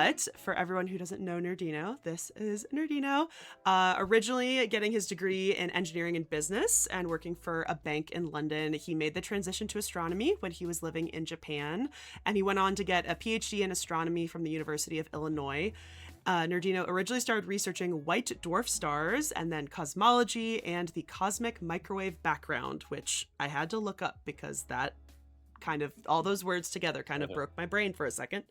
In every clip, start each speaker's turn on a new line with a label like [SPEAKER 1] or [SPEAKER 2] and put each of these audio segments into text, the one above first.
[SPEAKER 1] But for everyone who doesn't know Nerdino, this is Nerdino. Originally getting his degree in engineering and business and working for a bank in London, he made the transition to astronomy when he was living in Japan. And he went on to get a PhD in astronomy from the University of Illinois. Nerdino originally started researching white dwarf stars and then cosmology and the cosmic microwave background, which I had to look up because that kind of all those words together kind of broke my brain for a second.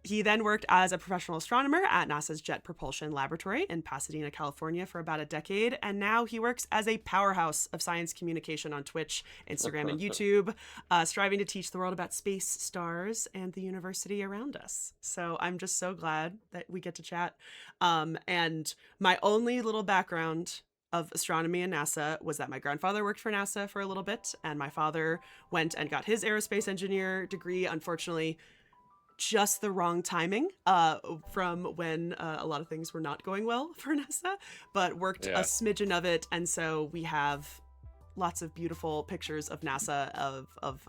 [SPEAKER 1] He then worked as a professional astronomer at NASA's Jet Propulsion Laboratory in Pasadena, California for about a decade. And now he works as a powerhouse of science communication on Twitch, Instagram, and YouTube, striving to teach the world about space, stars, and the university around us. So I'm just so glad that we get to chat. And my only little background of astronomy and NASA was that my grandfather worked for NASA for a little bit, and my father went and got his aerospace engineer degree. Unfortunately, just the wrong timing from when a lot of things were not going well for NASA, but worked a smidgen of it. And so we have lots of beautiful pictures of NASA of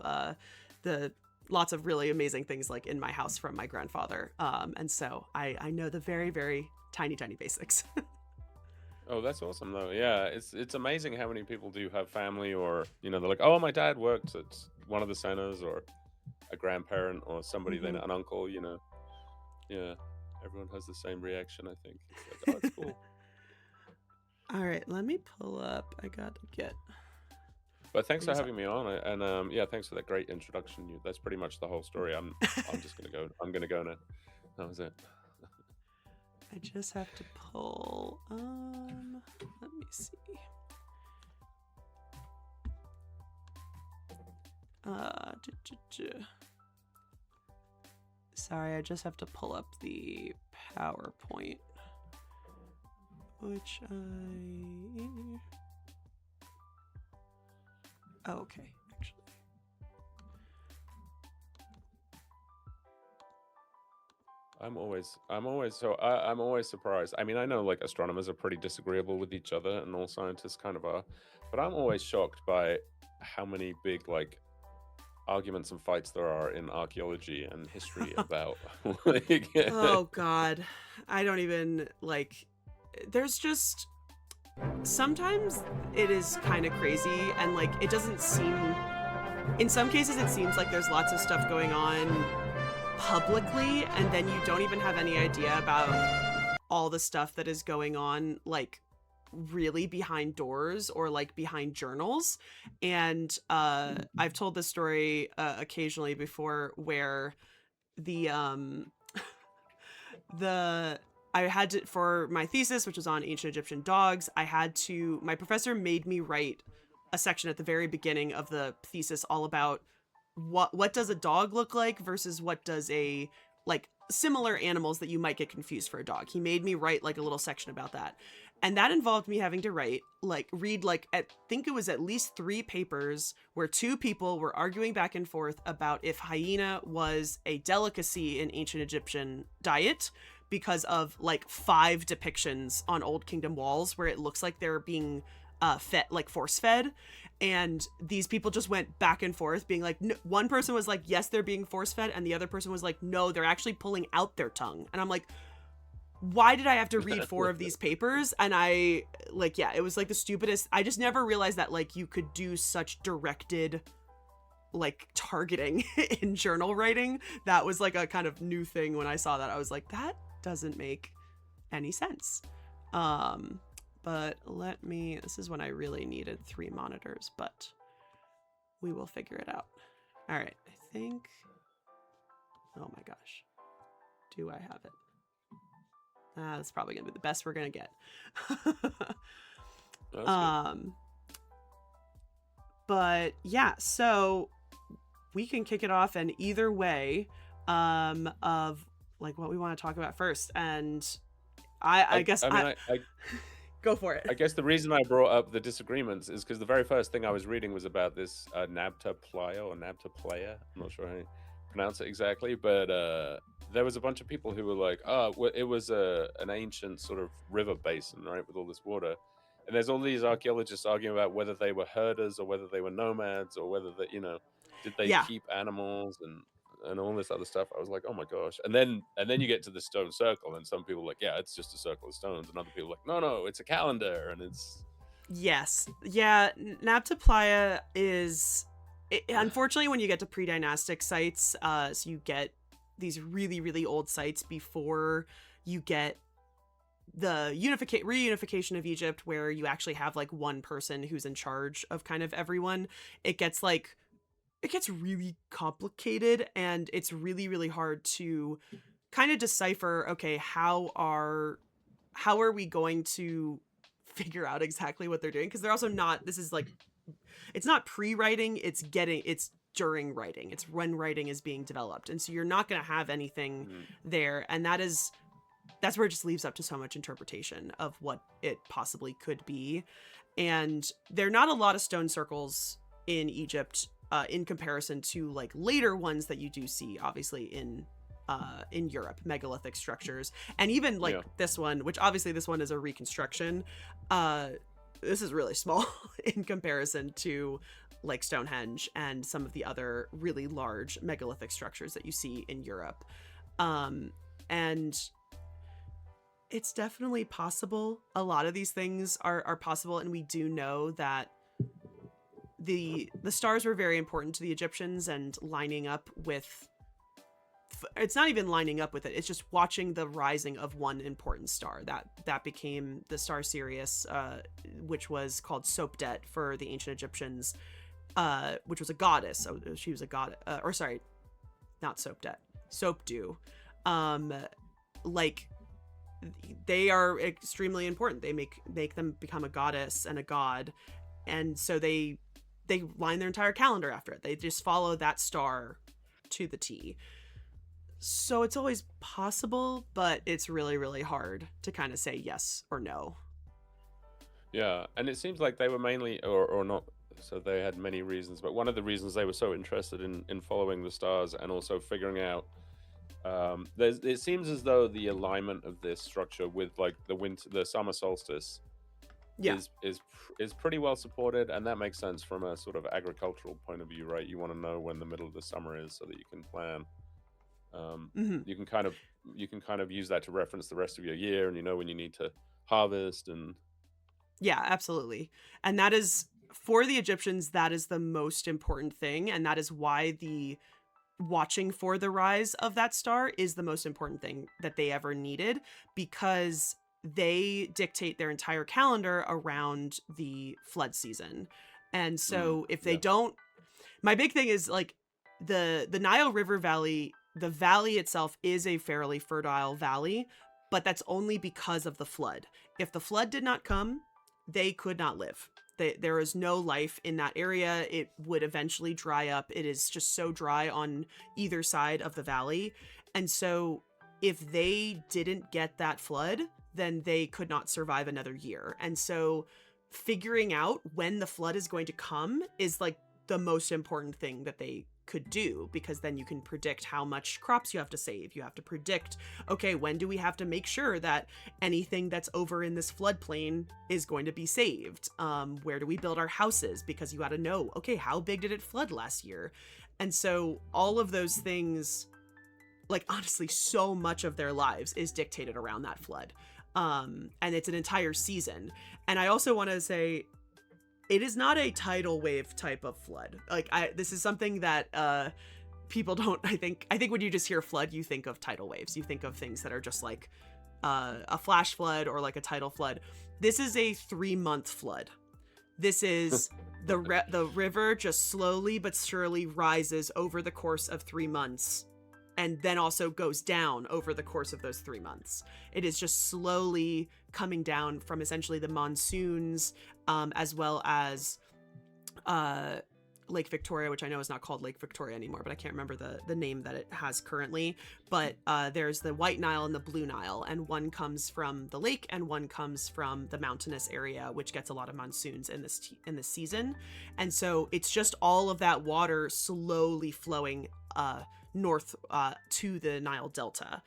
[SPEAKER 1] the lots of really amazing things like in my house from my grandfather. And so I know the very, very tiny basics.
[SPEAKER 2] Oh, that's awesome though. Yeah, it's amazing how many people do have family, or they're like, oh, my dad worked at one of the centers, or a grandparent, or somebody, then an uncle. Yeah, everyone has the same reaction. I think it's like, oh, it's cool.
[SPEAKER 1] All right, let me pull up. I got to get.
[SPEAKER 2] But thanks for having me on, and yeah, thanks for that great introduction. That's pretty much the whole story. I'm just gonna go. I'm gonna go now. That was it.
[SPEAKER 1] I just have to pull, let me see. Sorry, I just have to pull up the PowerPoint, which okay.
[SPEAKER 2] I'm always surprised. I mean, I know like astronomers are pretty disagreeable with each other, and all scientists kind of are, but I'm always shocked by how many big like arguments and fights there are in archaeology and history about like,
[SPEAKER 1] oh god, I don't even like. There's just sometimes it is kind of crazy, and like it doesn't seem. In some cases, it seems like there's lots of stuff going on publicly, and then you don't even have any idea about all the stuff that is going on like really behind doors or like behind journals. And I've told this story occasionally before, where the I had to, for my thesis, which was on ancient Egyptian dogs, my professor made me write a section at the very beginning of the thesis all about what does a dog look like versus what does a like similar animals that you might get confused for a dog. He made me write like a little section about that. And that involved me having to read I think it was at least 3 papers where 2 people were arguing back and forth about if hyena was a delicacy in ancient Egyptian diet, because of like 5 depictions on Old Kingdom walls where it looks like they're being fed, like force fed. And these people just went back and forth being like, no, one person was like, yes, they're being force fed. And the other person was like, no, they're actually pulling out their tongue. And I'm like, why did I have to read 4 of these papers? And I like, yeah, it was like the stupidest. I just never realized that like you could do such directed like targeting in journal writing. That was like a kind of new thing. When I saw that, I was like, that doesn't make any sense. But this is when I really needed 3 monitors, but we will figure it out. All right, I think, oh my gosh, do I have it? That's probably gonna be the best we're gonna get. But yeah, so we can kick it off in either way of like what we want to talk about first. And I guess I go for it.
[SPEAKER 2] I guess the reason I brought up the disagreements is because the very first thing I was reading was about this Nabta Playa or Nabta Playa. I'm not sure how you pronounce it exactly, but there was a bunch of people who were like, oh, well, it was an ancient sort of river basin, right, with all this water. And there's all these archaeologists arguing about whether they were herders or whether they were nomads or whether did they keep animals? And and all this other stuff. I was like, oh my gosh. And then you get to the stone circle, and some people are like, yeah, it's just a circle of stones, and other people are like, no, it's a calendar, and it's
[SPEAKER 1] Yes. Yeah, Nabta Playa is unfortunately when you get to pre-dynastic sites, so you get these really really old sites before you get the reunification of Egypt, where you actually have like one person who's in charge of kind of everyone. It gets really complicated, and it's really really hard to kind of decipher, okay, how are we going to figure out exactly what they're doing, because they're also not, this is like, it's not pre-writing, it's during writing, it's when writing is being developed, and so you're not going to have anything there, and that's where it just leaves up to so much interpretation of what it possibly could be. And there are not a lot of stone circles in Egypt in comparison to like later ones that you do see obviously in Europe, megalithic structures. And even like this one, which obviously this one is a reconstruction, this is really small in comparison to like Stonehenge and some of the other really large megalithic structures that you see in Europe. And it's definitely possible. A lot of these things are possible, and we do know that the stars were very important to the Egyptians, and lining up with, it's not even lining up with it, it's just watching the rising of one important star that became the star Sirius, which was called Sopdet for the ancient Egyptians, which was a goddess. So she was a god, or sorry, not Sopdet, Sopdu. Like, they are extremely important. They make them become a goddess and a god, and so they line their entire calendar after it. They just follow that star to the T. So it's always possible, but it's really really hard to kind of say yes or no.
[SPEAKER 2] Yeah, and it seems like they were mainly, or not, so they had many reasons, but one of the reasons they were so interested in following the stars and also figuring out, it seems as though the alignment of this structure with like the summer solstice is pretty well supported, and that makes sense from a sort of agricultural point of view, right? You want to know when the middle of the summer is so that you can plan. You can kind of use that to reference the rest of your year, and you know when you need to harvest. And
[SPEAKER 1] yeah, absolutely. And that is, for the Egyptians, that is the most important thing, and that is why the watching for the rise of that star is the most important thing that they ever needed, because they dictate their entire calendar around the flood season. And so if they don't, my big thing is like the Nile River Valley, the valley itself is a fairly fertile valley, but that's only because of the flood. If the flood did not come, they could not live. There is no life in that area. It would eventually dry up. It is just so dry on either side of the valley. And so if they didn't get that flood, then they could not survive another year. And so figuring out when the flood is going to come is like the most important thing that they could do, because then you can predict how much crops you have to save. You have to predict, okay, when do we have to make sure that anything that's over in this floodplain is going to be saved? Where do we build our houses? Because you got to know, okay, how big did it flood last year? And so all of those things, like honestly, so much of their lives is dictated around that flood. And it's an entire season. And I also want to say, it is not a tidal wave type of flood. Like this is something that people don't, I think when you just hear flood, you think of tidal waves. You think of things that are just like a flash flood or like a tidal flood. This is a 3-month flood. This is the river just slowly but surely rises over the course of 3 months, and then also goes down over the course of those 3 months. It is just slowly coming down from essentially the monsoons, as well as Lake Victoria, which I know is not called Lake Victoria anymore, but I can't remember the name that it has currently. But there's the White Nile and the Blue Nile, and one comes from the lake and one comes from the mountainous area, which gets a lot of monsoons in this season. And so it's just all of that water slowly flowing north to the Nile Delta.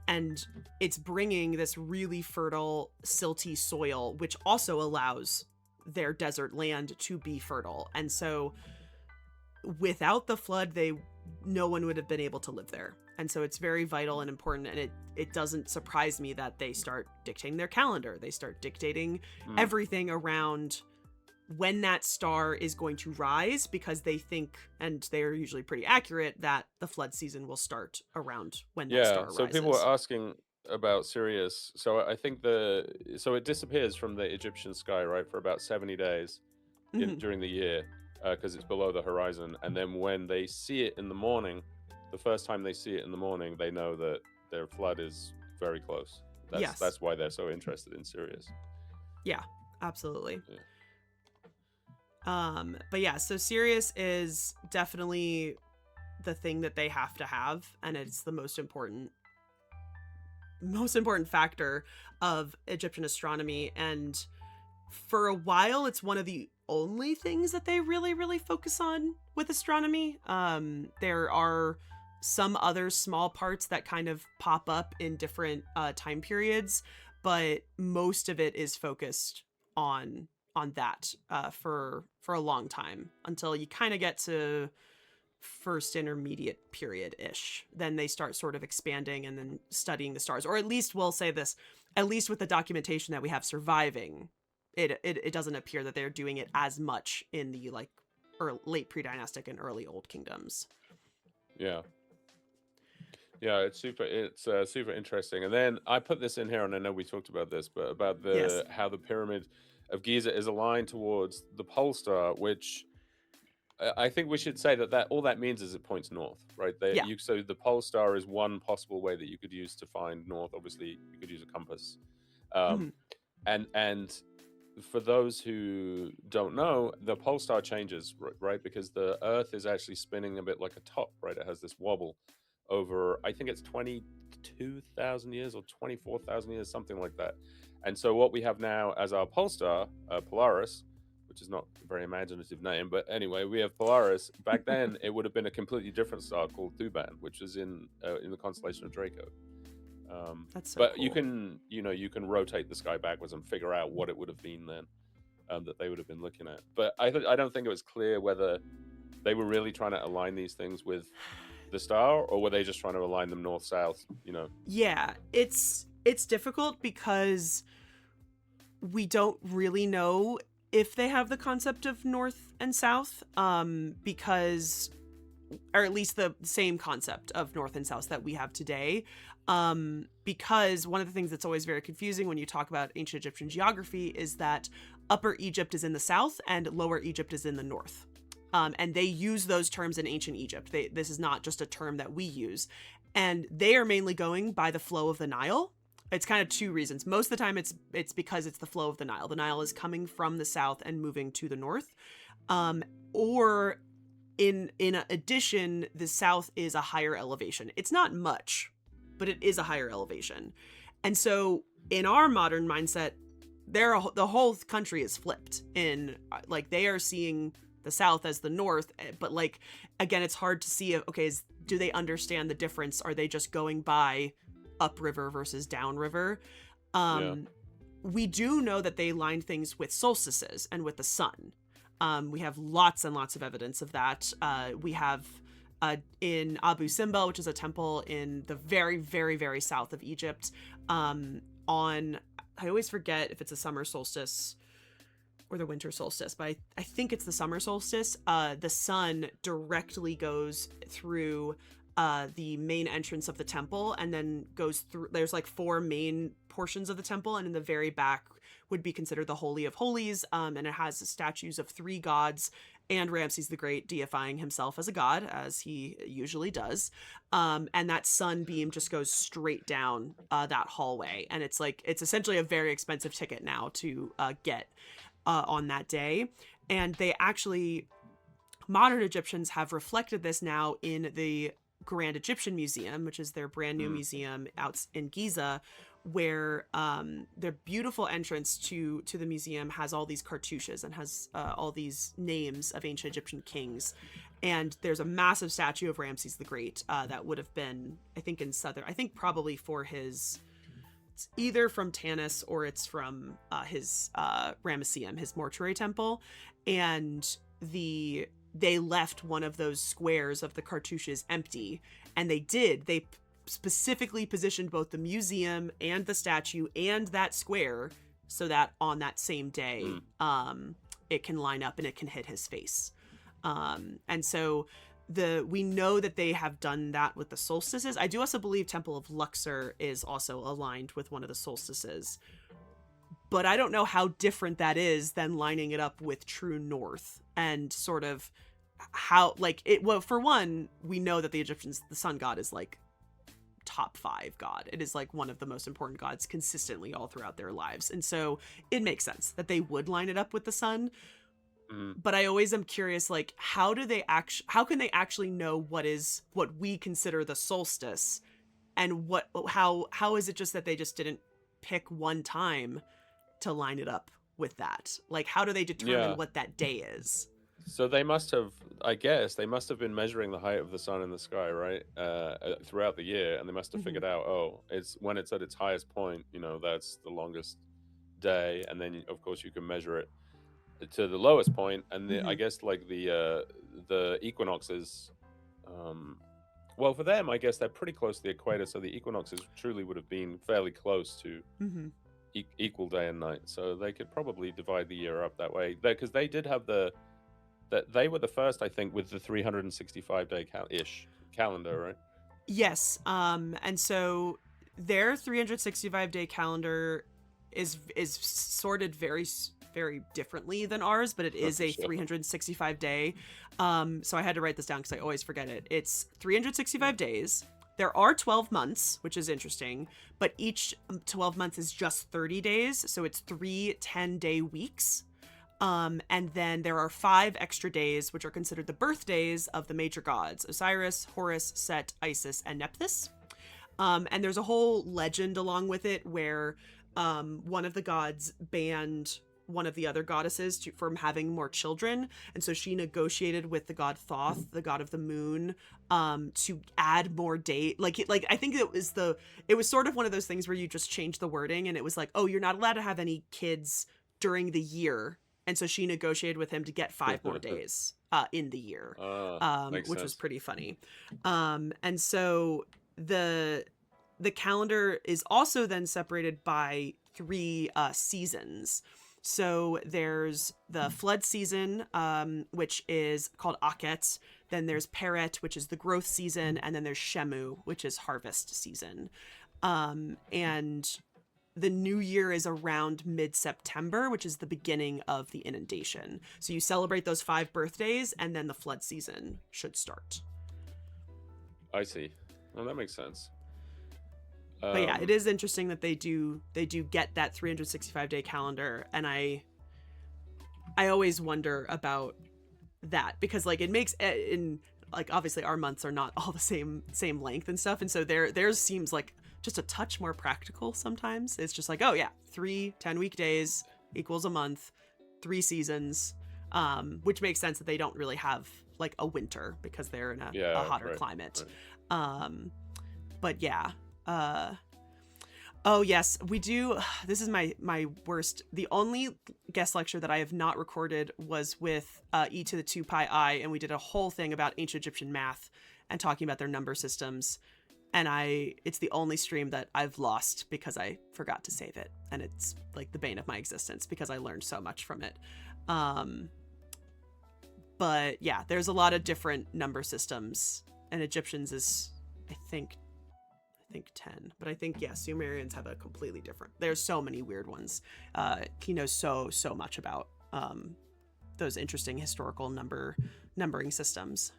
[SPEAKER 1] And it's bringing this really fertile, silty soil, which also allows their desert land to be fertile. And so without the flood, they no one would have been able to live there. And so it's very vital and important. And it doesn't surprise me that they start dictating their calendar. They start dictating everything around when that star is going to rise, because they think, and they're usually pretty accurate, that the flood season will start around when that star rises.
[SPEAKER 2] So people were asking about Sirius. So I think so it disappears from the Egyptian sky, right, for about 70 days during the year, because it's below the horizon. And then when they see it in the morning, the first time they see it in the morning, they know that their flood is very close. That's why they're so interested in Sirius.
[SPEAKER 1] Yeah, absolutely. Yeah. But yeah, so Sirius is definitely the thing that they have to have, and it's the most important factor of Egyptian astronomy. And for a while, it's one of the only things that they really, really focus on with astronomy. There are some other small parts that kind of pop up in different time periods, but most of it is focused on that for a long time, until you kind of get to first intermediate period ish. Then they start sort of expanding and then studying the stars, or at least we'll say this, at least with the documentation that we have surviving, it doesn't appear that they're doing it as much in the like late pre-dynastic and early old kingdoms.
[SPEAKER 2] Yeah, it's super interesting. And then I put this in here, and I know we talked about this, but about how the pyramid of Giza is aligned towards the pole star, which I think we should say that all that means is it points north, right? So the pole star is one possible way that you could use to find north. Obviously, you could use a compass. And for those who don't know, the pole star changes, right? Because the Earth is actually spinning a bit like a top, right? It has this wobble over, I think it's 22,000 years or 24,000 years, something like that. And so what we have now as our pole star, Polaris, which is not a very imaginative name, but anyway, we have Polaris. Back then, it would have been a completely different star called Thuban, which was in the constellation of Draco.
[SPEAKER 1] That's so
[SPEAKER 2] but
[SPEAKER 1] cool.
[SPEAKER 2] you can rotate the sky backwards and figure out what it would have been then, that they would have been looking at. But I don't think it was clear whether they were really trying to align these things with the star, or were they just trying to align them north-south,
[SPEAKER 1] Yeah, it's difficult because we don't really know if they have the concept of north and south, because, or at least the same concept of north and south that we have today, because one of the things that's always very confusing when you talk about ancient Egyptian geography is that Upper Egypt is in the south and Lower Egypt is in the north. And they use those terms in ancient Egypt. This is not just a term that we use. And they are mainly going by the flow of the Nile. It's kind of two reasons. Most of the time it's because it's the flow of the Nile. The Nile is coming from the south and moving to the north. Or in addition, the south is a higher elevation. It's not much, but it is a higher elevation. And so in our modern mindset, the whole country is flipped in, like, they are seeing the south as the north, but like, again, it's hard to see do they understand the difference? Are they just going by upriver versus downriver? We do know that they lined things with solstices and with the sun. We have lots and lots of evidence of that. We have in Abu Simbel, which is a temple in the very, very, very south of Egypt, I always forget if it's a summer solstice or the winter solstice, but I think it's the summer solstice. The sun directly goes through the main entrance of the temple, and then goes through, there's like 4 main portions of the temple, and in the very back would be considered the Holy of Holies, and it has statues of 3 gods and Ramses the Great deifying himself as a god, as he usually does, and that sunbeam just goes straight down that hallway, and it's essentially a very expensive ticket now to get on that day. And they actually, modern Egyptians have reflected this now in the Grand Egyptian Museum, which is their brand new museum out in Giza, where their beautiful entrance to the museum has all these cartouches and has all these names of ancient Egyptian kings. And there's a massive statue of Ramses the Great that would have been, I think probably for his, it's either from Tanis or it's from his Ramesseum, his mortuary temple. And the they left one of those squares of the cartouches empty. And they specifically positioned both the museum and the statue and that square so that on that same day, it can line up and it can hit his face. And so we know that they have done that with the solstices. I do also believe Temple of Luxor is also aligned with one of the solstices, but I don't know how different that is than lining it up with True North and sort of how, like, it. Well, for one, we know that the Egyptians, the sun god is like top 5 god. It is like one of the most important gods consistently all throughout their lives, and so it makes sense that they would line it up with the sun. But I always am curious, like, how can they actually know what we consider the solstice, and how is it just that they just didn't pick one time to line it up with that? Like, how do they determine what that day is?
[SPEAKER 2] So they must have, I guess, been measuring the height of the sun in the sky, right? Throughout the year, and they must have figured out, it's when it's at its highest point, that's the longest day, and then of course you can measure it to the lowest point, and I guess like the equinoxes, well, for them, I guess they're pretty close to the equator, so the equinoxes truly would have been fairly close to equal day and night, so they could probably divide the year up that way, because they did have they were the first, I think, with the 365 day ish calendar, right?
[SPEAKER 1] Yes. And so their 365 day calendar is sorted very, very differently than ours, but it is a 365 day. So I had to write this down because I always forget it. It's 365 days. There are 12 months, which is interesting, but each 12 months is just 30 days. So it's 3 10-day weeks. And then there are 5 extra days, which are considered the birthdays of the major gods: Osiris, Horus, Set, Isis, and Nephthys. And there's a whole legend along with it where one of the gods banned one of the other goddesses from having more children, and so she negotiated with the god Thoth, the god of the moon, to add more date. Like I think it was sort of one of those things where you just change the wording, and it was like, oh, you're not allowed to have any kids during the year. And so she negotiated with him to get 5 more days in the year, which was pretty funny. And so the calendar is also then separated by 3 seasons. So there's the flood season, which is called Akhet. Then there's Peret, which is the growth season. And then there's Shemu, which is harvest season. And the new year is around mid-September, which is the beginning of the inundation. So you celebrate those 5 birthdays, and then the flood season should start.
[SPEAKER 2] I see. Well, that makes sense.
[SPEAKER 1] But yeah, it is interesting that they do get that 365-day calendar, and I always wonder about that, because like it makes obviously our months are not all the same length and stuff, and so theirs seems like just a touch more practical sometimes. It's just like, oh yeah, 3 10-week days equals a month, 3 seasons, which makes sense that they don't really have like a winter because they're in a hotter climate. Right. But yeah. Oh yes, we do. This is my worst. The only guest lecture that I have not recorded was with e to the 2 pi I, and we did a whole thing about ancient Egyptian math and talking about their number systems. And it's the only stream that I've lost because I forgot to save it. And it's like the bane of my existence because I learned so much from it. But yeah, there's a lot of different number systems, and Egyptians is, I think 10. But I think, yeah, Sumerians have a completely different. There's so many weird ones. He knows so much about those interesting historical numbering systems.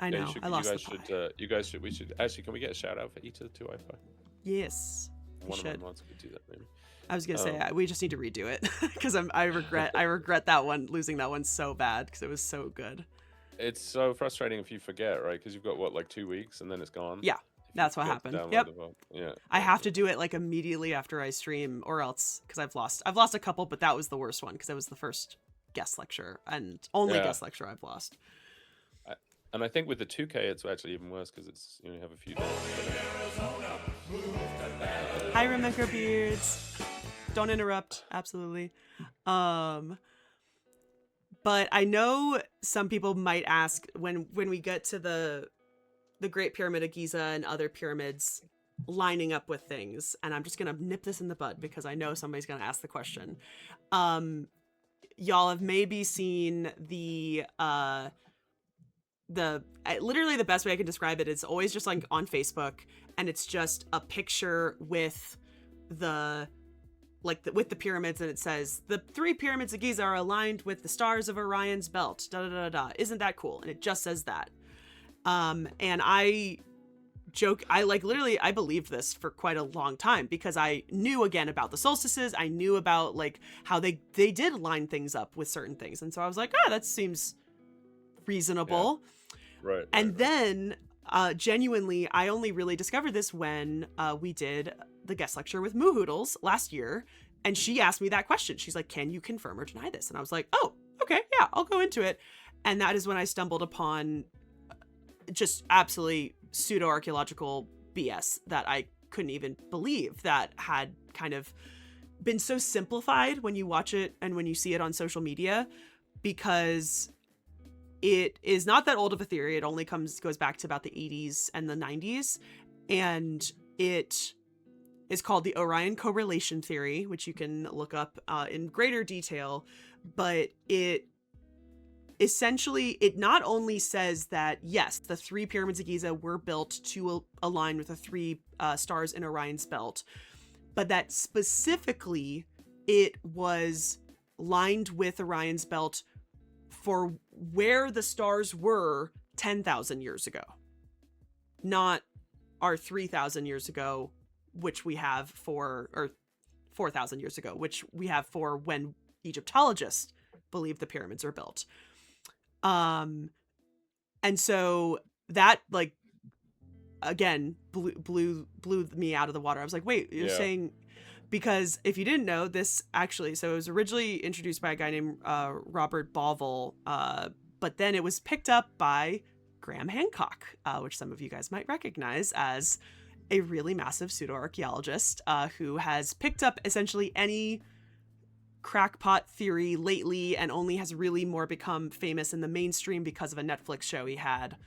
[SPEAKER 1] I know. I lost we should actually. Can we get a shout out for each of the 2 I5? Yes. One of my mods could do that, maybe. I was gonna say we just need to redo it because I regret that one, losing that one so bad because it was so good. It's so frustrating if you forget, right? Because you've got like 2 weeks and then it's gone. Yeah, that's what happened. Yep. Yeah. I have to do it like immediately after I stream, or else because I've lost a couple, but that was the worst one because it was the first guest lecture and only guest lecture I've lost. And I think with the 2K, it's actually even worse because it's you have a few days. Hi, Remember Beards. Don't interrupt. Absolutely. But I know some people might ask when we get to the Great Pyramid of Giza and other pyramids lining up with things, and I'm just gonna nip this in the bud because I know somebody's gonna ask the question. Um, y'all have maybe seen literally the best way I can describe it is always just like on Facebook, and it's just a picture with the with the pyramids, and it says the 3 pyramids of Giza are aligned with the stars of Orion's belt. Da da da da. Isn't that cool? And it just says that. And I joke, I like literally I believed this for quite a long time because I knew again about the solstices. I knew about like how they did line things up with certain things, and so I was like, that seems reasonable.
[SPEAKER 2] Yeah. Right.
[SPEAKER 1] And then genuinely, I only really discovered this when we did the guest lecture with Moo Hoodles last year, and she asked me that question. She's like, can you confirm or deny this? And I was like, oh, okay, yeah, I'll go into it. And that is when I stumbled upon just absolutely pseudo-archaeological BS that I couldn't even believe that had kind of been so simplified when you watch it and when you see it on social media, because it is not that old of a theory. It only goes back to about the 80s and the 90s, and it is called the Orion correlation theory, which you can look up in greater detail. But it essentially, it not only says that yes, the 3 pyramids of Giza were built to align with the 3 stars in Orion's belt, but that specifically it was lined with Orion's belt for where the stars were 10,000 years ago, not our 3,000 years ago, which we have for, or 4,000 years ago, which we have for when Egyptologists believe the pyramids are built. And so that, like, again, blew me out of the water. I was like, wait, you're saying, because if you didn't know this, actually, so it was originally introduced by a guy named Robert Bauval, but then it was picked up by Graham Hancock, which some of you guys might recognize as a really massive pseudo-archaeologist who has picked up essentially any crackpot theory lately and only has really more become famous in the mainstream because of a Netflix show he had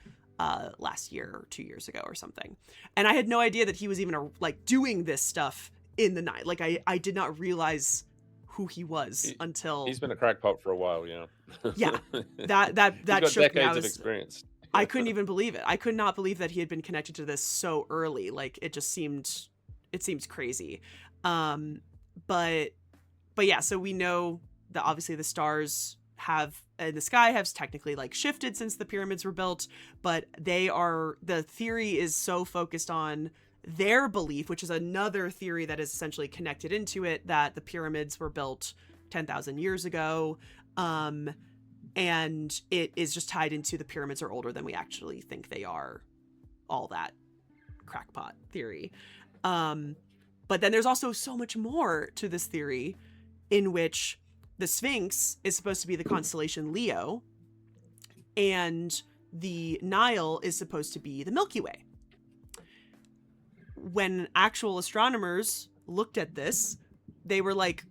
[SPEAKER 1] last year or 2 years ago or something. And I had no idea that he was even doing this stuff in the night. Like I did not realize who he was until
[SPEAKER 2] he's been a crackpot for a while.
[SPEAKER 1] Yeah, that
[SPEAKER 2] he's got
[SPEAKER 1] shook
[SPEAKER 2] decades
[SPEAKER 1] me.
[SPEAKER 2] of experience.
[SPEAKER 1] I couldn't even believe it. I could not believe that he had been connected to this so early. Like it seems crazy. But yeah, so we know that obviously the stars in the sky have technically like shifted since the pyramids were built, but the theory is so focused on their belief, which is another theory that is essentially connected into it, that the pyramids were built 10,000 years ago. And it is just tied into the pyramids are older than we actually think they are, all that crackpot theory. But then there's also so much more to this theory, in which the Sphinx is supposed to be the constellation Leo, and the Nile is supposed to be the Milky Way. When actual astronomers looked at this, they were like,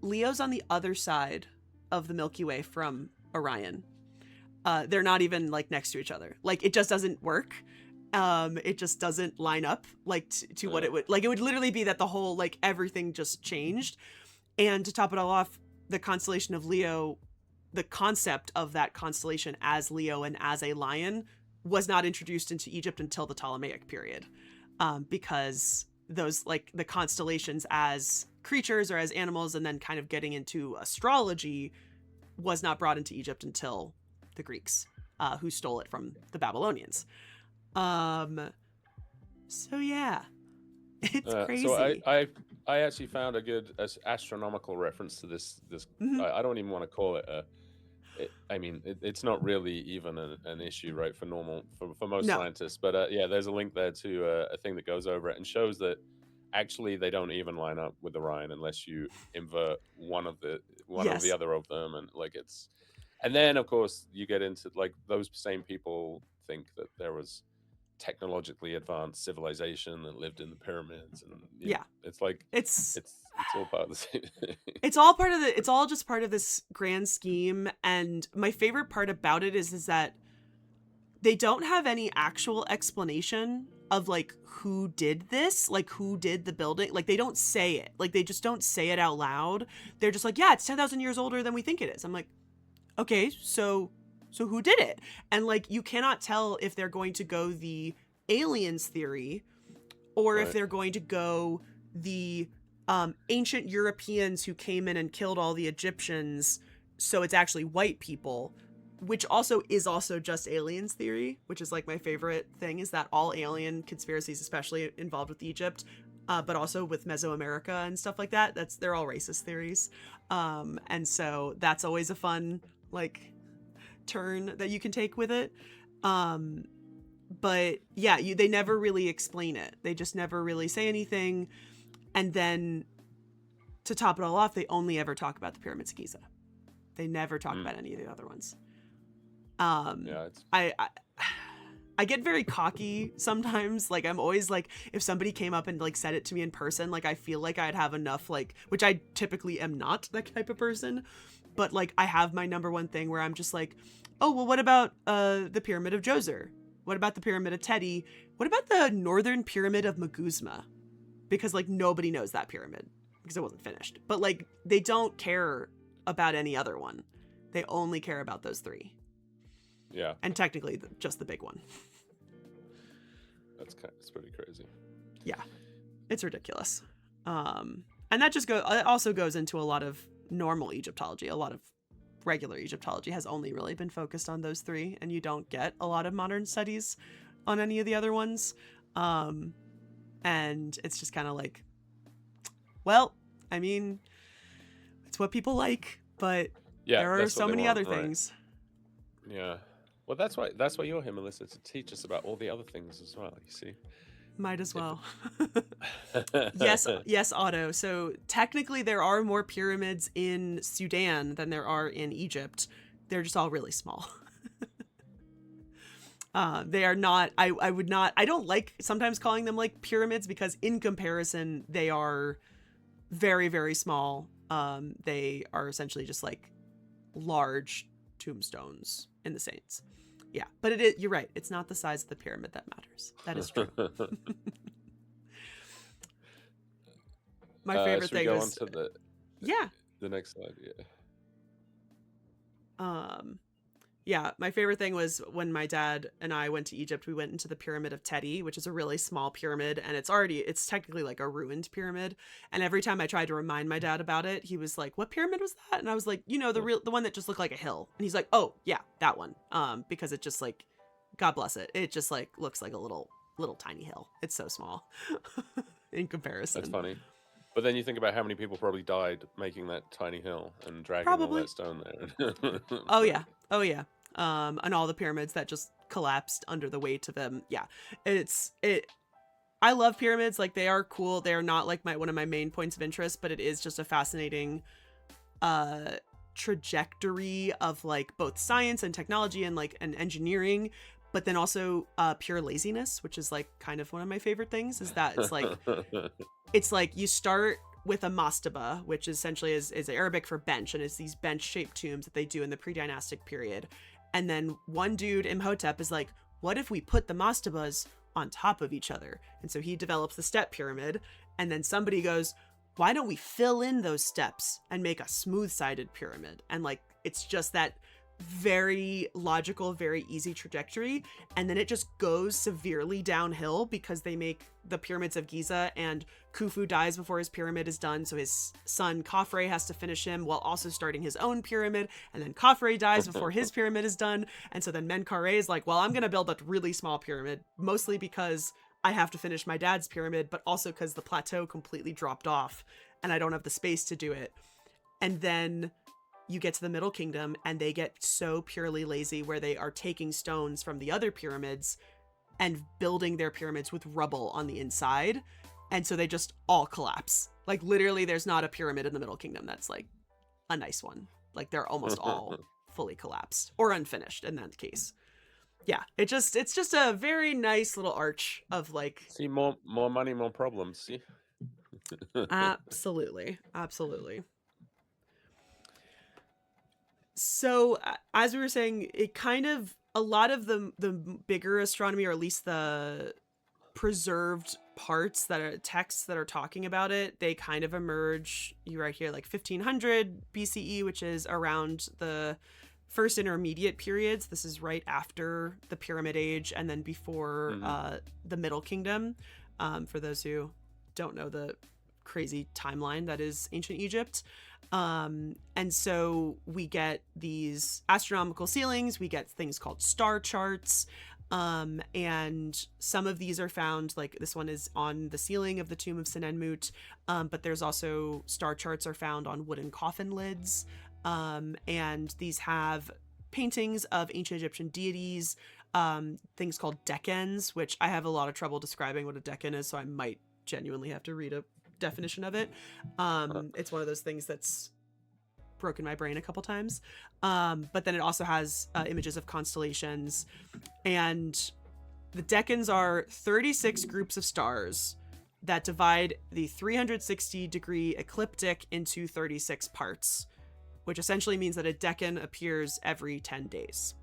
[SPEAKER 1] Leo's on the other side of the Milky Way from Orion. They're not even like next to each other. Like it just doesn't work. It just doesn't line up like to what it would like. It would literally be that the whole like everything just changed. And to top it all off, the constellation of Leo, the concept of that constellation as Leo and as a lion was not introduced into Egypt until the Ptolemaic period. Because those like the constellations as creatures or as animals and then kind of getting into astrology was not brought into Egypt until the Greeks, who stole it from the Babylonians. So yeah, it's crazy.
[SPEAKER 2] So I actually found a good astronomical reference to this.
[SPEAKER 1] Mm-hmm.
[SPEAKER 2] I don't even want to call it it's not really even an issue, right, for most scientists. But yeah, there's a link there to a thing that goes over it and shows that actually they don't even line up with Orion unless you invert one of the other of them, and like and then of course you get into like those same people think that there was technologically advanced civilization that lived in the pyramids, and
[SPEAKER 1] Yeah.
[SPEAKER 2] it's like
[SPEAKER 1] It's
[SPEAKER 2] it's all part of the same thing.
[SPEAKER 1] it's all part of it's all just part of this grand scheme, and my favorite part about it is that they don't have any actual explanation of like who did this, like who did the building. Like they don't say it. Like they just don't say it out loud. They're just like, yeah, it's 10,000 years older than we think it is. I'm like, okay, so who did it? And like you cannot tell if they're going to go the aliens theory or if
[SPEAKER 2] Right.
[SPEAKER 1] they're going to go the ancient Europeans who came in and killed all the Egyptians, so it's actually white people, which also is also just aliens theory, which is like my favorite thing, is that all alien conspiracies, especially involved with Egypt, but also with Mesoamerica and stuff like that, they're all racist theories. And so that's always a fun like turn that you can take with it. But yeah, they never really explain it. They just never really say anything. And then to top it all off, they only ever talk about the pyramids of Giza. They never talk about any of the other ones.
[SPEAKER 2] Yeah, it's
[SPEAKER 1] I get very cocky sometimes. Like I'm always like, if somebody came up and like said it to me in person, like I feel like I'd have enough, like, which I typically am not that type of person, but like I have my number one thing where I'm just like, oh, well, what about the Pyramid of Djoser? What about the Pyramid of Teti? What about the Northern Pyramid of Maguzma? Because like nobody knows that pyramid because it wasn't finished. But like they don't care about any other one. They only care about those three.
[SPEAKER 2] yeah,
[SPEAKER 1] And technically just the big one.
[SPEAKER 2] it's pretty crazy.
[SPEAKER 1] Yeah, it's ridiculous. And that just it also goes into a lot of normal Egyptology. A lot of regular Egyptology has only really been focused on those three, and you don't get a lot of modern studies on any of the other ones. And it's just kind of like, well, I mean, it's what people like, but
[SPEAKER 2] Yeah,
[SPEAKER 1] there are
[SPEAKER 2] that's
[SPEAKER 1] so
[SPEAKER 2] what they
[SPEAKER 1] many
[SPEAKER 2] want,
[SPEAKER 1] other
[SPEAKER 2] right.
[SPEAKER 1] things.
[SPEAKER 2] Yeah. Well, that's why you're here, Melissa, to teach us about all the other things as well. You see.
[SPEAKER 1] Might as well.
[SPEAKER 2] Yes.
[SPEAKER 1] Yes, Otto. So technically there are more pyramids in Sudan than there are in Egypt. They're just all really small. They are not, I don't like sometimes calling them like pyramids because in comparison, they are very, very small. They are essentially just like large tombstones in the saints. Yeah, but you're right. It's not the size of the pyramid that matters. That is true. My favorite
[SPEAKER 2] should we
[SPEAKER 1] thing
[SPEAKER 2] go
[SPEAKER 1] was,
[SPEAKER 2] on to
[SPEAKER 1] yeah.
[SPEAKER 2] the next slide? Yeah.
[SPEAKER 1] Yeah, my favorite thing was when my dad and I went to Egypt, we went into the Pyramid of Teti, which is a really small pyramid, and it's technically like a ruined pyramid. And every time I tried to remind my dad about it, he was like, "What pyramid was that?" And I was like, the one that just looked like a hill. And he's like, "Oh, yeah, that one." Because it just like, God bless it, it just like looks like a little tiny hill. It's so small in comparison.
[SPEAKER 2] That's funny. But then you think about how many people probably died making that tiny hill and dragging all
[SPEAKER 1] Probably.
[SPEAKER 2] that stone there.
[SPEAKER 1] Oh yeah. And all the pyramids that just collapsed under the weight of them. Yeah. I love pyramids. Like they are cool. They are not like one of my main points of interest, but it is just a fascinating trajectory of like both science and technology and like and engineering, but then also pure laziness, which is like kind of one of my favorite things, is that it's like you start with a mastaba, which essentially is Arabic for bench, and it's these bench-shaped tombs that they do in the pre-dynastic period. And then one dude, Imhotep, is like, what if we put the mastabas on top of each other? And so he develops the step pyramid, and then somebody goes, why don't we fill in those steps and make a smooth-sided pyramid? And like, it's just that very logical, very easy trajectory, and then it just goes severely downhill because they make the pyramids of Giza, and Khufu dies before his pyramid is done, so his son Khafre has to finish him while also starting his own pyramid, and then Khafre dies before his pyramid is done, and so then Menkaure is like, well, I'm gonna build a really small pyramid, mostly because I have to finish my dad's pyramid, but also because the plateau completely dropped off and I don't have the space to do it. And then you get to the Middle Kingdom and they get so purely lazy where they are taking stones from the other pyramids and building their pyramids with rubble on the inside. And so they just all collapse. Like literally there's not a pyramid in the Middle Kingdom that's like a nice one. Like they're almost all fully collapsed or unfinished in that case. Yeah, it's just a very nice little arch of like
[SPEAKER 2] See, more money, more problems. See.
[SPEAKER 1] absolutely, absolutely. So as we were saying, it kind of a lot of the bigger astronomy, or at least the preserved parts that are texts that are talking about it, they kind of emerge, you right here, like 1500 BCE, which is around the first intermediate periods. This is right after the Pyramid Age and then before
[SPEAKER 2] Hmm.
[SPEAKER 1] the Middle Kingdom. For those who don't know the crazy timeline that is ancient Egypt. And so we get these astronomical ceilings, we get things called star charts. And some of these are found, like this one is on the ceiling of the tomb of Senenmut. But there's also star charts are found on wooden coffin lids. And these have paintings of ancient Egyptian deities, things called decans, which I have a lot of trouble describing what a decan is, so I might genuinely have to read a definition of it. It's one of those things that's broken my brain a couple times. But then it also has images of constellations, and the decans are 36 groups of stars that divide the 360-degree ecliptic into 36 parts, which essentially means that a decan appears every 10 days.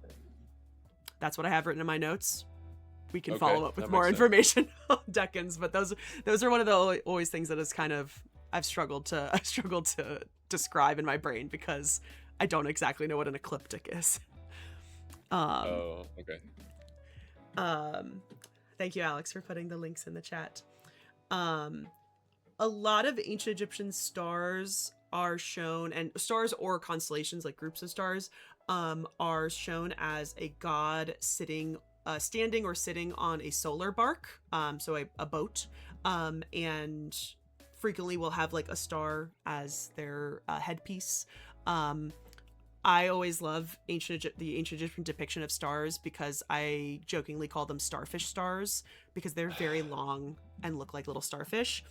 [SPEAKER 1] That's what I have written in my notes. We can
[SPEAKER 2] Okay,
[SPEAKER 1] follow up with
[SPEAKER 2] that
[SPEAKER 1] more
[SPEAKER 2] makes sense.
[SPEAKER 1] information on decans, but those are one of the always things that is kind of I've struggled to describe in my brain because I don't exactly know what an ecliptic is. Um,
[SPEAKER 2] Oh, okay.
[SPEAKER 1] Thank you, Alex, for putting the links in the chat. A lot of ancient Egyptian stars are shown, and stars or constellations, like groups of stars, are shown as a god sitting, standing or sitting on a solar bark, so a boat, and frequently will have like a star as their headpiece. I always love the ancient Egyptian depiction of stars because I jokingly call them starfish stars because they're very long and look like little starfish.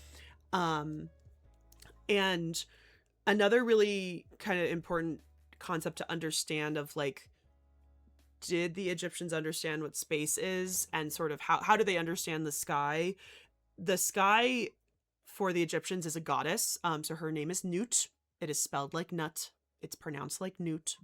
[SPEAKER 1] Um, and another really kind of important concept to understand of like, did the Egyptians understand what space is and sort of how do they understand the sky? The sky for the Egyptians is a goddess. So her name is Nut. It is spelled like nut. It's pronounced like Newt.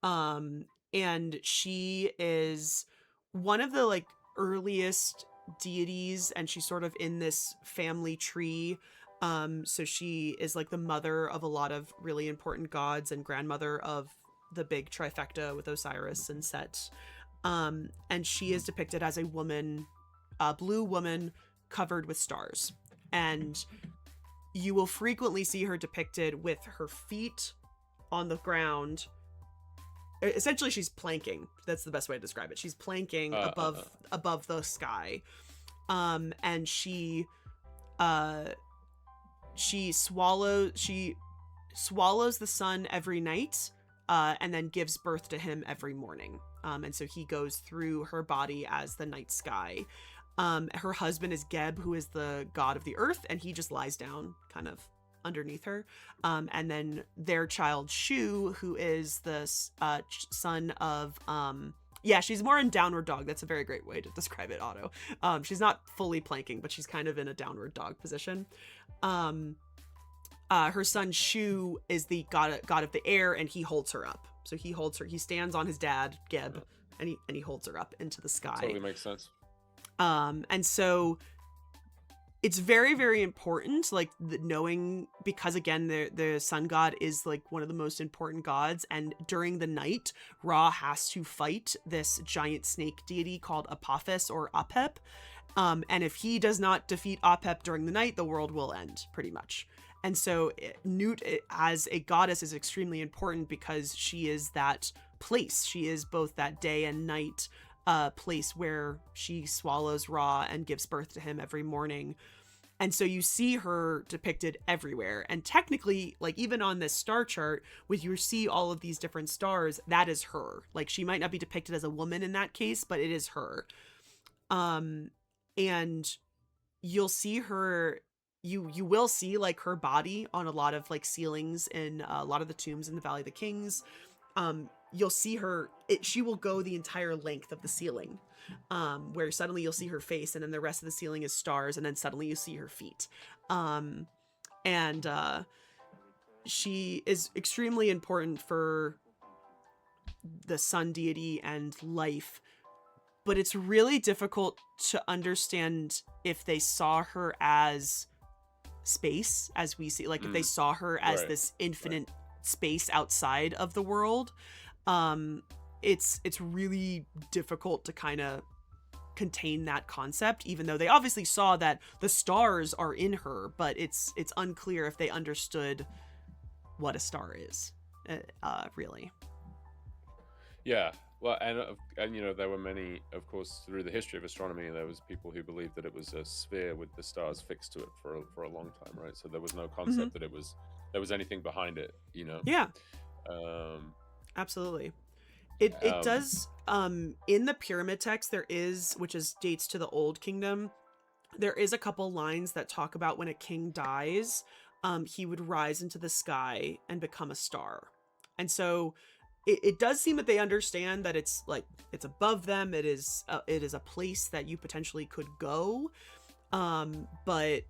[SPEAKER 1] Um, and she is one of the like earliest deities, and she's sort of in this family tree. So she is like the mother of a lot of really important gods and grandmother of the big trifecta with Osiris and Set. And she is depicted as a woman, a blue woman covered with stars. And you will frequently see her depicted with her feet on the ground. Essentially, she's planking. That's the best way to describe it. She's planking above the sky, and she swallows the sun every night, and then gives birth to him every morning. And so he goes through her body as the night sky. Her husband is Geb, who is the god of the earth, and he just lies down kind of underneath her. And then their child Shu, who is the son of she's more in downward dog. That's a very great way to describe it, Otto. She's not fully planking, but she's kind of in a downward dog position. Her son Shu is the god of the air, and he holds her up. So he holds her. He stands on his dad Geb, and he holds her up into the sky.
[SPEAKER 2] Totally makes sense.
[SPEAKER 1] And so it's very, very important, like knowing, because again, the sun god is like one of the most important gods. And during the night, Ra has to fight this giant snake deity called Apophis or Apep. And if he does not defeat Apep during the night, the world will end, pretty much. And so Nut as a goddess is extremely important because she is that place. She is both that day and night place where she swallows Ra and gives birth to him every morning. And so you see her depicted everywhere. And technically, like even on this star chart, with you see all of these different stars, that is her. Like she might not be depicted as a woman in that case, but it is her. And you'll see her, you will see like her body on a lot of like ceilings in a lot of the tombs in the Valley of the Kings. you'll see her, she will go the entire length of the ceiling, where suddenly you'll see her face, and then the rest of the ceiling is stars, and then suddenly you see her feet. And she is extremely important for the sun deity and life, but it's really difficult to understand if they saw her as space as we see, like if they saw her as
[SPEAKER 2] Right.
[SPEAKER 1] this infinite space outside of the world. It's really difficult to kind of contain that concept, even though they obviously saw that the stars are in her, but it's unclear if they understood what a star is, really.
[SPEAKER 2] Yeah. Well, and you know, there were many, of course, through the history of astronomy, there was people who believed that it was a sphere with the stars fixed to it for a long time, right? So there was no
[SPEAKER 1] Hmm.
[SPEAKER 2] concept that there was anything behind it, you know.
[SPEAKER 1] Yeah,
[SPEAKER 2] Um,
[SPEAKER 1] absolutely. It
[SPEAKER 2] um,
[SPEAKER 1] does, in the pyramid text there is, which is dates to the Old Kingdom, there is a couple lines that talk about when a king dies, he would rise into the sky and become a star. And so it does seem that they understand that it's like it's above them. It is a place that you potentially could go. But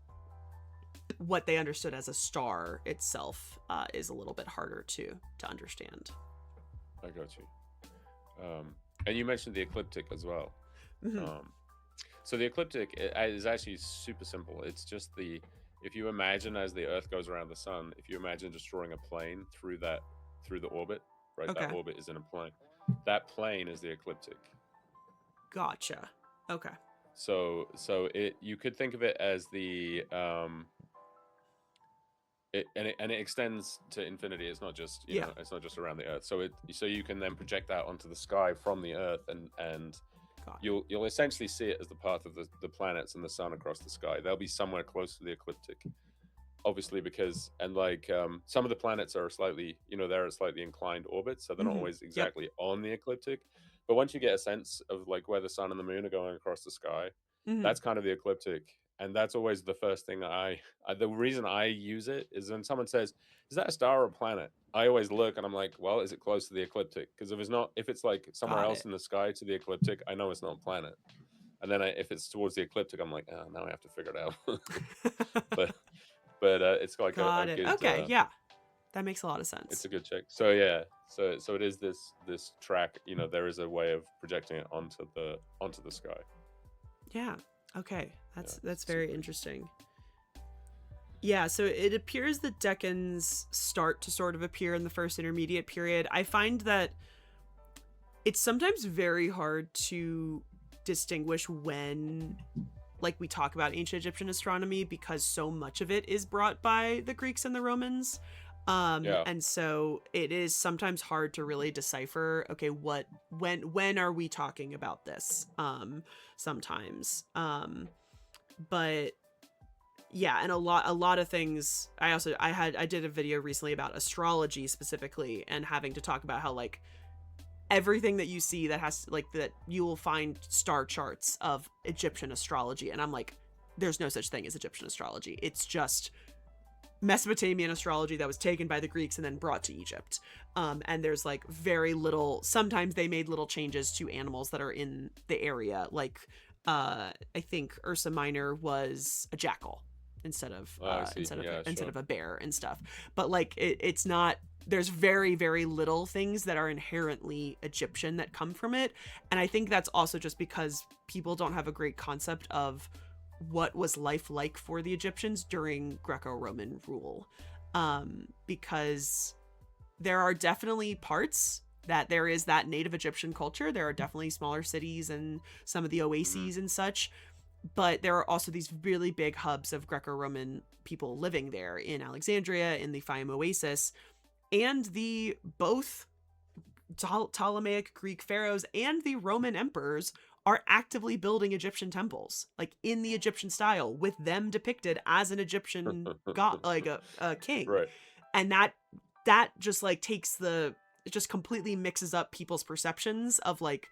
[SPEAKER 1] what they understood as a star itself is a little bit harder to understand.
[SPEAKER 2] I got you. And you mentioned the ecliptic as well.
[SPEAKER 1] Hmm.
[SPEAKER 2] Um, so the ecliptic is actually super simple. It's just if you imagine as the Earth goes around the sun, if you imagine just drawing a plane through the orbit, right? That
[SPEAKER 1] Okay,
[SPEAKER 2] orbit is in a plane. That plane is the ecliptic.
[SPEAKER 1] gotcha. Okay.
[SPEAKER 2] So it you could think of it as it extends to infinity. It's not just, you
[SPEAKER 1] Yeah,
[SPEAKER 2] know, it's not just around the Earth. So you can then project that onto the sky from the Earth, and
[SPEAKER 1] got it.
[SPEAKER 2] you'll essentially see it as the path of the planets and the sun across the sky. They'll be somewhere close to the ecliptic, obviously, because and like some of the planets are slightly, you know, they're at slightly inclined orbits, so they're not
[SPEAKER 1] Hmm.
[SPEAKER 2] always
[SPEAKER 1] Yep.
[SPEAKER 2] exactly on the ecliptic. But once you get a sense of like where the sun and the moon are going across the sky,
[SPEAKER 1] Hmm.
[SPEAKER 2] that's kind of the ecliptic. And that's always the first thing the reason I use it is when someone says, "Is that a star or a planet?" I always look and I'm like, "Well, is it close to the ecliptic?" Because if it's like somewhere
[SPEAKER 1] Got
[SPEAKER 2] else
[SPEAKER 1] it.
[SPEAKER 2] in the sky to the ecliptic, I know it's not a planet. And then if it's towards the ecliptic, I'm like, "Oh, now I have to figure it out." but it's like a
[SPEAKER 1] Got it.
[SPEAKER 2] good
[SPEAKER 1] Okay, yeah. That makes a lot of
[SPEAKER 2] it's
[SPEAKER 1] sense.
[SPEAKER 2] a good check. So yeah, so it is this track. You know, there is a way of projecting it onto the sky.
[SPEAKER 1] Yeah. Okay.
[SPEAKER 2] Yeah,
[SPEAKER 1] That's
[SPEAKER 2] it's
[SPEAKER 1] very
[SPEAKER 2] super interesting.
[SPEAKER 1] interesting. Yeah, so it appears the Decans start to sort of appear in the first intermediate period. I find that it's sometimes very hard to distinguish when, like, we talk about ancient Egyptian astronomy, because so much of it is brought by the Greeks and the Romans.
[SPEAKER 2] Yeah.
[SPEAKER 1] And so it is sometimes hard to really decipher, okay, when are we talking about this? Sometimes. But yeah, and a lot of things. I did a video recently about astrology specifically, and having to talk about how, like, everything that you see that has, like, that you will find star charts of Egyptian astrology, and I'm like, there's no such thing as Egyptian astrology. It's just Mesopotamian astrology that was taken by the Greeks and then brought to Egypt. And there's like very little. Sometimes they made little changes to animals that are in the area, like I think Ursa Minor was a jackal instead of
[SPEAKER 2] Oh, I see. Yeah,
[SPEAKER 1] instead
[SPEAKER 2] sure.
[SPEAKER 1] of a bear and stuff. But like it's not. There's very little things that are inherently Egyptian that come from it, and I think that's also just because people don't have a great concept of what was life like for the Egyptians during Greco-Roman rule. Because there are definitely parts that there is that native Egyptian culture. There are definitely smaller cities and some of the
[SPEAKER 2] Hmm.
[SPEAKER 1] oases and such, but there are also these really big hubs of Greco-Roman people living there in Alexandria, in the Fayum Oasis, and the both Ptolemaic Greek pharaohs and the Roman emperors are actively building Egyptian temples, like in the Egyptian style, with them depicted as an Egyptian god, like a king.
[SPEAKER 2] Right.
[SPEAKER 1] And that just like takes the it just completely mixes up people's perceptions of, like,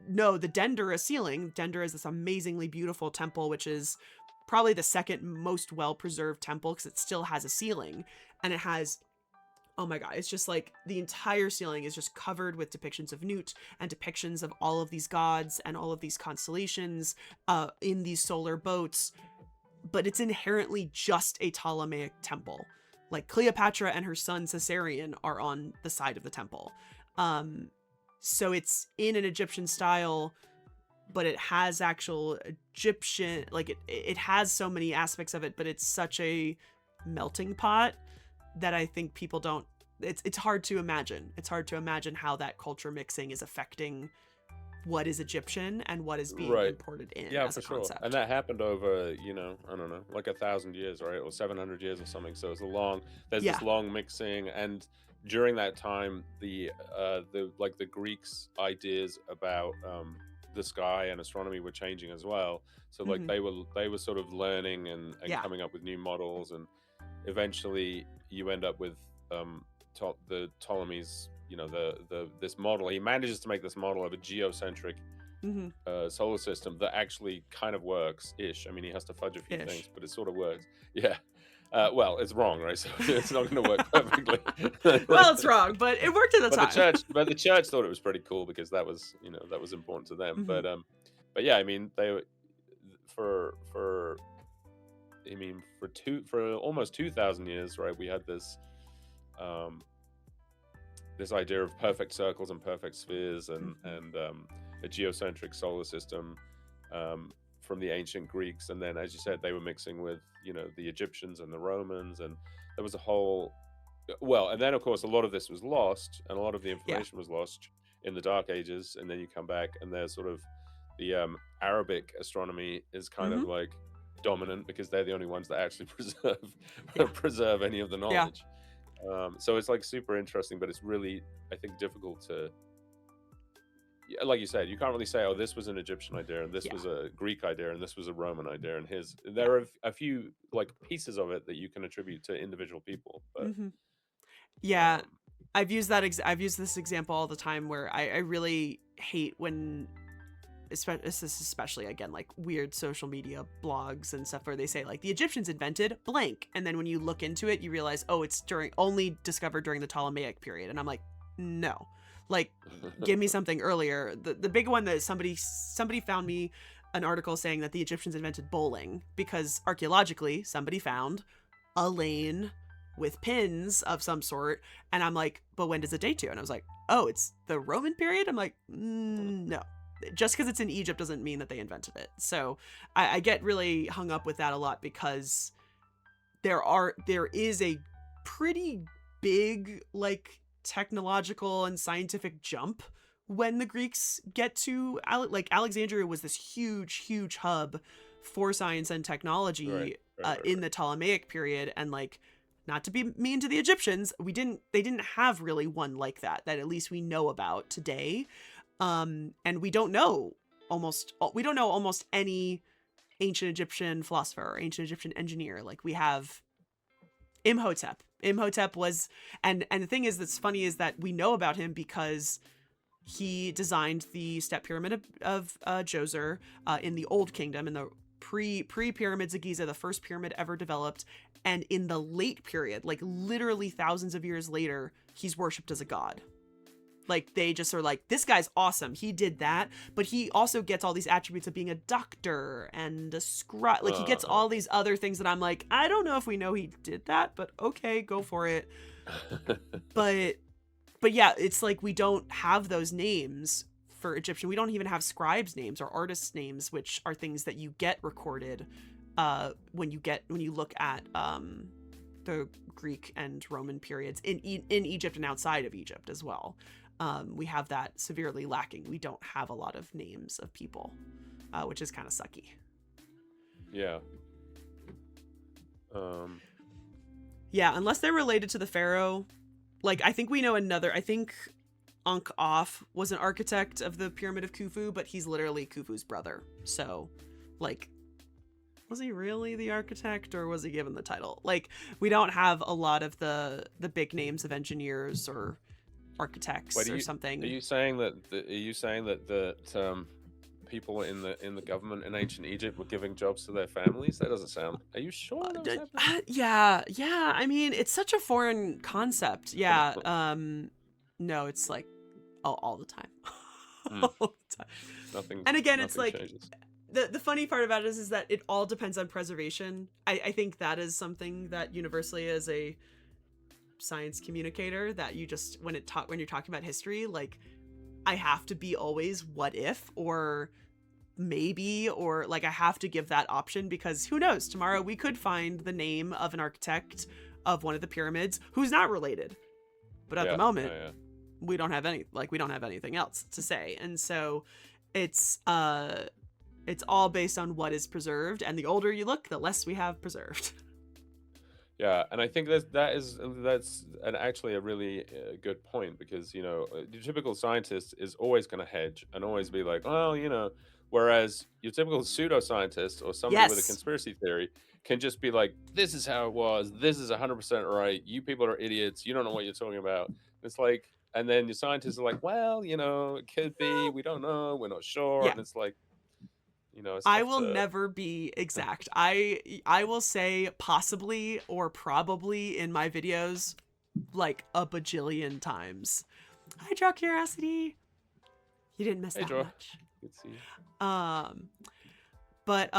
[SPEAKER 1] no, the Dendera ceiling. Dendera is this amazingly beautiful temple, which is probably the second most well preserved temple because it still has a ceiling, and it has oh my god, it's just like the entire ceiling is just covered with depictions of Newt and depictions of all of these gods and all of these constellations in these solar boats, but it's inherently just a Ptolemaic temple. Like Cleopatra and her son Caesarion are on the side of the temple. So it's in an Egyptian style, but it has actual Egyptian, like it has so many aspects of it, but it's such a melting pot that I think people don't, it's hard to imagine. It's hard to imagine how that culture mixing is affecting what is Egyptian and what is being
[SPEAKER 2] Right.
[SPEAKER 1] imported in
[SPEAKER 2] Yeah,
[SPEAKER 1] as
[SPEAKER 2] for
[SPEAKER 1] a
[SPEAKER 2] sure.
[SPEAKER 1] concept.
[SPEAKER 2] And that happened over, I don't know, like 1,000 years, right? Or 700 years or something. So it's there's
[SPEAKER 1] Yeah.
[SPEAKER 2] this long mixing. And during that time, the Greeks' ideas about the sky and astronomy were changing as well. So like
[SPEAKER 1] Hmm.
[SPEAKER 2] they were sort of learning and
[SPEAKER 1] Yeah.
[SPEAKER 2] coming up with new models, and eventually you end up with the Ptolemies, this model. He manages to make this model of a geocentric
[SPEAKER 1] Hmm.
[SPEAKER 2] solar system that actually kind of works ish. I mean, he has to fudge a few things,
[SPEAKER 1] Ish.
[SPEAKER 2] but it sort of works. Yeah. Well, it's wrong, right? So it's not going to work perfectly.
[SPEAKER 1] Well, it's wrong, but it worked at the
[SPEAKER 2] but the
[SPEAKER 1] time.
[SPEAKER 2] church, but the church thought it was pretty cool because that was important to them.
[SPEAKER 1] Hmm.
[SPEAKER 2] But yeah, I mean, for for almost 2,000 years, right? We had um, this idea of perfect circles and perfect spheres, and a geocentric solar system from the ancient Greeks, and then, as you said, they were mixing with the Egyptians and the Romans, and there was a whole and then of course a lot of this was lost, and a lot of the
[SPEAKER 1] Yeah.
[SPEAKER 2] information was lost in the Dark Ages, and then you come back, and there's sort of the Arabic astronomy is kind
[SPEAKER 1] Hmm.
[SPEAKER 2] of like dominant because they're the only ones that actually
[SPEAKER 1] Yeah.
[SPEAKER 2] preserve any of the
[SPEAKER 1] Yeah.
[SPEAKER 2] knowledge. So it's like super interesting, but it's really, I think, difficult to, yeah, like you said, you can't really say, oh, this was an Egyptian idea, and this
[SPEAKER 1] Yeah.
[SPEAKER 2] was a Greek idea, and this was a Roman idea, and his.
[SPEAKER 1] Yeah.
[SPEAKER 2] There are a few like pieces of it that you can attribute to individual people, but
[SPEAKER 1] Hmm. Yeah.
[SPEAKER 2] um,
[SPEAKER 1] I've used this example all the time where I really hate when, this is especially again like weird social media blogs and stuff where they say like the Egyptians invented blank, and then when you look into it you realize, oh, it's only discovered during the Ptolemaic period, and I'm like, no, like give me something earlier. The big one that somebody found me an article saying that the Egyptians invented bowling because archaeologically somebody found a lane with pins of some sort, and I'm like, but when does it date to? And I was like, oh, it's the Roman period. I'm like, no, just because it's in Egypt doesn't mean that they invented it. So I get really hung up with that a lot because there is a pretty big like technological and scientific jump when the Greeks get to like Alexandria was this huge hub for science and
[SPEAKER 2] right,
[SPEAKER 1] technology
[SPEAKER 2] right,
[SPEAKER 1] in
[SPEAKER 2] right,
[SPEAKER 1] the Ptolemaic period, and like, not to be mean to the Egyptians, they didn't have really one like that at least we know about today. And we don't know almost any ancient Egyptian philosopher or ancient Egyptian engineer. Like we have Imhotep was, and the thing is that's funny is that we know about him because he designed the step pyramid of Djoser in the Old Kingdom, in the pre pyramids of Giza, the first pyramid ever developed. And in the late period, like literally thousands of years later, he's worshipped as a god. Like they just are like, this guy's awesome, he did that, but he also gets all these attributes of being a doctor and a scribe. Like he gets
[SPEAKER 2] uh-huh.
[SPEAKER 1] all these other things that I'm like, I don't know if we know he did that, but okay, go for it. But yeah, it's like we don't have those names for Egyptian. We don't even have scribes' names or artists' names, which are things that you get recorded when you look at the Greek and Roman periods in Egypt and outside of Egypt as well. We have that severely lacking. We don't have a lot of names of people, which is kind of sucky.
[SPEAKER 2] Yeah. Um,
[SPEAKER 1] Yeah, unless they're related to the pharaoh. Like I think we know another. I think Ankh-Off was an architect of the Pyramid of Khufu, but he's literally Khufu's brother. So, like, was he really the architect or was he given the title? Like, we don't have a lot of the big names of engineers or
[SPEAKER 2] Wait,
[SPEAKER 1] architects or something.
[SPEAKER 2] are you saying that people in the government in ancient Egypt were giving jobs to their families? That doesn't sound. Are you sure that was happening?
[SPEAKER 1] Yeah. I mean, it's such a foreign concept. Yeah. No, it's like all the time.
[SPEAKER 2] Hmm.
[SPEAKER 1] All the time.
[SPEAKER 2] Nothing.
[SPEAKER 1] And again, it's
[SPEAKER 2] Nothing
[SPEAKER 1] like
[SPEAKER 2] changes.
[SPEAKER 1] the funny part about it is that it all depends on preservation. I think that is something that universally as a science communicator that you just when you're talking about history, like I have to be always what if or maybe, or like I have to give that option because who knows, tomorrow we could find the name of an architect of one of the pyramids who's not related. But at the
[SPEAKER 2] Yeah.
[SPEAKER 1] moment,
[SPEAKER 2] Yeah.
[SPEAKER 1] we don't have anything else to say. And so it's all based on what is preserved, and the older you look, the less we have preserved.
[SPEAKER 2] Yeah, and I think that's actually a really good point because the typical scientist is always going to hedge and always be like, well, whereas your typical pseudoscientist or somebody with a
[SPEAKER 1] Yes.
[SPEAKER 2] conspiracy theory can just be like, this is how it was, this is 100% right, you people are idiots, you don't know what you're talking about. It's like, and then your scientists are like, well, it could be, we don't know, we're not sure,
[SPEAKER 1] Yeah.
[SPEAKER 2] and it's like, it's
[SPEAKER 1] I
[SPEAKER 2] tough
[SPEAKER 1] will
[SPEAKER 2] to.
[SPEAKER 1] never be exact. I will say possibly or probably in my videos like a bajillion times. Hi, Draw Curiosity. You didn't miss
[SPEAKER 2] Hey,
[SPEAKER 1] that
[SPEAKER 2] Draw,
[SPEAKER 1] much.
[SPEAKER 2] good to see you.
[SPEAKER 1] Um, but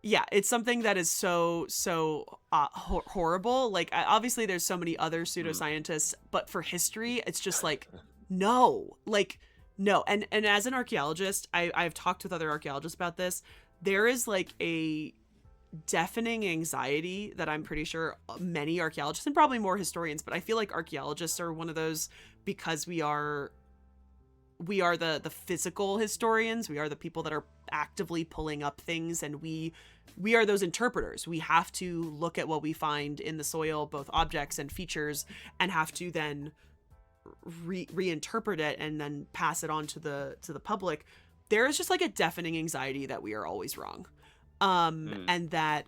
[SPEAKER 1] yeah, it's something that is so horrible. Like obviously there's so many other
[SPEAKER 2] Mm.
[SPEAKER 1] pseudoscientists, but for history it's just like no, like no. And as an archaeologist, I've talked with other archaeologists about this. There is like a deafening anxiety that I'm pretty sure many archaeologists and probably more historians, but I feel like archaeologists are one of those because we are the physical historians. We are the people that are actively pulling up things, and we are those interpreters. We have to look at what we find in the soil, both objects and features, and have to then reinterpret it and then pass it on to the public. There is just like a deafening anxiety that we are always wrong,
[SPEAKER 2] Mm.
[SPEAKER 1] and that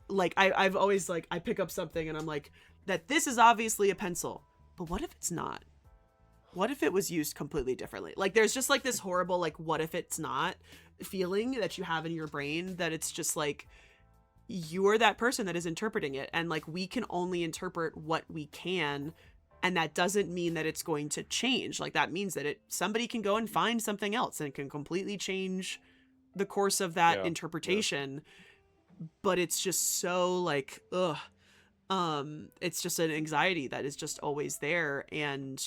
[SPEAKER 1] like I've always like I pick up something and I'm like that this is obviously a pencil, but what if it's not? What if it was used completely differently? Like there's just like this horrible like what if it's not feeling that you have in your brain, that it's just like you're that person that is interpreting it, and like we can only interpret what we can, and that doesn't mean that it's going to change. Like that means that somebody can go and find something else and it can completely change the course of that
[SPEAKER 2] Yeah. Yeah.
[SPEAKER 1] interpretation. But it's just so like it's just an anxiety that is just always there. And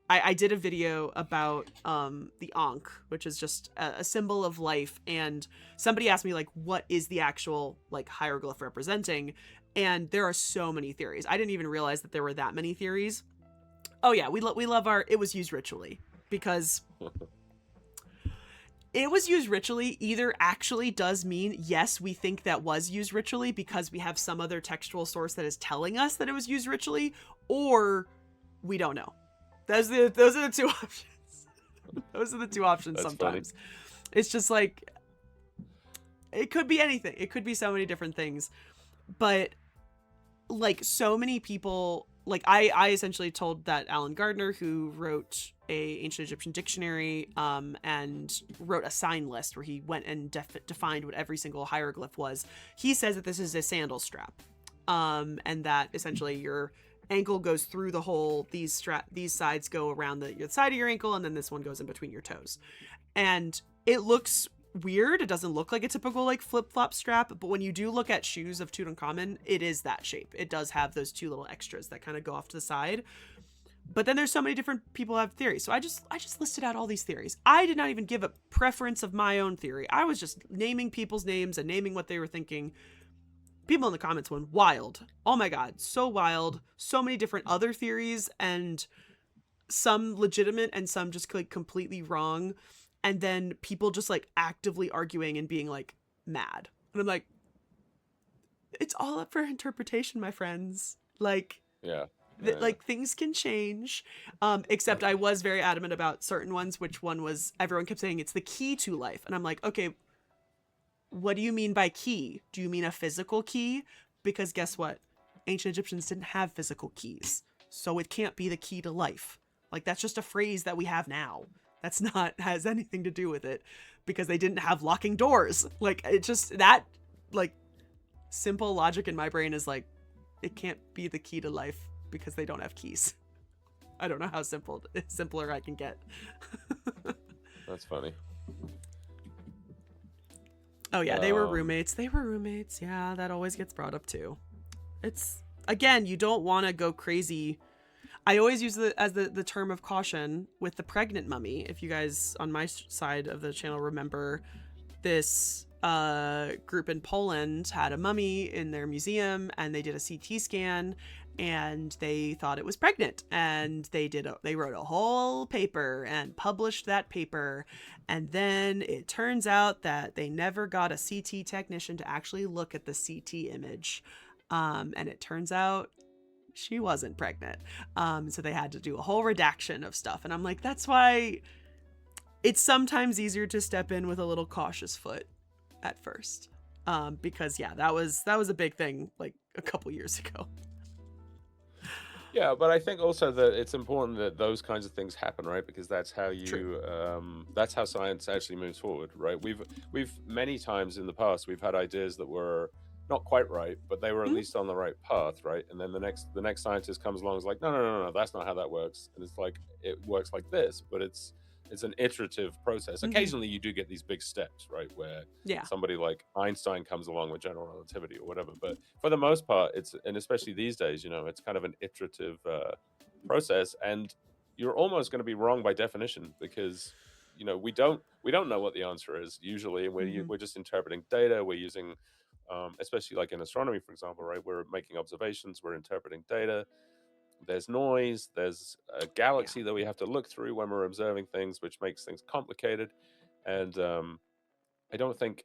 [SPEAKER 1] I did a video about the Ankh, which is just a symbol of life, and somebody asked me like what is the actual like hieroglyph representing, and there are so many theories. I didn't even realize that there were that many theories. Oh yeah, we love our it was used ritually, because it was used ritually either actually does mean yes, we think that was used ritually because we have some other textual source that is telling us that it was used ritually, or we don't know. Those are the two options. Those are the two options.
[SPEAKER 2] That's
[SPEAKER 1] Sometimes
[SPEAKER 2] funny.
[SPEAKER 1] it's just like it could be anything. It could be so many different things. But like so many people, like I essentially told that Alan Gardner, who wrote a ancient Egyptian dictionary and wrote a sign list where he went and defined what every single hieroglyph was. He says that this is a sandal strap, and that essentially your ankle goes through the hole. These sides go around the side of your ankle, and then this one goes in between your toes. And it looks weird. It doesn't look like a typical like flip-flop strap, but when you do look at shoes of Tutankhamun, it is that shape. It does have those two little extras that kind of go off to the side. But then there's so many different people have theories. So I just listed out all these theories. I did not even give a preference of my own theory. I was just naming people's names and naming what they were thinking. People in the comments went wild. Oh my god, so wild. So many different other theories, and some legitimate and some just like completely wrong. And then people just like actively arguing and being like mad. And I'm like, it's all up for interpretation, my friends. Like,
[SPEAKER 2] Yeah. Yeah.
[SPEAKER 1] like things can change. Except I was very adamant about certain ones, which one was everyone kept saying it's the key to life. And I'm like, okay, what do you mean by key? Do you mean a physical key? Because guess what? Ancient Egyptians didn't have physical keys. So it can't be the key to life. Like that's just a phrase that we have now. That's not has anything to do with it because they didn't have locking doors. Like it just that like simple logic in my brain is like it can't be the key to life because they don't have keys. I don't know how simpler I can get.
[SPEAKER 2] That's funny.
[SPEAKER 1] Oh yeah, they were roommates. They were roommates. Yeah, that always gets brought up too. It's again, you don't want to go crazy. I always use the term of caution with the pregnant mummy. If you guys on my side of the channel remember, this group in Poland had a mummy in their museum, and they did a CT scan, and they thought it was pregnant, and they wrote a whole paper and published that paper, and then it turns out that they never got a CT technician to actually look at the CT image, and it turns out she wasn't pregnant. So they had to do a whole redaction of stuff. And I'm like, that's why it's sometimes easier to step in with a little cautious foot at first. Because yeah, that was a big thing like a couple years ago.
[SPEAKER 2] Yeah, but I think also that it's important that those kinds of things happen, right? Because that's how that's how science actually moves forward, right? We've many times in the past we've had ideas that were not quite right, but they were at least on the right path, right? And then the next scientist comes along and is like, no, that's not how that works. And it's like it works like this, but it's an iterative process. Occasionally you do get these big steps, right? Where somebody like Einstein comes along with general relativity or whatever. But for the most part, and especially these days, it's kind of an iterative process, and you're almost going to be wrong by definition because we don't know what the answer is usually, and we're just interpreting data. We're using especially like in astronomy, for example, right? We're making observations, we're interpreting data. There's noise, there's a galaxy that we have to look through when we're observing things, which makes things complicated. And I don't think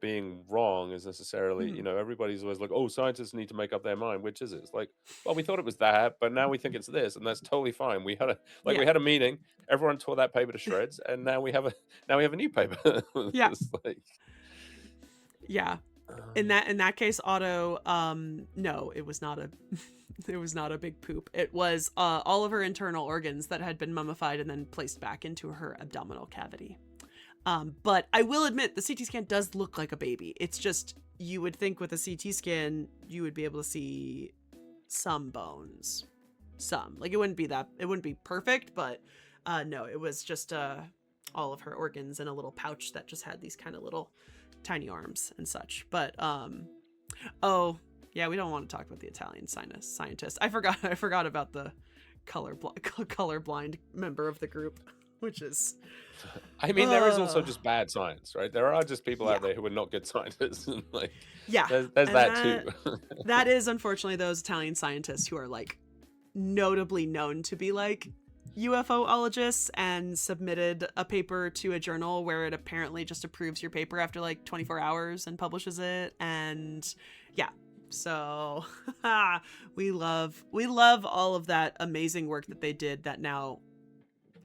[SPEAKER 2] being wrong is necessarily, everybody's always like, oh, scientists need to make up their mind. Which is it? It's like, well, we thought it was that, but now we think it's this, and that's totally fine. We had a meeting, everyone tore that paper to shreds, and now we have a new paper.
[SPEAKER 1] Yeah.
[SPEAKER 2] It's like,
[SPEAKER 1] yeah. In that case, Otto, no, it was not a big poop. It was all of her internal organs that had been mummified and then placed back into her abdominal cavity. But I will admit the CT scan does look like a baby. It's just, you would think with a CT scan you would be able to see some bones. Like it wouldn't be perfect, but no, it was just all of her organs in a little pouch that just had these kind of little tiny arms and such. But oh yeah, we don't want to talk about the Italian scientist. I forgot about the colorblind member of the group, which is,
[SPEAKER 2] I mean, there is also just bad science, right? There are just people out there who are not good scientists, and like, there's that too.
[SPEAKER 1] That is unfortunately those Italian scientists who are like notably known to be like UFOologists and submitted a paper to a journal where it apparently just approves your paper after like 24 hours and publishes it. And yeah, so we love all of that amazing work that they did that now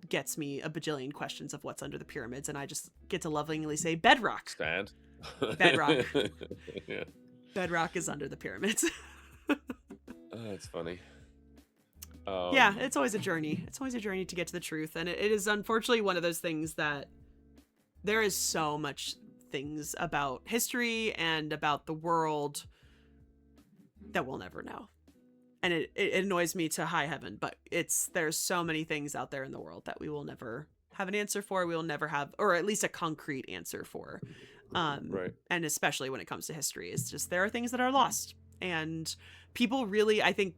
[SPEAKER 1] gets me a bajillion questions of what's under the pyramids, and I just get to lovingly say bedrock.
[SPEAKER 2] Stand.
[SPEAKER 1] Bedrock.
[SPEAKER 2] Yeah.
[SPEAKER 1] Bedrock is under the pyramids.
[SPEAKER 2] That's funny.
[SPEAKER 1] Yeah, it's always a journey. It's always a journey to get to the truth. And it is unfortunately one of those things that there is so much things about history and about the world that we'll never know. And it annoys me to high heaven, but there's so many things out there in the world that we will never have an answer for. We will never have, or at least a concrete answer for.
[SPEAKER 2] Right.
[SPEAKER 1] And especially when it comes to history, it's just, there are things that are lost. And people really, I think,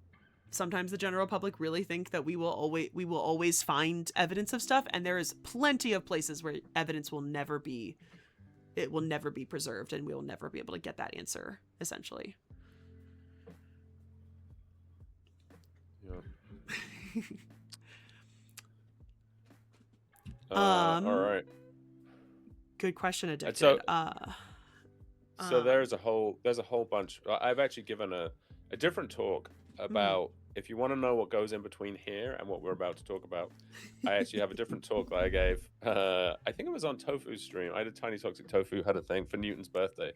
[SPEAKER 1] sometimes the general public really think that we will always find evidence of stuff, and there is plenty of places where evidence will never be preserved, and we will never be able to get that answer, essentially.
[SPEAKER 2] Yeah. All right.
[SPEAKER 1] Good question, Addicted.
[SPEAKER 2] So there's a whole bunch. I've actually given a different talk about, if you want to know what goes in between here and what we're about to talk about, I actually have a different talk that I gave. I think it was on Tofu's stream. I did Tiny Toxic Tofu had a thing for Newton's birthday,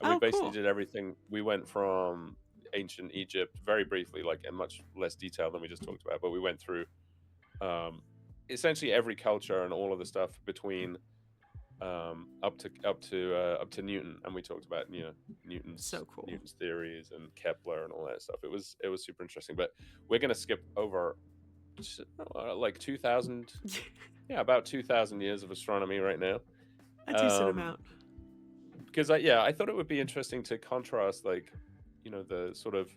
[SPEAKER 2] and we basically did everything. We went from ancient Egypt very briefly, like in much less detail than we just talked about, but we went through essentially every culture and all of the stuff between up to Newton, and we talked about
[SPEAKER 1] So cool.
[SPEAKER 2] Newton's theories and Kepler and all that stuff. It was super interesting, but we're gonna skip over like 2,000, yeah, about 2,000 years of astronomy right now.
[SPEAKER 1] A decent
[SPEAKER 2] Um,
[SPEAKER 1] amount.
[SPEAKER 2] because I thought it would be interesting to contrast like the sort of,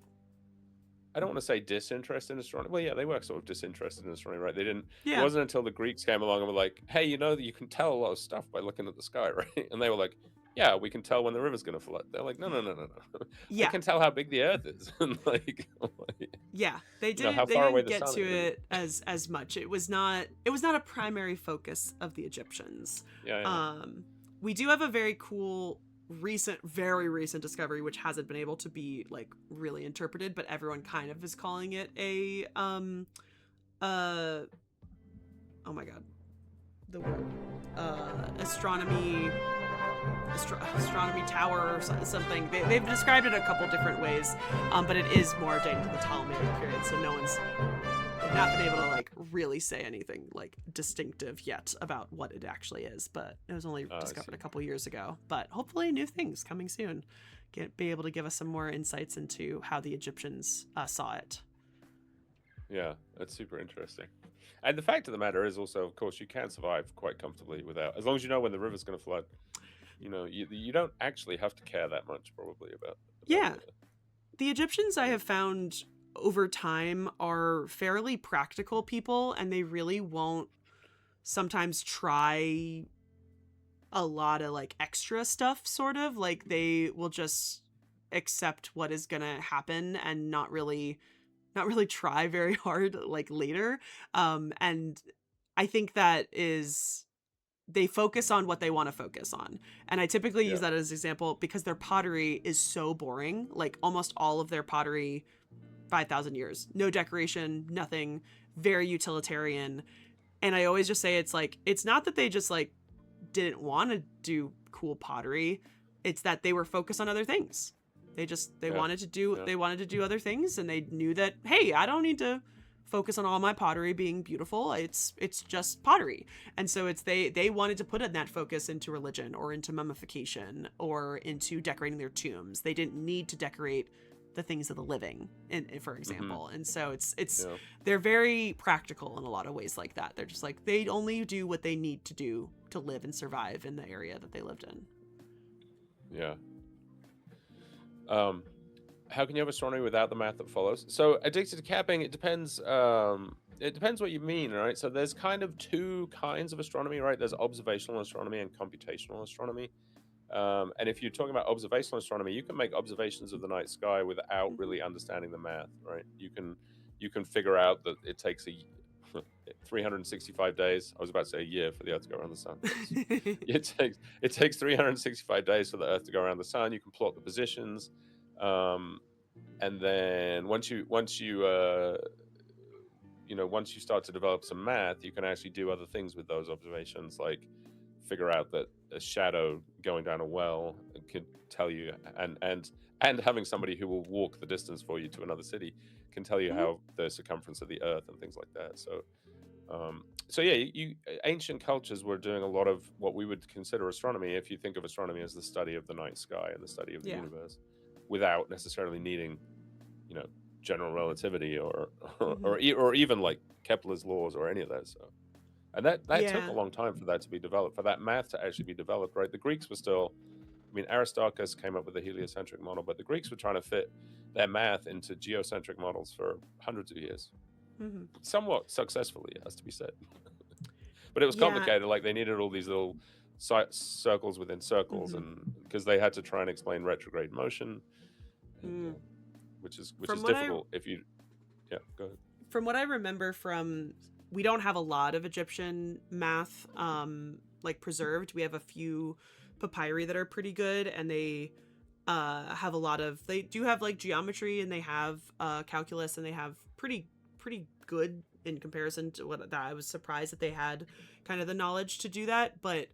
[SPEAKER 2] I don't want to say disinterest in astronomy. Well, yeah, they were sort of disinterested in astronomy, right? They didn't. It
[SPEAKER 1] Yeah.
[SPEAKER 2] wasn't until the Greeks came along and were like, "Hey, that you can tell a lot of stuff by looking at the sky, right?" And they were like, "Yeah, we can tell when the river's going to flood." They're like, "No, no, no, no, no. We
[SPEAKER 1] Yeah.
[SPEAKER 2] can tell how big the Earth is, and
[SPEAKER 1] Yeah. They
[SPEAKER 2] how
[SPEAKER 1] didn't they
[SPEAKER 2] far away
[SPEAKER 1] didn't
[SPEAKER 2] the
[SPEAKER 1] get
[SPEAKER 2] sun
[SPEAKER 1] to
[SPEAKER 2] is."
[SPEAKER 1] it as much. It was not a primary focus of the Egyptians.
[SPEAKER 2] Yeah, yeah.
[SPEAKER 1] Um we do have a very cool very recent discovery which hasn't been able to be like really interpreted, but everyone kind of is calling it a uh oh my god, the word astronomy tower or something. They've described it a couple different ways, but it is more dating to the Ptolemaic period, so no one's not been able to like really say anything like distinctive yet about what it actually is. But it was only
[SPEAKER 2] I
[SPEAKER 1] discovered
[SPEAKER 2] see.
[SPEAKER 1] a couple years ago. But hopefully, new things coming soon. Be able to give us some more insights into how the Egyptians saw it.
[SPEAKER 2] Yeah, that's super interesting. And the fact of the matter is also, of course, you can survive quite comfortably without, as long as you know when the river's going to flood. You don't actually have to care that much probably about
[SPEAKER 1] Yeah, the Egyptians I have found over time are fairly practical people, and they really won't sometimes try a lot of like extra stuff, sort of like they will just accept what is gonna happen and not really try very hard like later. And I think that is, they focus on what they want to focus on. And I typically use
[SPEAKER 2] Yeah.
[SPEAKER 1] that as an example because their pottery is so boring. Like almost all of their pottery, 5,000 years, no decoration, nothing, very utilitarian. And I always just say it's like, it's not that they just like didn't want to do cool pottery. It's that they were focused on other things. They
[SPEAKER 2] Yeah.
[SPEAKER 1] wanted to do
[SPEAKER 2] Yeah.
[SPEAKER 1] other things, and they knew that, hey, I don't need to focus on all my pottery being beautiful. It's just pottery. And so it's they wanted to put in that focus into religion or into mummification or into decorating their tombs. They didn't need to decorate the things of the living, for
[SPEAKER 2] Hmm.
[SPEAKER 1] example. And so it's
[SPEAKER 2] Yeah.
[SPEAKER 1] they're very practical in a lot of ways like that. They're just like, they only do what they need to do to live and survive in the area that they lived in.
[SPEAKER 2] Yeah. Um, how can you have astronomy without the math that follows? So addicted to capping, it depends. It depends what you mean, right? So there's kind of two kinds of astronomy, right? There's observational astronomy and computational astronomy. And if you're talking about observational astronomy, you can make observations of the night sky without
[SPEAKER 1] Mhm.
[SPEAKER 2] really understanding the math, right? You can figure out that it takes 365 days. I was about to say a year for the Earth to go around the sun. It takes 365 days for the Earth to go around the sun. You can plot the positions, um, and then once you start to develop some math, you can actually do other things with those observations, like figure out that a shadow going down a well could tell you, and having somebody who will walk the distance for you to another city can tell you
[SPEAKER 1] Mhm.
[SPEAKER 2] how the circumference of the Earth and things like that. So yeah, ancient cultures were doing a lot of what we would consider astronomy, if you think of astronomy as the study of the night sky and the study of the
[SPEAKER 1] Yeah.
[SPEAKER 2] universe, without necessarily needing, you know, general relativity
[SPEAKER 1] Hmm.
[SPEAKER 2] or even like Kepler's laws or any of that stuff. And that took a
[SPEAKER 1] Yeah.
[SPEAKER 2] long time for that to be developed, for that math to actually be developed, right? The Greeks were still, I mean, Aristarchus came up with the heliocentric model, but the Greeks were trying to fit their math into geocentric models for hundreds of years,
[SPEAKER 1] Hmm.
[SPEAKER 2] somewhat successfully, it has to be said. But it was
[SPEAKER 1] Yeah.
[SPEAKER 2] complicated. Like they needed all these little circles within circles,
[SPEAKER 1] Hmm.
[SPEAKER 2] and because they had to try and explain retrograde motion, and
[SPEAKER 1] Mm.
[SPEAKER 2] which is
[SPEAKER 1] From what I
[SPEAKER 2] difficult if you, yeah, go ahead.
[SPEAKER 1] from what I remember from, we don't have a lot of Egyptian math like preserved. We have a few papyri that are pretty good, and they have a lot of, they do have like geometry, and they have calculus, and they have pretty good in comparison to what that I was surprised that they had kind of the knowledge to do that. But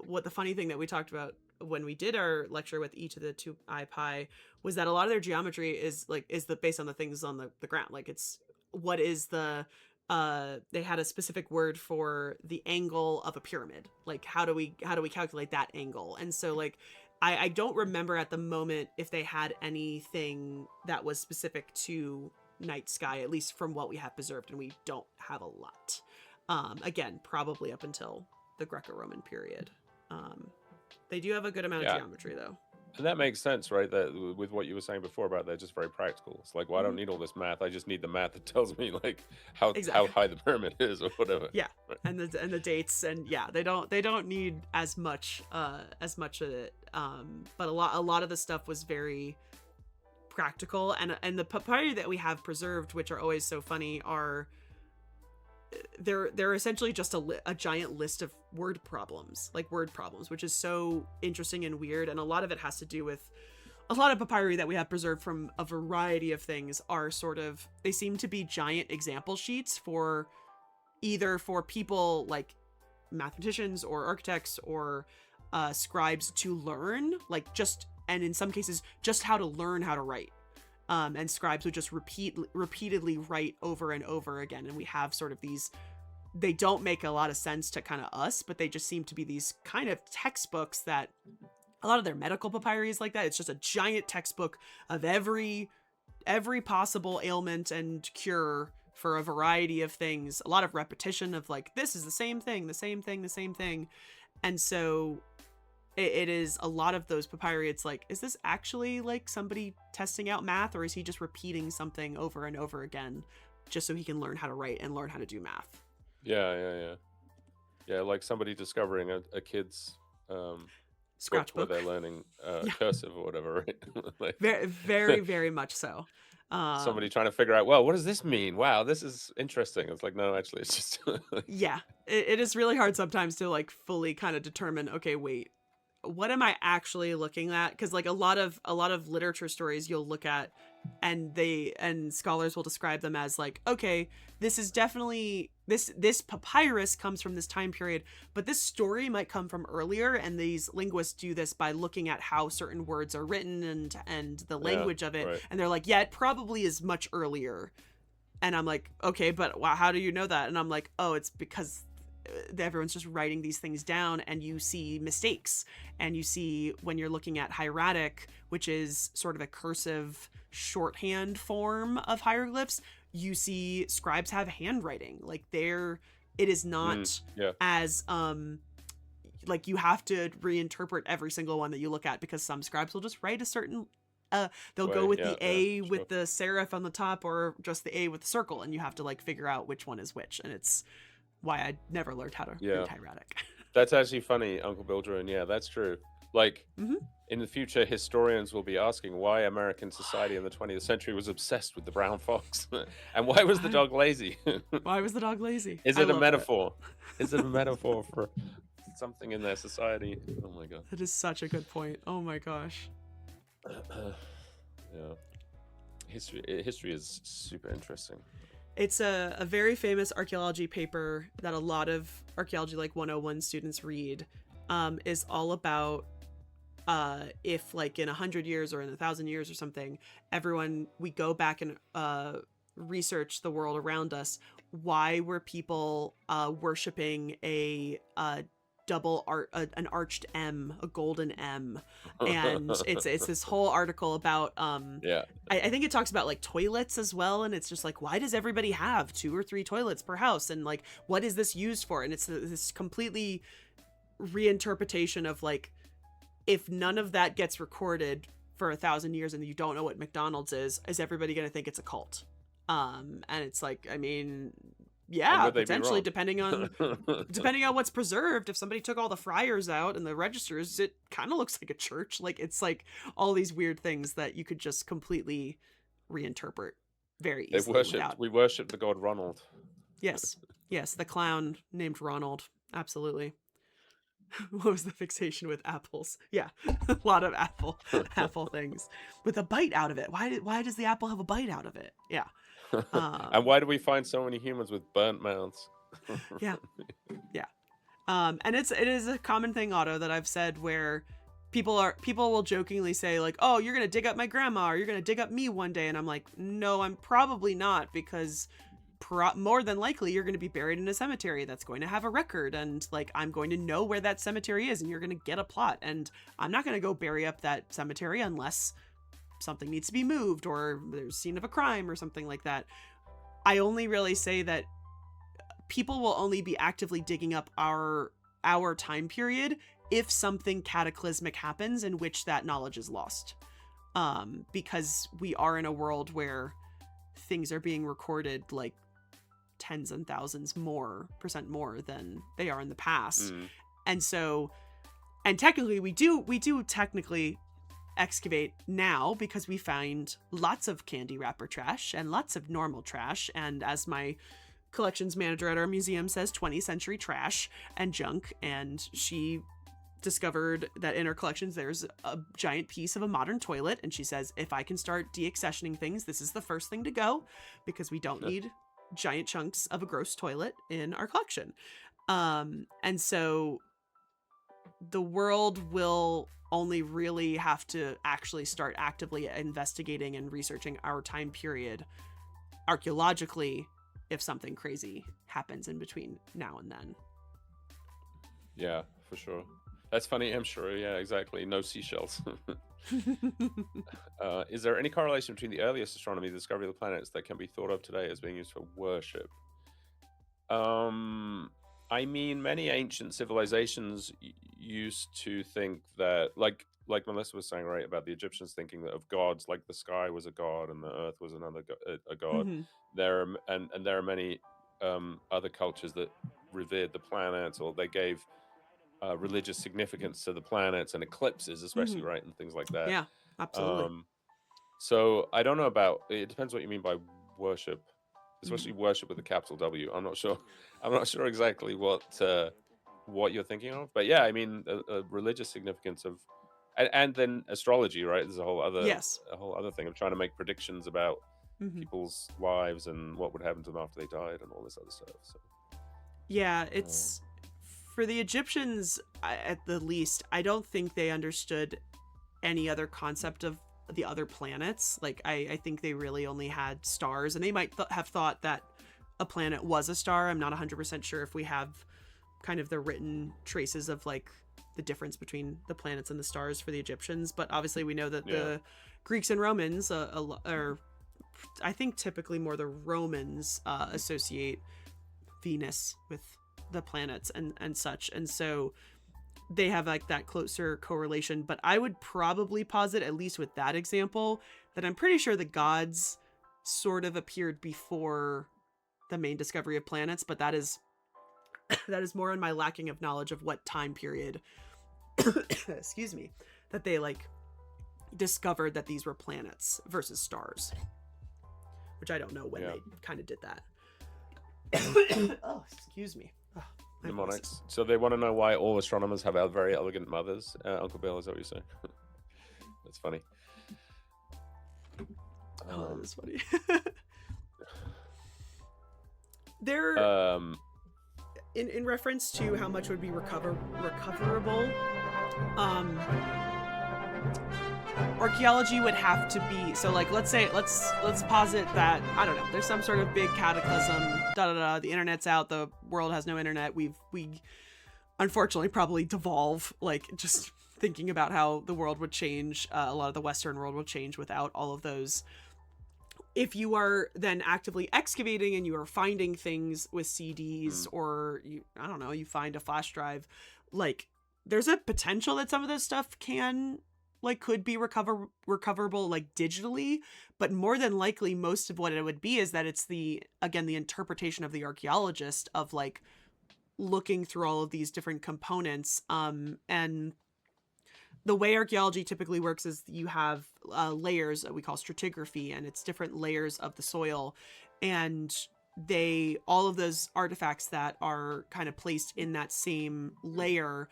[SPEAKER 1] what the funny thing that we talked about when we did our lecture with each of the two pi was that a lot of their geometry is the based on the things on the ground. Like it's what is the they had a specific word for the angle of a pyramid. Like how do we calculate that angle? And so like I don't remember at the moment if they had anything that was specific to night sky, at least from what we have preserved, and we don't have a lot. Again, probably up until the Greco-Roman period. They do have a good amount of geometry though.
[SPEAKER 2] And that makes sense, right? That with what you were saying before about they're just very practical. It's like, well, I don't need all this math. I just need the math that tells me like how high the pyramid is or whatever.
[SPEAKER 1] Yeah,
[SPEAKER 2] right.
[SPEAKER 1] and the dates, and yeah, they don't need as much of it. But a lot of the stuff was very practical, and the papyri that we have preserved, which are always so funny, are they're essentially just a giant list of word problems, which is so interesting and weird. And a lot of it has to do with a lot of papyri that we have preserved from a variety of things are sort of, they seem to be giant example sheets for either for people like mathematicians or architects or scribes to learn, like just, and in some cases just how to learn how to write. And scribes would just repeatedly write over and over again. And we have sort of these, they don't make a lot of sense to kind of us, but they just seem to be these kind of textbooks that a lot of their medical papyri is like that. It's just a giant textbook of every possible ailment and cure for a variety of things. A lot of repetition of like, this is the same thing, the same thing, the same thing. And so it is a lot of those papyri. It's like, is this actually like somebody testing out math, or is he just repeating something over and over again just so he can learn how to write and learn how to do math?
[SPEAKER 2] Yeah, like somebody discovering a kid's
[SPEAKER 1] scratchbook
[SPEAKER 2] where they're learning cursive or whatever, right? Like,
[SPEAKER 1] very, very, very much so.
[SPEAKER 2] Somebody trying to figure out, well, what does this mean? Wow, this is interesting. It's like, no, actually, it's just
[SPEAKER 1] yeah, it is really hard sometimes to like fully kind of determine, okay, wait, what am I actually looking at? Because like a lot of literature stories you'll look at, and scholars will describe them as like, okay, this is definitely this papyrus comes from this time period, but this story might come from earlier, and these linguists do this by looking at how certain words are written and the language of it,
[SPEAKER 2] right.
[SPEAKER 1] And they're like, yeah, it probably is much earlier. And I'm like, okay, but wow, how do you know that? And I'm like, oh, it's because everyone's just writing these things down, and you see mistakes, and you see when you're looking at hieratic, which is sort of a cursive shorthand form of hieroglyphs, you see scribes have handwriting, like it is not as like you have to reinterpret every single one that you look at, because some scribes will just write a certain they'll go with the A with the serif on the top, or just the A with the circle, and you have to like figure out which one is which. And it's why I never learned how to read hieratic.
[SPEAKER 2] That's actually funny, Uncle Bildren. Yeah, that's true. Like, in the future, historians will be asking why American society in the 20th century was obsessed with the brown fox. And why was the dog lazy?
[SPEAKER 1] Why was the dog lazy?
[SPEAKER 2] Is it a metaphor? Is it a metaphor for something in their society? Oh my god.
[SPEAKER 1] That is such a good point. Oh my gosh.
[SPEAKER 2] Yeah. History is super interesting.
[SPEAKER 1] It's a very famous archaeology paper that a lot of archaeology like 101 students read, is all about if like in 100 years or in 1,000 years or something, we go back and research the world around us. Why were people worshiping a an arched M, a golden M? And it's this whole article about I think it talks about like toilets as well, and it's just like, why does everybody have 2 or 3 toilets per house, and like what is this used for? And it's this completely reinterpretation of like, if none of that gets recorded for 1,000 years and you don't know what McDonald's is everybody gonna think it's a cult? And it's like, I mean, yeah, potentially, depending on what's preserved. If somebody took all the friars out and the registers, it kind of looks like a church. Like, it's like all these weird things that you could just completely reinterpret very easily.
[SPEAKER 2] We worship the god Ronald.
[SPEAKER 1] Yes, the clown named Ronald. Absolutely. What was the fixation with apples? Yeah, a lot of apple things with a bite out of it. Why does the apple have a bite out of it? Yeah.
[SPEAKER 2] And why do we find so many humans with burnt mouths?
[SPEAKER 1] yeah. And it is a common thing, Otto, that I've said, where people will jokingly say like, oh, you're gonna dig up my grandma, or you're gonna dig up me one day, and I'm like, no, I'm probably not, because more than likely you're going to be buried in a cemetery that's going to have a record, and like I'm going to know where that cemetery is, and you're going to get a plot, and I'm not going to go bury up that cemetery unless something needs to be moved or there's a scene of a crime or something like that. I only really say that people will only be actively digging up our time period if something cataclysmic happens in which that knowledge is lost, because we are in a world where things are being recorded like tens and thousands percent more than they are in the past. And so, and technically we do technically excavate now because we find lots of candy wrapper trash and lots of normal trash, and as my collections manager at our museum says, 20th century trash and junk. And she discovered that in her collections there's a giant piece of a modern toilet, and she says, if I can start deaccessioning things, this is the first thing to go, because we don't need giant chunks of a gross toilet in our collection. And so the world will only really have to actually start actively investigating and researching our time period archaeologically if something crazy happens in between now and then.
[SPEAKER 2] Yeah, for sure. That's funny. I'm sure. Yeah, exactly. No seashells. Is there any correlation between the earliest astronomy, the discovery of the planets, that can be thought of today as being used for worship? I mean, many ancient civilizations used to think that, like Melissa was saying, right, about the Egyptians thinking that of gods, like the sky was a god and the earth was another a god. There are many other cultures that revered the planets, or they gave religious significance to the planets and eclipses, especially, right, and things like that.
[SPEAKER 1] Yeah, absolutely.
[SPEAKER 2] So I don't know about. It depends what you mean by worship, especially worship with a capital W. I'm not sure. I'm not sure exactly what you're thinking of, but yeah, I mean, a religious significance of, and then astrology, right? There's a whole other thing of trying to make predictions about people's lives and what would happen to them after they died and all this other stuff. So
[SPEAKER 1] yeah, it's for the Egyptians, at the least, I don't think they understood any other concept of the other planets. Like I think they really only had stars, and they might have thought that a planet was a star. I'm not 100% sure if we have kind of the written traces of like the difference between the planets and the stars for the Egyptians, but obviously we know that the Greeks and Romans are, I think typically more the Romans associate Venus with the planets and such, and so they have like that closer correlation. But I would probably posit, at least with that example, that I'm pretty sure the gods sort of appeared before the main discovery of planets, but that is more on my lacking of knowledge of what time period excuse me, that they like discovered that these were planets versus stars, which I don't know when they kind of did that. Oh, excuse me. Oh,
[SPEAKER 2] mnemonics. So they want to know why all astronomers have very elegant mothers. Uncle Bill, is that what you're saying? That's funny.
[SPEAKER 1] Oh, that is funny. There, in reference to how much would be recoverable, archaeology would have to be, so like let's posit that, I don't know, there's some sort of big cataclysm, the internet's out, the world has no internet, we unfortunately probably devolve, like just thinking about how the world would change, a lot of the Western world would change without all of those. If you are then actively excavating and you are finding things with CDs or you find a flash drive, like there's a potential that some of this stuff could be recoverable like digitally, but more than likely most of what it would be is that it's the interpretation of the archaeologist of like looking through all of these different components. And the way archaeology typically works is you have layers that we call stratigraphy, and it's different layers of the soil, and all of those artifacts that are kind of placed in that same layer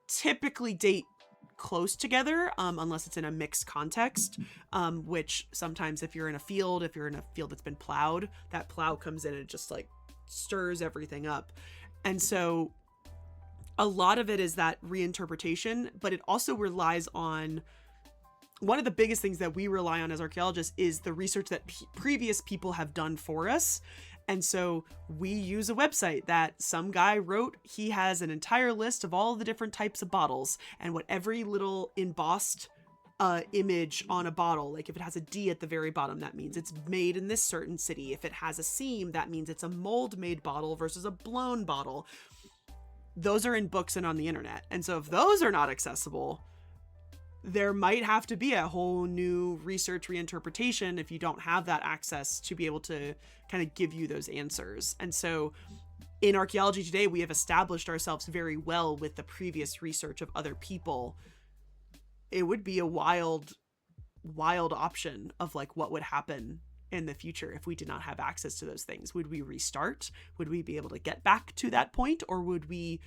[SPEAKER 1] typically date close together, unless it's in a mixed context, which sometimes if you're in a field that's been plowed, that plow comes in and it just like stirs everything up. And so a lot of it is that reinterpretation, but it also relies on, one of the biggest things that we rely on as archaeologists is the research that previous people have done for us. And so we use a website that some guy wrote. He has an entire list of all the different types of bottles and what every little embossed image on a bottle, like if it has a D at the very bottom, that means it's made in this certain city. If it has a seam, that means it's a mold made bottle versus a blown bottle. Those are in books and on the internet. And so if those are not accessible, there might have to be a whole new research reinterpretation if you don't have that access to be able to kind of give you those answers. And so in archaeology today, we have established ourselves very well with the previous research of other people. It would be a wild option of like what would happen in the future if we did not have access to those things. Would we restart? Would we be able to get back to that point? Or would we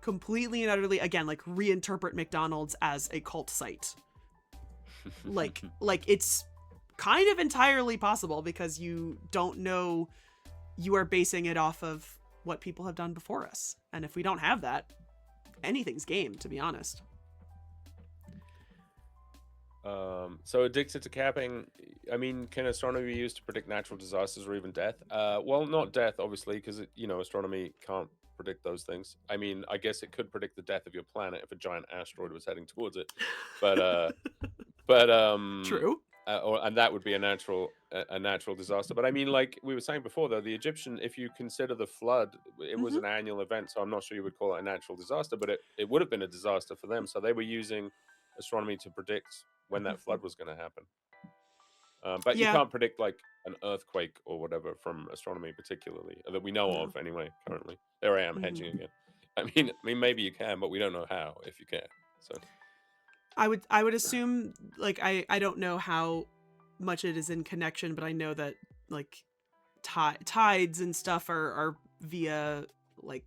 [SPEAKER 1] completely and utterly, again, like reinterpret McDonald's as a cult site? like it's kind of entirely possible because you don't know, you are basing it off of what people have done before us. And if we don't have that, anything's game, to be honest.
[SPEAKER 2] So addicted to capping, I mean, can astronomy be used to predict natural disasters or even death? Well, not death, obviously, because, astronomy can't predict those things. I mean, I guess it could predict the death of your planet if a giant asteroid was heading towards it. But,
[SPEAKER 1] True.
[SPEAKER 2] and that would be a natural disaster. But I mean, like we were saying before, though, the Egyptian, if you consider the flood, it was an annual event, so I'm not sure you would call it a natural disaster, but it would have been a disaster for them. So they were using astronomy to predict when that flood was going to happen. But you
[SPEAKER 1] Yeah.
[SPEAKER 2] can't predict like an earthquake or whatever from astronomy, particularly that we know of anyway. Currently, there I am hedging again. I mean, maybe you can, but we don't know how if you can. So
[SPEAKER 1] I would assume, like, I don't know how much it is in connection, but I know that like tides and stuff are via like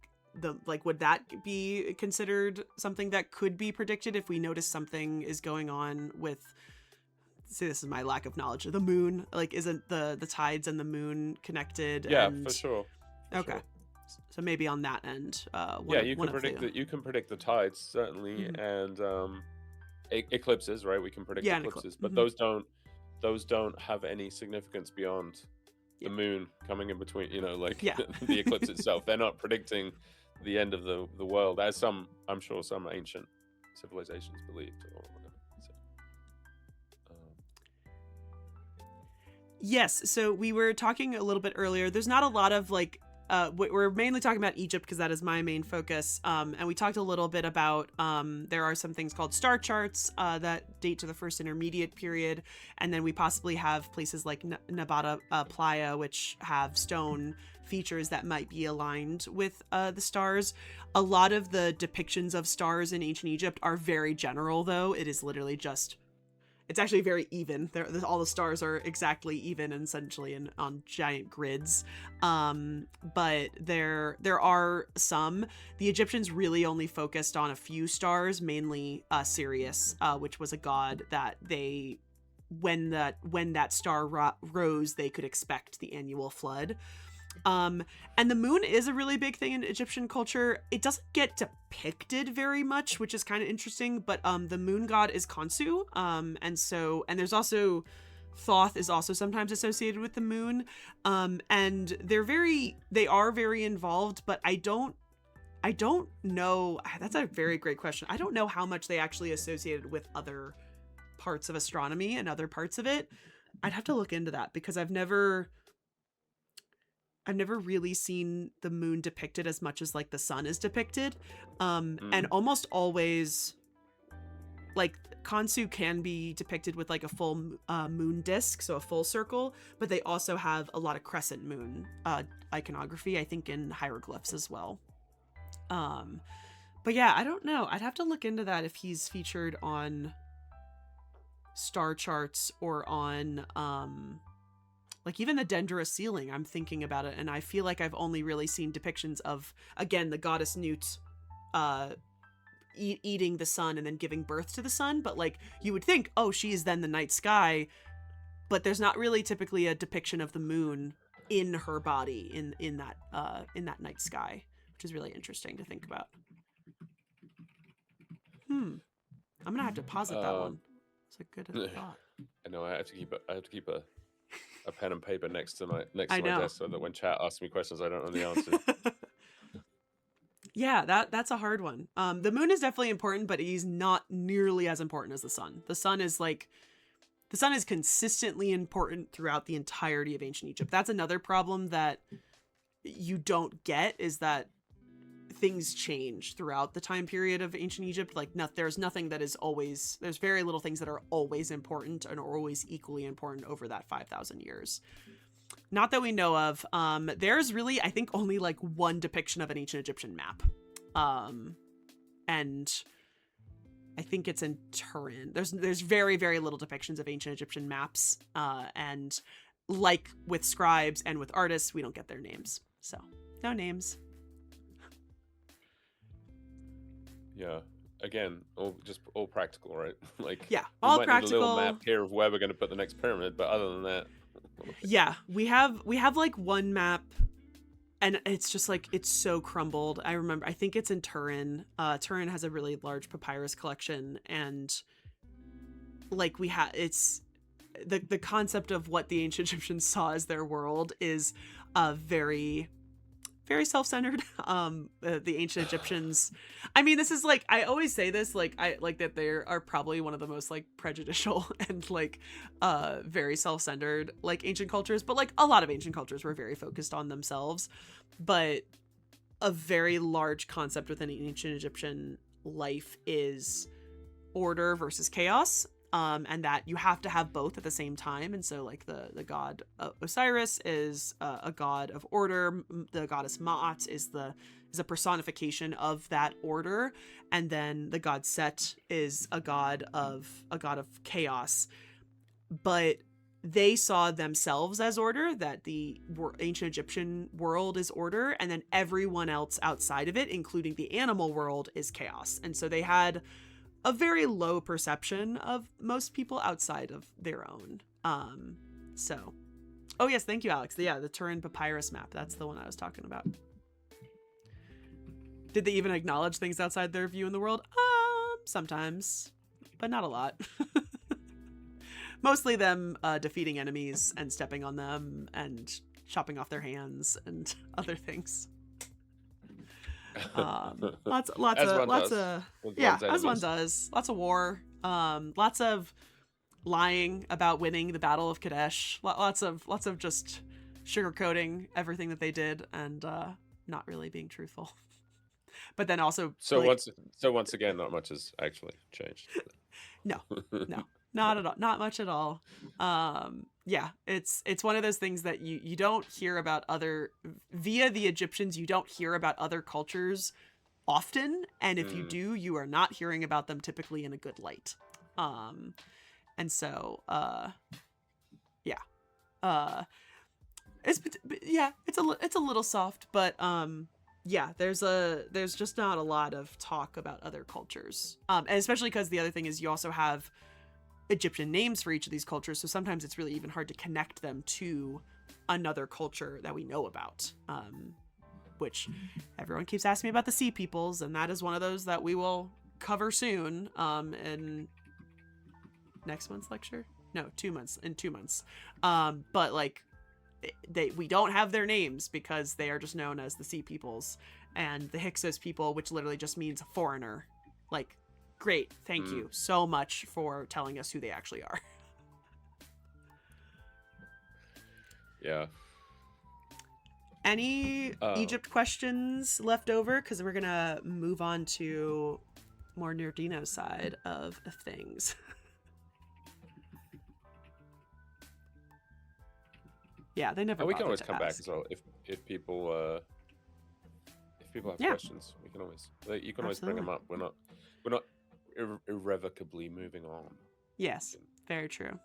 [SPEAKER 1] would that be considered something that could be predicted if we notice something is going on with, see, this is my lack of knowledge of the moon, like isn't the tides and the moon connected?
[SPEAKER 2] Yeah,
[SPEAKER 1] and...
[SPEAKER 2] for sure.
[SPEAKER 1] Okay.
[SPEAKER 2] Sure.
[SPEAKER 1] So maybe on that end,
[SPEAKER 2] you can predict the tides certainly, and eclipses, right? We can predict eclipses, but those don't have any significance beyond the moon coming in between. The eclipse itself. They're not predicting the end of the world, as I'm sure some ancient civilizations believed or whatever.
[SPEAKER 1] Yes, so we were talking a little bit earlier. There's not a lot of like, we're mainly talking about Egypt because that is my main focus. And we talked a little bit about, there are some things called star charts that date to the first intermediate period. And then we possibly have places like Nabata Playa, which have stone features that might be aligned with the stars. A lot of the depictions of stars in ancient Egypt are very general, though. It is literally just, it's actually very even. All the stars are exactly even, and essentially on giant grids. But there are some. The Egyptians really only focused on a few stars, mainly Sirius, which was a god that they, when that star rose, they could expect the annual flood. And the moon is a really big thing in Egyptian culture. It doesn't get depicted very much, which is kind of interesting, but the moon god is Khonsu. And there's also Thoth is also sometimes associated with the moon. And they are very involved, but I don't know. That's a very great question. I don't know how much they actually associated with other parts of astronomy and other parts of it. I'd have to look into that because I've never really seen the moon depicted as much as like the sun is depicted. And almost always, like, Khonsu can be depicted with like a full moon disk, so a full circle, but they also have a lot of crescent moon iconography, I think, in hieroglyphs as well. But yeah, I don't know. I'd have to look into that if he's featured on star charts or on like even the Dendera ceiling. I'm thinking about it, and I feel like I've only really seen depictions of, again, the goddess Nut eating the sun and then giving birth to the sun. But like, you would think, oh, she is then the night sky, but there's not really typically a depiction of the moon in her body in that night sky, which is really interesting to think about. I'm gonna have to posit that one. It's a good thought.
[SPEAKER 2] I know I have to keep a a pen and paper next to my
[SPEAKER 1] I know.
[SPEAKER 2] desk so that when chat asks me questions, I don't know the answer.
[SPEAKER 1] Yeah, that's a hard one. The moon is definitely important, but he's not nearly as important as the sun. The sun is consistently important throughout the entirety of ancient Egypt. That's another problem that you don't get, is that things change throughout the time period of ancient Egypt. Like, there's nothing that is always, there's very little things that are always important and are always equally important over that 5,000 years. Not that we know of. There's really, I think, only like one depiction of an ancient Egyptian map. And I think it's in Turin. There's very, very little depictions of ancient Egyptian maps. And like with scribes and with artists, we don't get their names. So, no names.
[SPEAKER 2] Yeah. Again, all practical, right? Like,
[SPEAKER 1] Yeah,
[SPEAKER 2] we
[SPEAKER 1] all
[SPEAKER 2] might
[SPEAKER 1] practical.
[SPEAKER 2] need a little map here of where we're going to put the next pyramid, but other than that,
[SPEAKER 1] yeah, we have like one map, and it's just like, it's so crumbled. I think it's in Turin. Turin has a really large papyrus collection, and like it's the concept of what the ancient Egyptians saw as their world is very, very self-centered. The ancient Egyptians, I mean, this is like, I always say this, like, I like that they are probably one of the most like prejudicial and like very self-centered like ancient cultures, but like a lot of ancient cultures were very focused on themselves. But a very large concept within ancient Egyptian life is order versus chaos. And that you have to have both at the same time. And so like the god Osiris is a god of order. The goddess Ma'at is a personification of that order. And then the god Set is a god of chaos. But they saw themselves as order, that the ancient Egyptian world is order, and then everyone else outside of it, including the animal world, is chaos. And so they had a very low perception of most people outside of their own. So, oh yes, thank you, Alex. The Turin papyrus map. That's the one I was talking about. Did they even acknowledge things outside their view in the world? Sometimes, but not a lot. Mostly them defeating enemies and stepping on them and chopping off their hands and other things. Lots of as one does. Lots of war. Lots of lying about winning the Battle of Kadesh. Lots of just sugarcoating everything that they did and not really being truthful. But then also,
[SPEAKER 2] once again, not much has actually changed.
[SPEAKER 1] No, not at all. Not much at all. Yeah, it's one of those things that you don't hear about via the Egyptians. You don't hear about other cultures often, and if you do, you are not hearing about them typically in a good light. And so it's a little soft, but yeah, there's just not a lot of talk about other cultures, and especially because the other thing is you also have Egyptian names for each of these cultures, so sometimes it's really even hard to connect them to another culture that we know about, which everyone keeps asking me about the Sea Peoples, and that is one of those that we will cover soon in next month's lecture. No, 2 months. In 2 months. But like we don't have their names because they are just known as the Sea Peoples, and the Hyksos people, which literally just means foreigner. Like, great, thank you so much for telling us who they actually are.
[SPEAKER 2] Yeah.
[SPEAKER 1] Any Egypt questions left over? Because we're gonna move on to more Nerdino's side of things. Yeah, they never.
[SPEAKER 2] We can always come back as well if people have questions. We can always you can always bring them up. We're not irrevocably moving on.
[SPEAKER 1] Yes, very true.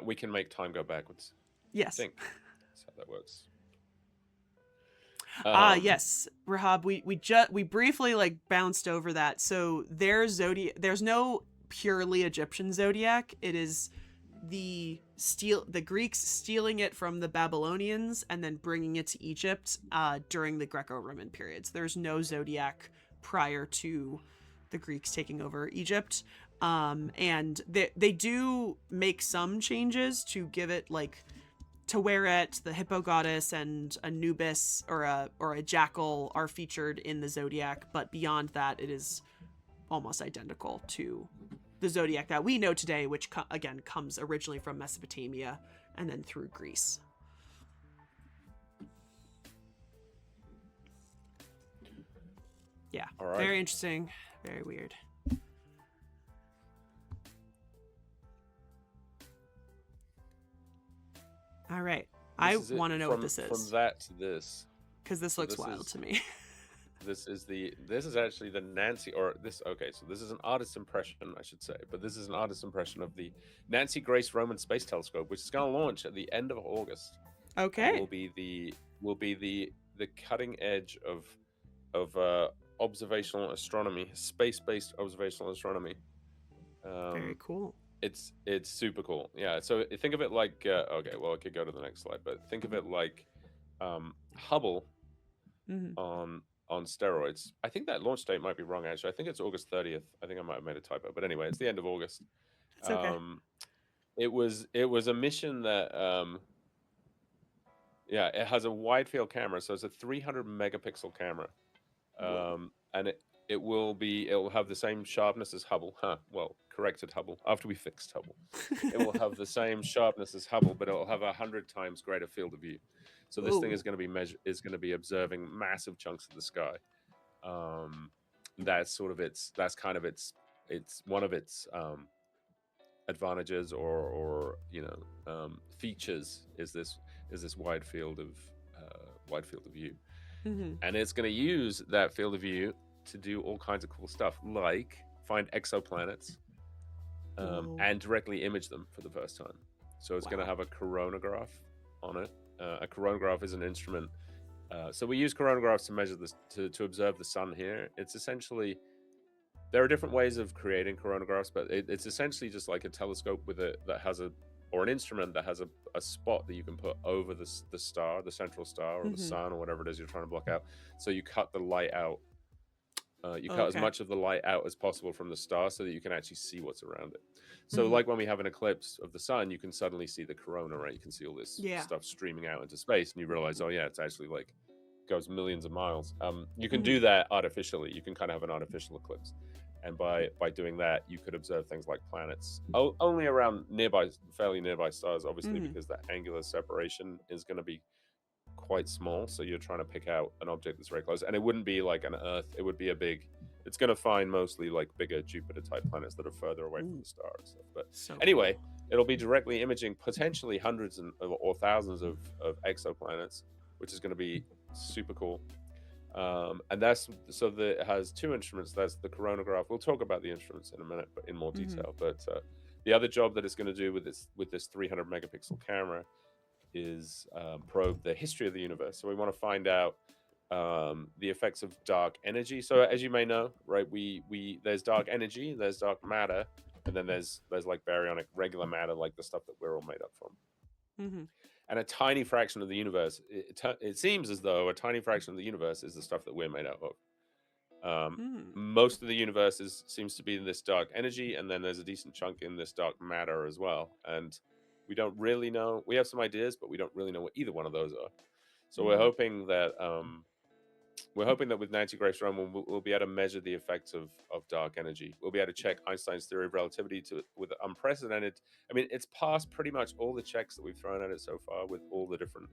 [SPEAKER 2] We can make time go backwards.
[SPEAKER 1] Yes,
[SPEAKER 2] I think that's how that works.
[SPEAKER 1] Yes, Rahab. We briefly like bounced over that. So there's no purely Egyptian zodiac. It is the Greeks stealing it from the Babylonians and then bringing it to Egypt during the Greco-Roman periods. There's no zodiac prior to the Greeks taking over Egypt. And they do make some changes to give it like Taweret, the hippo goddess, and Anubis or a jackal are featured in the zodiac, but beyond that, it is almost identical to the zodiac that we know today, which again comes originally from Mesopotamia and then through Greece. Yeah,
[SPEAKER 2] All right.
[SPEAKER 1] very interesting, very weird. All right, I want to know what this
[SPEAKER 2] From
[SPEAKER 1] is
[SPEAKER 2] that to this,
[SPEAKER 1] because this
[SPEAKER 2] so
[SPEAKER 1] looks
[SPEAKER 2] this
[SPEAKER 1] wild
[SPEAKER 2] is
[SPEAKER 1] to me.
[SPEAKER 2] this is actually the Nancy or this okay, so this is an artist's impression, I should say, but this is an artist's impression of the Nancy Grace Roman Space Telescope, which is going to launch at the end of August and
[SPEAKER 1] Okay,
[SPEAKER 2] will be the cutting edge of observational astronomy, space-based observational astronomy.
[SPEAKER 1] very
[SPEAKER 2] Um,
[SPEAKER 1] cool.
[SPEAKER 2] it's super cool. Yeah. So think of it like okay, well, I could go to the next slide, but think of it like Hubble
[SPEAKER 1] Mm-hmm.
[SPEAKER 2] on steroids. I think that launch date might be wrong actually. I think it's August 30th. I think I might have made a typo, but anyway, it's the end of August.
[SPEAKER 1] It's okay.
[SPEAKER 2] It was a mission that yeah, it has a wide field camera, so it's a 300 megapixel camera.
[SPEAKER 1] Whoa.
[SPEAKER 2] And it'll have the same sharpness as Hubble. Well, corrected Hubble after we fixed Hubble. It will have the same sharpness as Hubble, but it'll have 100 times greater field of view. So this thing
[SPEAKER 1] Whoa.
[SPEAKER 2] is going to be is going to be observing massive chunks of the sky. That's sort of that's kind of it's one of its advantages or features is this wide field of view.
[SPEAKER 1] Mm-hmm.
[SPEAKER 2] And it's going to use that field of view to do all kinds of cool stuff, like find exoplanets and directly image them for the first time. So it's going to have a coronagraph on it. A coronagraph is an instrument. So we use coronagraphs to measure this, to observe the sun here. It's essentially, there are different ways of creating coronagraphs, but it's essentially just like a telescope or an instrument that has a spot that you can put over the star, the central star, or the sun, or whatever it is you're trying to block out. So you cut the light out. You cut as much of the light out as possible from the star so that you can actually see what's around it. So like when we have an eclipse of the sun, you can suddenly see the corona, right? You can see all this stuff streaming out into space, and you realize, oh yeah, it's actually like goes millions of miles. You can do that artificially. You can kind of have an artificial eclipse. And by doing that, you could observe things like planets only around fairly nearby stars, obviously, because the angular separation is going to be quite small. So you're trying to pick out an object that's very close. And it wouldn't be like an Earth. It would be it's going to find mostly like bigger Jupiter-type planets that are further away from the star and stuff. But anyway, it'll be directly imaging potentially hundreds or thousands of exoplanets, which is going to be super cool. And it has two instruments. That's the coronagraph. We'll talk about the instruments in a minute, but in more detail. But the other job that it's going to do with this 300 megapixel camera is probe the history of the universe. So we want to find out the effects of dark energy. So as you may know, right, there's dark energy, there's dark matter, and then there's like baryonic regular matter, like the stuff that we're all made up from. And a tiny fraction of the universe, it seems as though a tiny fraction of the universe is the stuff that we're made out of. Most of the universe seems to be in this dark energy, and then there's a decent chunk in this dark matter as well. And we don't really know. We have some ideas, but we don't really know what either one of those are. So we're hoping that with Nancy Grace Roman, we'll be able to measure the effects of dark energy. We'll be able to check Einstein's theory of relativity with unprecedented. I mean, it's passed pretty much all the checks that we've thrown at it so far with all the different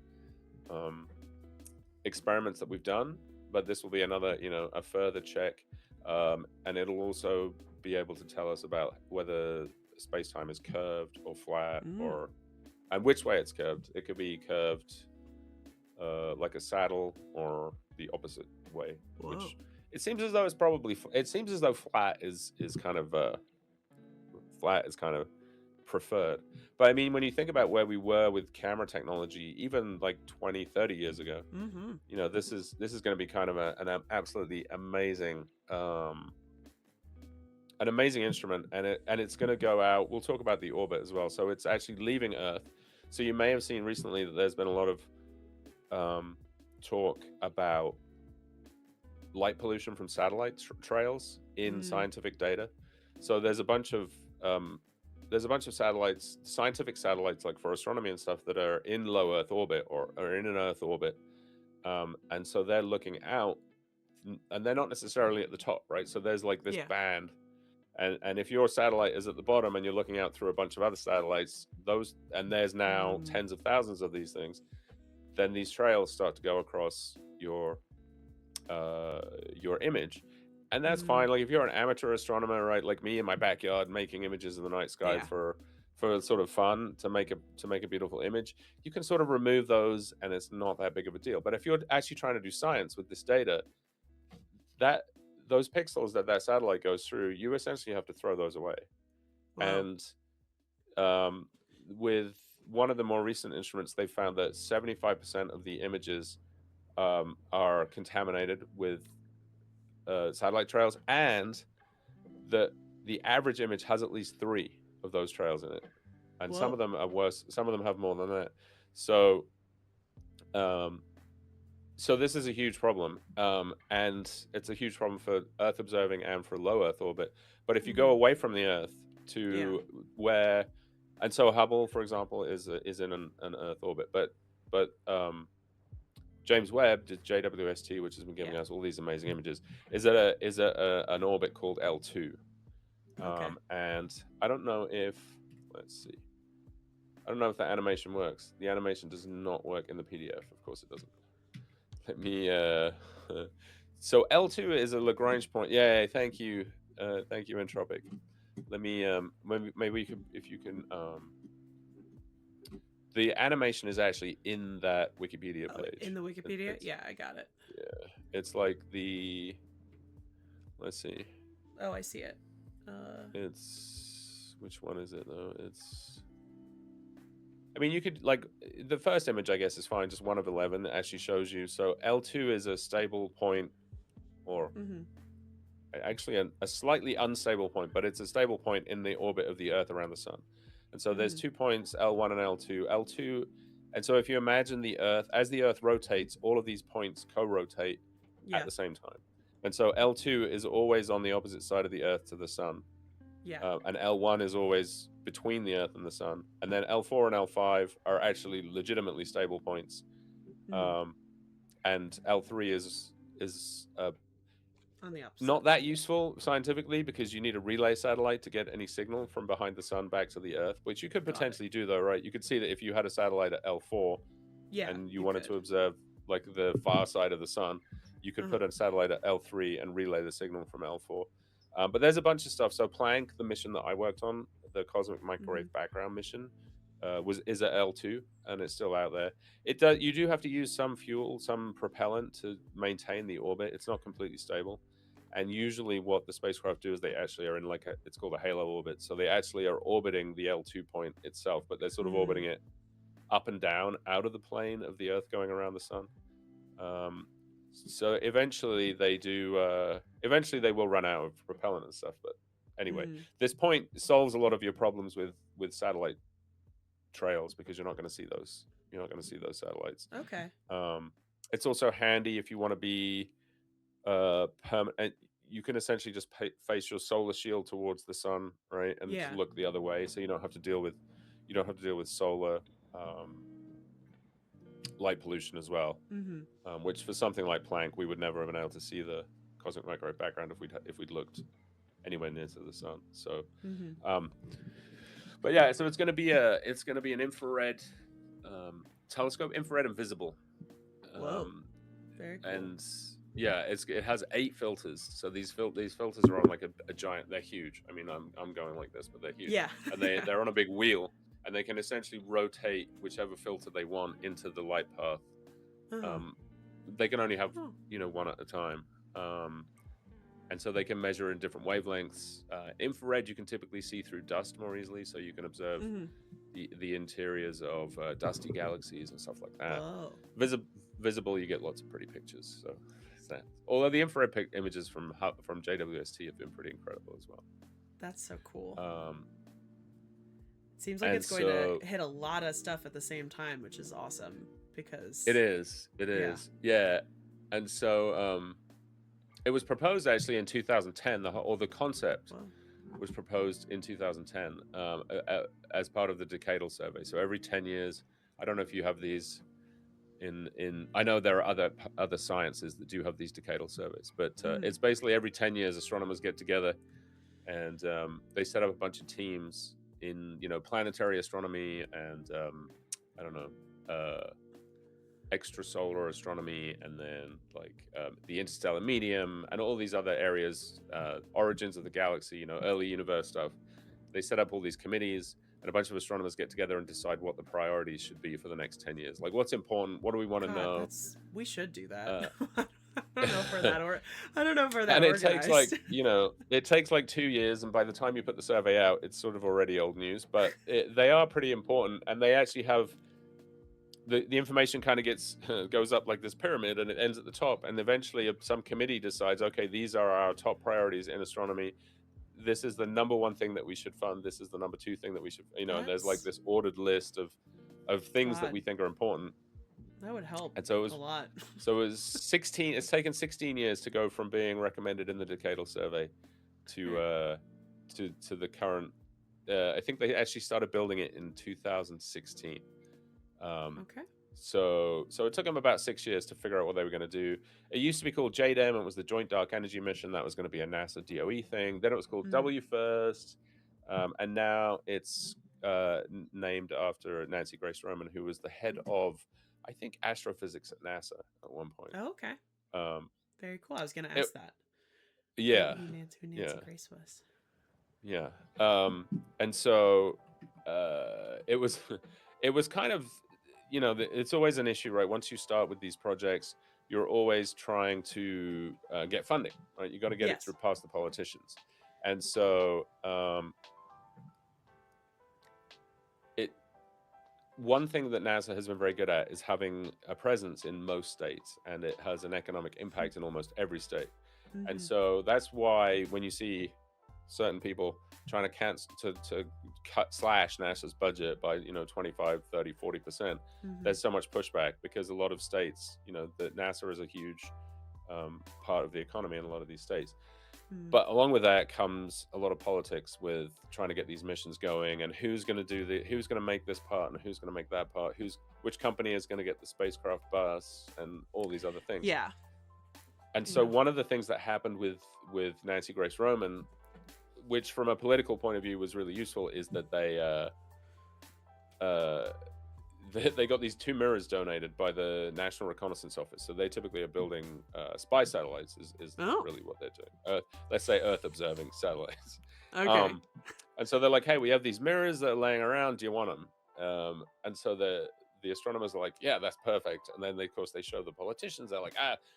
[SPEAKER 2] experiments that we've done. But this will be another, a further check, and it'll also be able to tell us about whether space-time is curved or flat, and which way it's curved. It could be curved like a saddle, or the opposite way. Which it seems as though flat is kind of preferred. But I mean, when you think about where we were with camera technology, even like 20, 30 years ago, this is going to be kind of an absolutely amazing instrument, and it's going to go out. We'll talk about the orbit as well. So it's actually leaving Earth. So you may have seen recently that there's been a lot of talk about light pollution from satellite trails in scientific data. So there's a bunch of satellites, scientific satellites, like for astronomy and stuff, that are in low Earth orbit or are in an Earth orbit, and so they're looking out, and they're not necessarily at the top, right? So there's like this
[SPEAKER 1] Yeah.
[SPEAKER 2] band, and if your satellite is at the bottom and you're looking out through a bunch of other satellites, and there's now tens of thousands of these things, then these trails start to go across your image, and that's fine. Like if you're an amateur astronomer, right, like me in my backyard making images of the night sky
[SPEAKER 1] Yeah.
[SPEAKER 2] for sort of fun, to make a beautiful image, you can sort of remove those and it's not that big of a deal. But if you're actually trying to do science with this data, that those pixels that satellite goes through, you essentially have to throw those away.
[SPEAKER 1] Wow.
[SPEAKER 2] And with one of the more recent instruments, they found that 75% of the images are contaminated with satellite trails, and the average image has at least 3 of those trails in it, and some
[SPEAKER 1] Whoa.
[SPEAKER 2] of them are worse. Some of them have more than that. So, so this is a huge problem, and it's a huge problem for Earth observing and for low Earth orbit. But if you go away from the Earth to where, and so Hubble, for example, is in an Earth orbit, but James Webb, JWST, which has been giving us all these amazing images, is at an orbit called L2.
[SPEAKER 1] Okay.
[SPEAKER 2] And I don't know if, let's see, I don't know if that animation works. The animation does not work in the PDF. Of course it doesn't. Let me, so L2 is a Lagrange point. Yay, thank you, Entropic. Let me, maybe you could, if you can, the animation is actually in that Wikipedia page.
[SPEAKER 1] In the Wikipedia? Yeah, I got it.
[SPEAKER 2] Yeah, it's like the, let's see.
[SPEAKER 1] Oh, I see it.
[SPEAKER 2] It's, which one is it though? It's, I mean, you could, like, the first image, I guess, is fine. Just 1 of 11 that actually shows you. So L2 is a stable point, or actually a slightly unstable point, but it's a stable point in the orbit of the Earth around the sun. And so there's 2 points, L1 and L2. L2, and so if you imagine the Earth, as the Earth rotates, all of these points co-rotate at the same time. And so L2 is always on the opposite side of the Earth to the sun.
[SPEAKER 1] Yeah.
[SPEAKER 2] And L1 is always between the Earth and the sun. And then L4 and L5 are actually legitimately stable points. And L3 is
[SPEAKER 1] on the opposite.
[SPEAKER 2] not that useful scientifically, because you need a relay satellite to get any signal from behind the sun back to the Earth, which you could potentially do though, right? You could see that if you had a satellite at L4 and you wanted to observe like the far side of the sun, you could put a satellite at L3 and relay the signal from L4. But there's a bunch of stuff. So Planck, the mission that I worked on, the Cosmic Microwave Background mission, is at L2, and it's still out there. You do have to use some fuel, some propellant to maintain the orbit. It's not completely stable. And usually what the spacecraft do is they actually are in it's called a halo orbit. So they actually are orbiting the L2 point itself, but they're sort of orbiting it up and down out of the plane of the Earth going around the sun. So eventually they will run out of propellant and stuff. But anyway, this point solves a lot of your problems with satellite trails, because you're not going to see those. You're not going to see those satellites.
[SPEAKER 1] Okay.
[SPEAKER 2] It's also handy if you want to be permanent. You can essentially just face your solar shield towards the sun, right, and just look the other way, so you don't have to deal with solar light pollution as well. Which for something like Planck, we would never have been able to see the cosmic microwave background if we'd looked anywhere near to the sun. So, but yeah, so it's going to be an infrared telescope, infrared and visible.
[SPEAKER 1] Whoa, very cool.
[SPEAKER 2] And yeah, it has 8 filters. So these filters are on like a giant. They're huge. I mean, I'm going like this, but they're huge.
[SPEAKER 1] Yeah.
[SPEAKER 2] And they're on a big wheel, and they can essentially rotate whichever filter they want into the light path. They can only have one at a time, and so they can measure in different wavelengths. Infrared, you can typically see through dust more easily, so you can observe the interiors of dusty galaxies and stuff like that. Visible, you get lots of pretty pictures. So although the infrared images from JWST have been pretty incredible as well.
[SPEAKER 1] That's so cool. Seems like it's going to hit a lot of stuff at the same time, which is awesome, because
[SPEAKER 2] it is. Yeah. And so it was proposed actually in 2010, the concept was proposed in 2010 as part of the decadal survey. So every 10 years, I don't know if you have these in I know there are other sciences that do have these decadal surveys, but it's basically every 10 years astronomers get together and they set up a bunch of teams in planetary astronomy and I don't know extrasolar astronomy, and then like the interstellar medium and all these other areas, origins of the galaxy, early universe stuff. They set up all these committees, and a bunch of astronomers get together and decide what the priorities should be for the next 10 years. Like, what's important? What do we want to
[SPEAKER 1] God,
[SPEAKER 2] know?
[SPEAKER 1] we should do that.
[SPEAKER 2] Uh,
[SPEAKER 1] I don't know for that, or I don't know for that
[SPEAKER 2] and it takes
[SPEAKER 1] organized.
[SPEAKER 2] it takes like 2 years, and by the time you put the survey out, it's sort of already old news. But they are pretty important, and they actually have the information kind of gets goes up like this pyramid, and it ends at the top, and eventually some committee decides, okay, these are our top priorities in astronomy. This is the number one thing that we should fund. This is the number two thing that we should, and there's like this ordered list of things that we think are important.
[SPEAKER 1] That would help.
[SPEAKER 2] And so it was
[SPEAKER 1] a lot.
[SPEAKER 2] So it was 16. It's taken 16 years to go from being recommended in the decadal survey to the current. I think they actually started building it in 2016.
[SPEAKER 1] Okay.
[SPEAKER 2] So it took them about 6 years to figure out what they were going to do. It used to be called JDEM. It was the Joint Dark Energy Mission. That was going to be a NASA DOE thing. Then it was called WFIRST, and now it's named after Nancy Grace Roman, who was the head of, I think, astrophysics at NASA at one point.
[SPEAKER 1] Oh, okay. Very cool. I was going to ask that.
[SPEAKER 2] Yeah.
[SPEAKER 1] Who Nancy Grace was.
[SPEAKER 2] Yeah. And so it was kind of, it's always an issue, right? Once you start with these projects, you're always trying to get funding, right? You got to get it through past the politicians. And so one thing that NASA has been very good at is having a presence in most states, and it has an economic impact in almost every state. And so that's why when you see certain people trying to slash NASA's budget by 25, 30, 40%, there's so much pushback, because a lot of states, that NASA is a huge part of the economy in a lot of these states. But along with that comes a lot of politics with trying to get these missions going, and who's going to make this part and who's going to make that part, which company is going to get the spacecraft bus, and all these other things.
[SPEAKER 1] Yeah.
[SPEAKER 2] And so one of the things that happened with Nancy Grace Roman, which from a political point of view was really useful, is that they got these 2 mirrors donated by the National Reconnaissance Office. So they typically are building spy satellites is really what they're doing. Let's say Earth observing satellites.
[SPEAKER 1] Okay.
[SPEAKER 2] And so they're like, hey, we have these mirrors that are laying around. Do you want them? And so the astronomers are like, yeah, that's perfect. And then of course they show the politicians. They're like,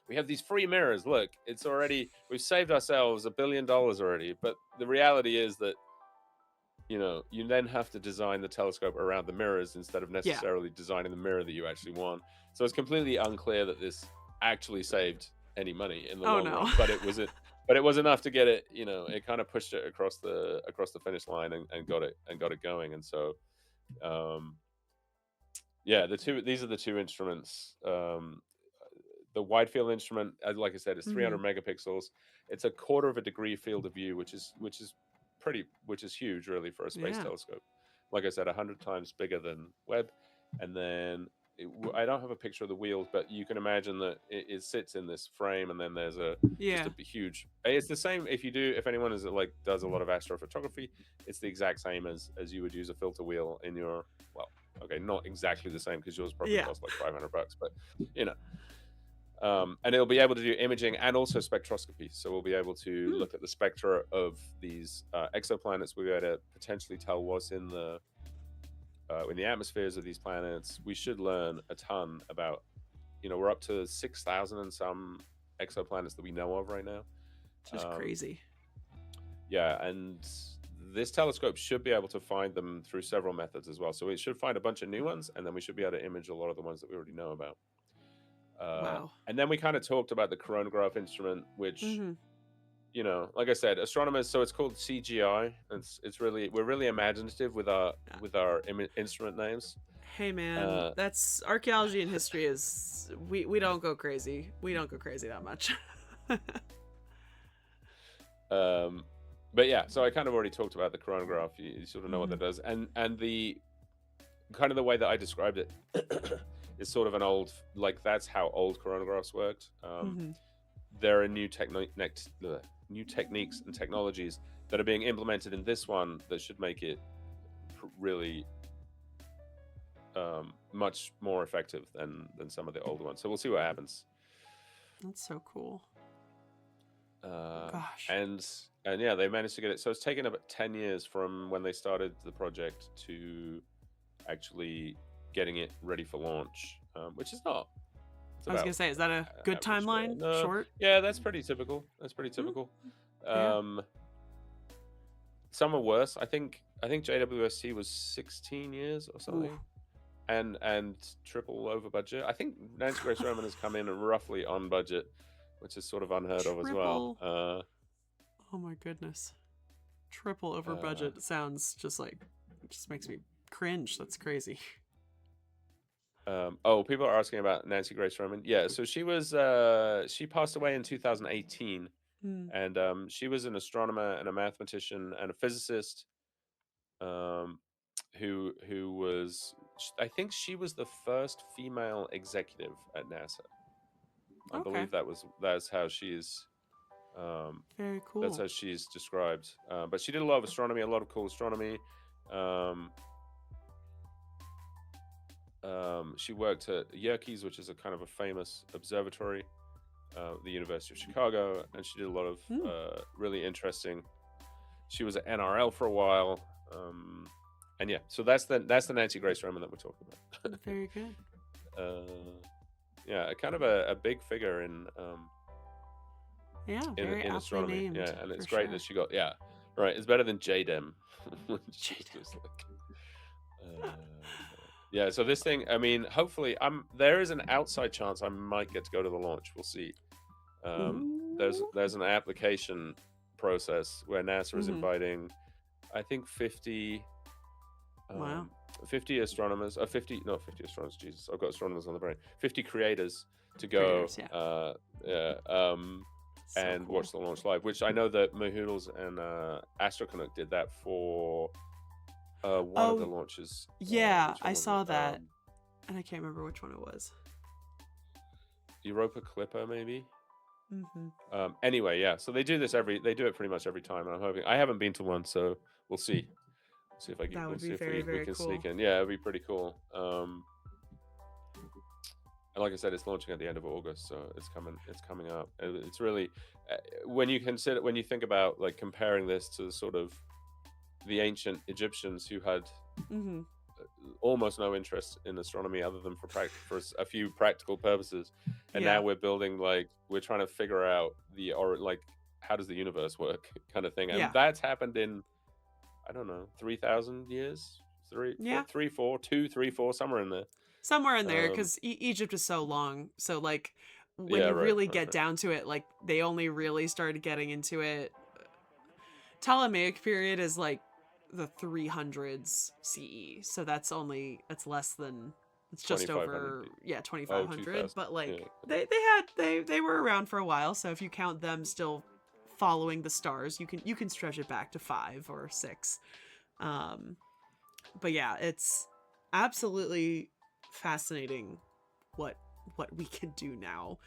[SPEAKER 2] we have these free mirrors. Look, we've saved ourselves $1 billion already. But the reality is that you then have to design the telescope around the mirrors instead of necessarily designing the mirror that you actually want. So it's completely unclear that this actually saved any money in the long run. But it was enough to get it. It kind of pushed it across the finish line and got it going. And so, these are the 2 instruments. The wide field instrument, like I said, is 300 megapixels. It's a quarter of a degree field of view, which is huge, really, for a space telescope. Like I said, 100 times bigger than Webb. And then I don't have a picture of the wheels, but you can imagine that it sits in this frame, and then there's just a huge. It's the same if anyone does a lot of astrophotography. It's the exact same as you would use a filter wheel in your. Well, okay, not exactly the same, because yours probably costs like $500, but and it'll be able to do imaging and also spectroscopy. So we'll be able to look at the spectra of these exoplanets. We'll be able to potentially tell what's in the atmospheres of these planets. We should learn a ton about, we're up to 6,000 and some exoplanets that we know of right now.
[SPEAKER 1] Just crazy.
[SPEAKER 2] Yeah, and this telescope should be able to find them through several methods as well. So it should find a bunch of new ones, and then we should be able to image a lot of the ones that we already know about.
[SPEAKER 1] Wow.
[SPEAKER 2] And then we kind of talked about the coronagraph instrument, which, like I said, astronomers. So it's called CGI. We're really imaginative with our instrument names.
[SPEAKER 1] Hey man, that's archaeology and history. We don't go crazy. We don't go crazy that much.
[SPEAKER 2] but yeah, so I kind of already talked about the chronograph. You sort of know what
[SPEAKER 1] Hmm.
[SPEAKER 2] that does, and the kind of the way that I described it is sort of an old, like that's how old chronographs worked.
[SPEAKER 1] Hmm.
[SPEAKER 2] There are new techniques and technologies that are being implemented in this one that should make it really much more effective than some of the older ones. So we'll see what happens.
[SPEAKER 1] That's so cool.
[SPEAKER 2] Um,
[SPEAKER 1] Gosh.
[SPEAKER 2] and and yeah, they managed to get it. So it's taken about 10 years from when they started the project to actually getting it ready for launch, which is not. It's
[SPEAKER 1] I was gonna
[SPEAKER 2] about
[SPEAKER 1] say, is that a good
[SPEAKER 2] average, but
[SPEAKER 1] timeline?
[SPEAKER 2] no,
[SPEAKER 1] Short?
[SPEAKER 2] yeah, that's pretty typical. That's pretty
[SPEAKER 1] Mm,
[SPEAKER 2] typical.
[SPEAKER 1] fair.
[SPEAKER 2] Um, some are worse. I think JWST was 16 years or
[SPEAKER 1] Ooh.
[SPEAKER 2] something, and triple over budget. I think Nancy Grace Roman has come in roughly on budget, which is sort of unheard of as well.
[SPEAKER 1] Triple. Oh my goodness. Triple over
[SPEAKER 2] Uh,
[SPEAKER 1] budget sounds just like, it just makes me cringe. That's crazy.
[SPEAKER 2] oh, people are asking about Nancy Grace Roman. Yeah, so she passed away in 2018,
[SPEAKER 1] Hmm.
[SPEAKER 2] and she was an astronomer and a mathematician and a physicist. Um, who was, I think she was the first female executive at NASA. I
[SPEAKER 1] Okay.
[SPEAKER 2] believe um,
[SPEAKER 1] Very
[SPEAKER 2] that's
[SPEAKER 1] cool.
[SPEAKER 2] how she's described. But she did a lot of astronomy, a lot of cool astronomy. Um, she worked at Yerkes, which is a kind of a famous observatory, the University of Chicago, and she did a lot of
[SPEAKER 1] Hmm.
[SPEAKER 2] really interesting. She was at NRL for a while, and yeah, so that's the Nancy Grace Roman that we're talking about.
[SPEAKER 1] Very good.
[SPEAKER 2] Yeah, kind of a big figure
[SPEAKER 1] Yeah, very
[SPEAKER 2] in
[SPEAKER 1] aptly
[SPEAKER 2] astronomy.
[SPEAKER 1] named
[SPEAKER 2] Yeah, and
[SPEAKER 1] for
[SPEAKER 2] it's great that
[SPEAKER 1] sure.
[SPEAKER 2] she got, yeah, right. It's better than JDEM, which is
[SPEAKER 1] Jada.
[SPEAKER 2] just like yeah. So this thing, I mean, hopefully, there is an outside chance I might get to go to the launch. We'll see.
[SPEAKER 1] Ooh.
[SPEAKER 2] There's an application process where NASA is
[SPEAKER 1] Hmm.
[SPEAKER 2] inviting, I think 50
[SPEAKER 1] Wow.
[SPEAKER 2] 50 astronomers, 50, not 50 astronomers, Jesus, I've got astronomers on the brain, 50 creators to go
[SPEAKER 1] Creators, yeah.
[SPEAKER 2] yeah,
[SPEAKER 1] So
[SPEAKER 2] and
[SPEAKER 1] cool.
[SPEAKER 2] watch the launch live, which I know that Mahoodles and Astrocanuck did that for one of the
[SPEAKER 1] Oh,
[SPEAKER 2] launches.
[SPEAKER 1] yeah,
[SPEAKER 2] Which
[SPEAKER 1] I
[SPEAKER 2] one was
[SPEAKER 1] saw
[SPEAKER 2] it?
[SPEAKER 1] that, and I can't remember which one it was.
[SPEAKER 2] Europa Clipper, maybe.
[SPEAKER 1] Hmm.
[SPEAKER 2] Anyway, yeah, so they do it pretty much every time, and I'm hoping, I haven't been to one, so we'll see. See if I can,
[SPEAKER 1] That
[SPEAKER 2] we'll
[SPEAKER 1] would be
[SPEAKER 2] see if
[SPEAKER 1] very,
[SPEAKER 2] we
[SPEAKER 1] very
[SPEAKER 2] can sneak
[SPEAKER 1] cool.
[SPEAKER 2] in. Yeah, it'd be pretty cool. And like I said, it's launching at the end of August, so it's coming up. It's really, when you think about like comparing this to sort of the ancient Egyptians who had
[SPEAKER 1] Hmm.
[SPEAKER 2] almost no interest in astronomy other than for a few practical purposes, and now
[SPEAKER 1] Yeah.
[SPEAKER 2] we're trying to figure out like how does the universe work kind of thing, and
[SPEAKER 1] Yeah.
[SPEAKER 2] that's happened in, I don't know, 3,000 years,
[SPEAKER 1] Yeah.
[SPEAKER 2] 3, 4, somewhere in there.
[SPEAKER 1] Somewhere in there,
[SPEAKER 2] Um,
[SPEAKER 1] because Egypt is so long. So, like, when
[SPEAKER 2] yeah,
[SPEAKER 1] you
[SPEAKER 2] right,
[SPEAKER 1] really
[SPEAKER 2] right,
[SPEAKER 1] get
[SPEAKER 2] right.
[SPEAKER 1] down to it, like, they only really started getting into it. Ptolemaic period is like the 300s CE. So that's less than, it's just
[SPEAKER 2] 2,500
[SPEAKER 1] over,
[SPEAKER 2] people.
[SPEAKER 1] yeah,
[SPEAKER 2] Oh,
[SPEAKER 1] 2500,
[SPEAKER 2] 2,000.
[SPEAKER 1] but
[SPEAKER 2] Yeah.
[SPEAKER 1] like they were around for a while, so if you count them still following the stars, you can stretch it back to 5 or 6. Um but yeah, it's absolutely fascinating what we can do now.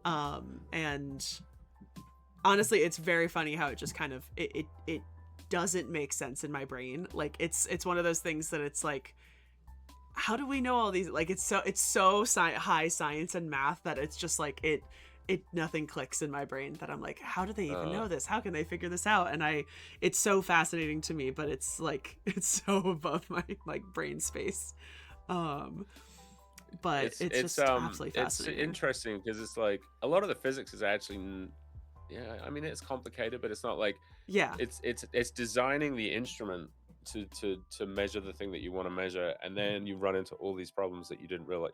[SPEAKER 1] And honestly, it's very funny how it just kind of it doesn't make sense in my brain. Like it's one of those things that it's like, how do we know all these, like it's so high science and math that it's just like it nothing clicks in my brain, that I'm like, how do they even
[SPEAKER 2] Uh,
[SPEAKER 1] know this? How can they figure this out? And it's so fascinating to me, but it's like it's so above my like brain space. Um but it's just absolutely
[SPEAKER 2] it's
[SPEAKER 1] fascinating.
[SPEAKER 2] interesting because it's like a lot of the physics is actually, yeah, I mean it's complicated, but it's not like
[SPEAKER 1] Yeah.
[SPEAKER 2] it's designing the instrument to measure the thing that you want to measure, and then you run into all these problems that you didn't realize,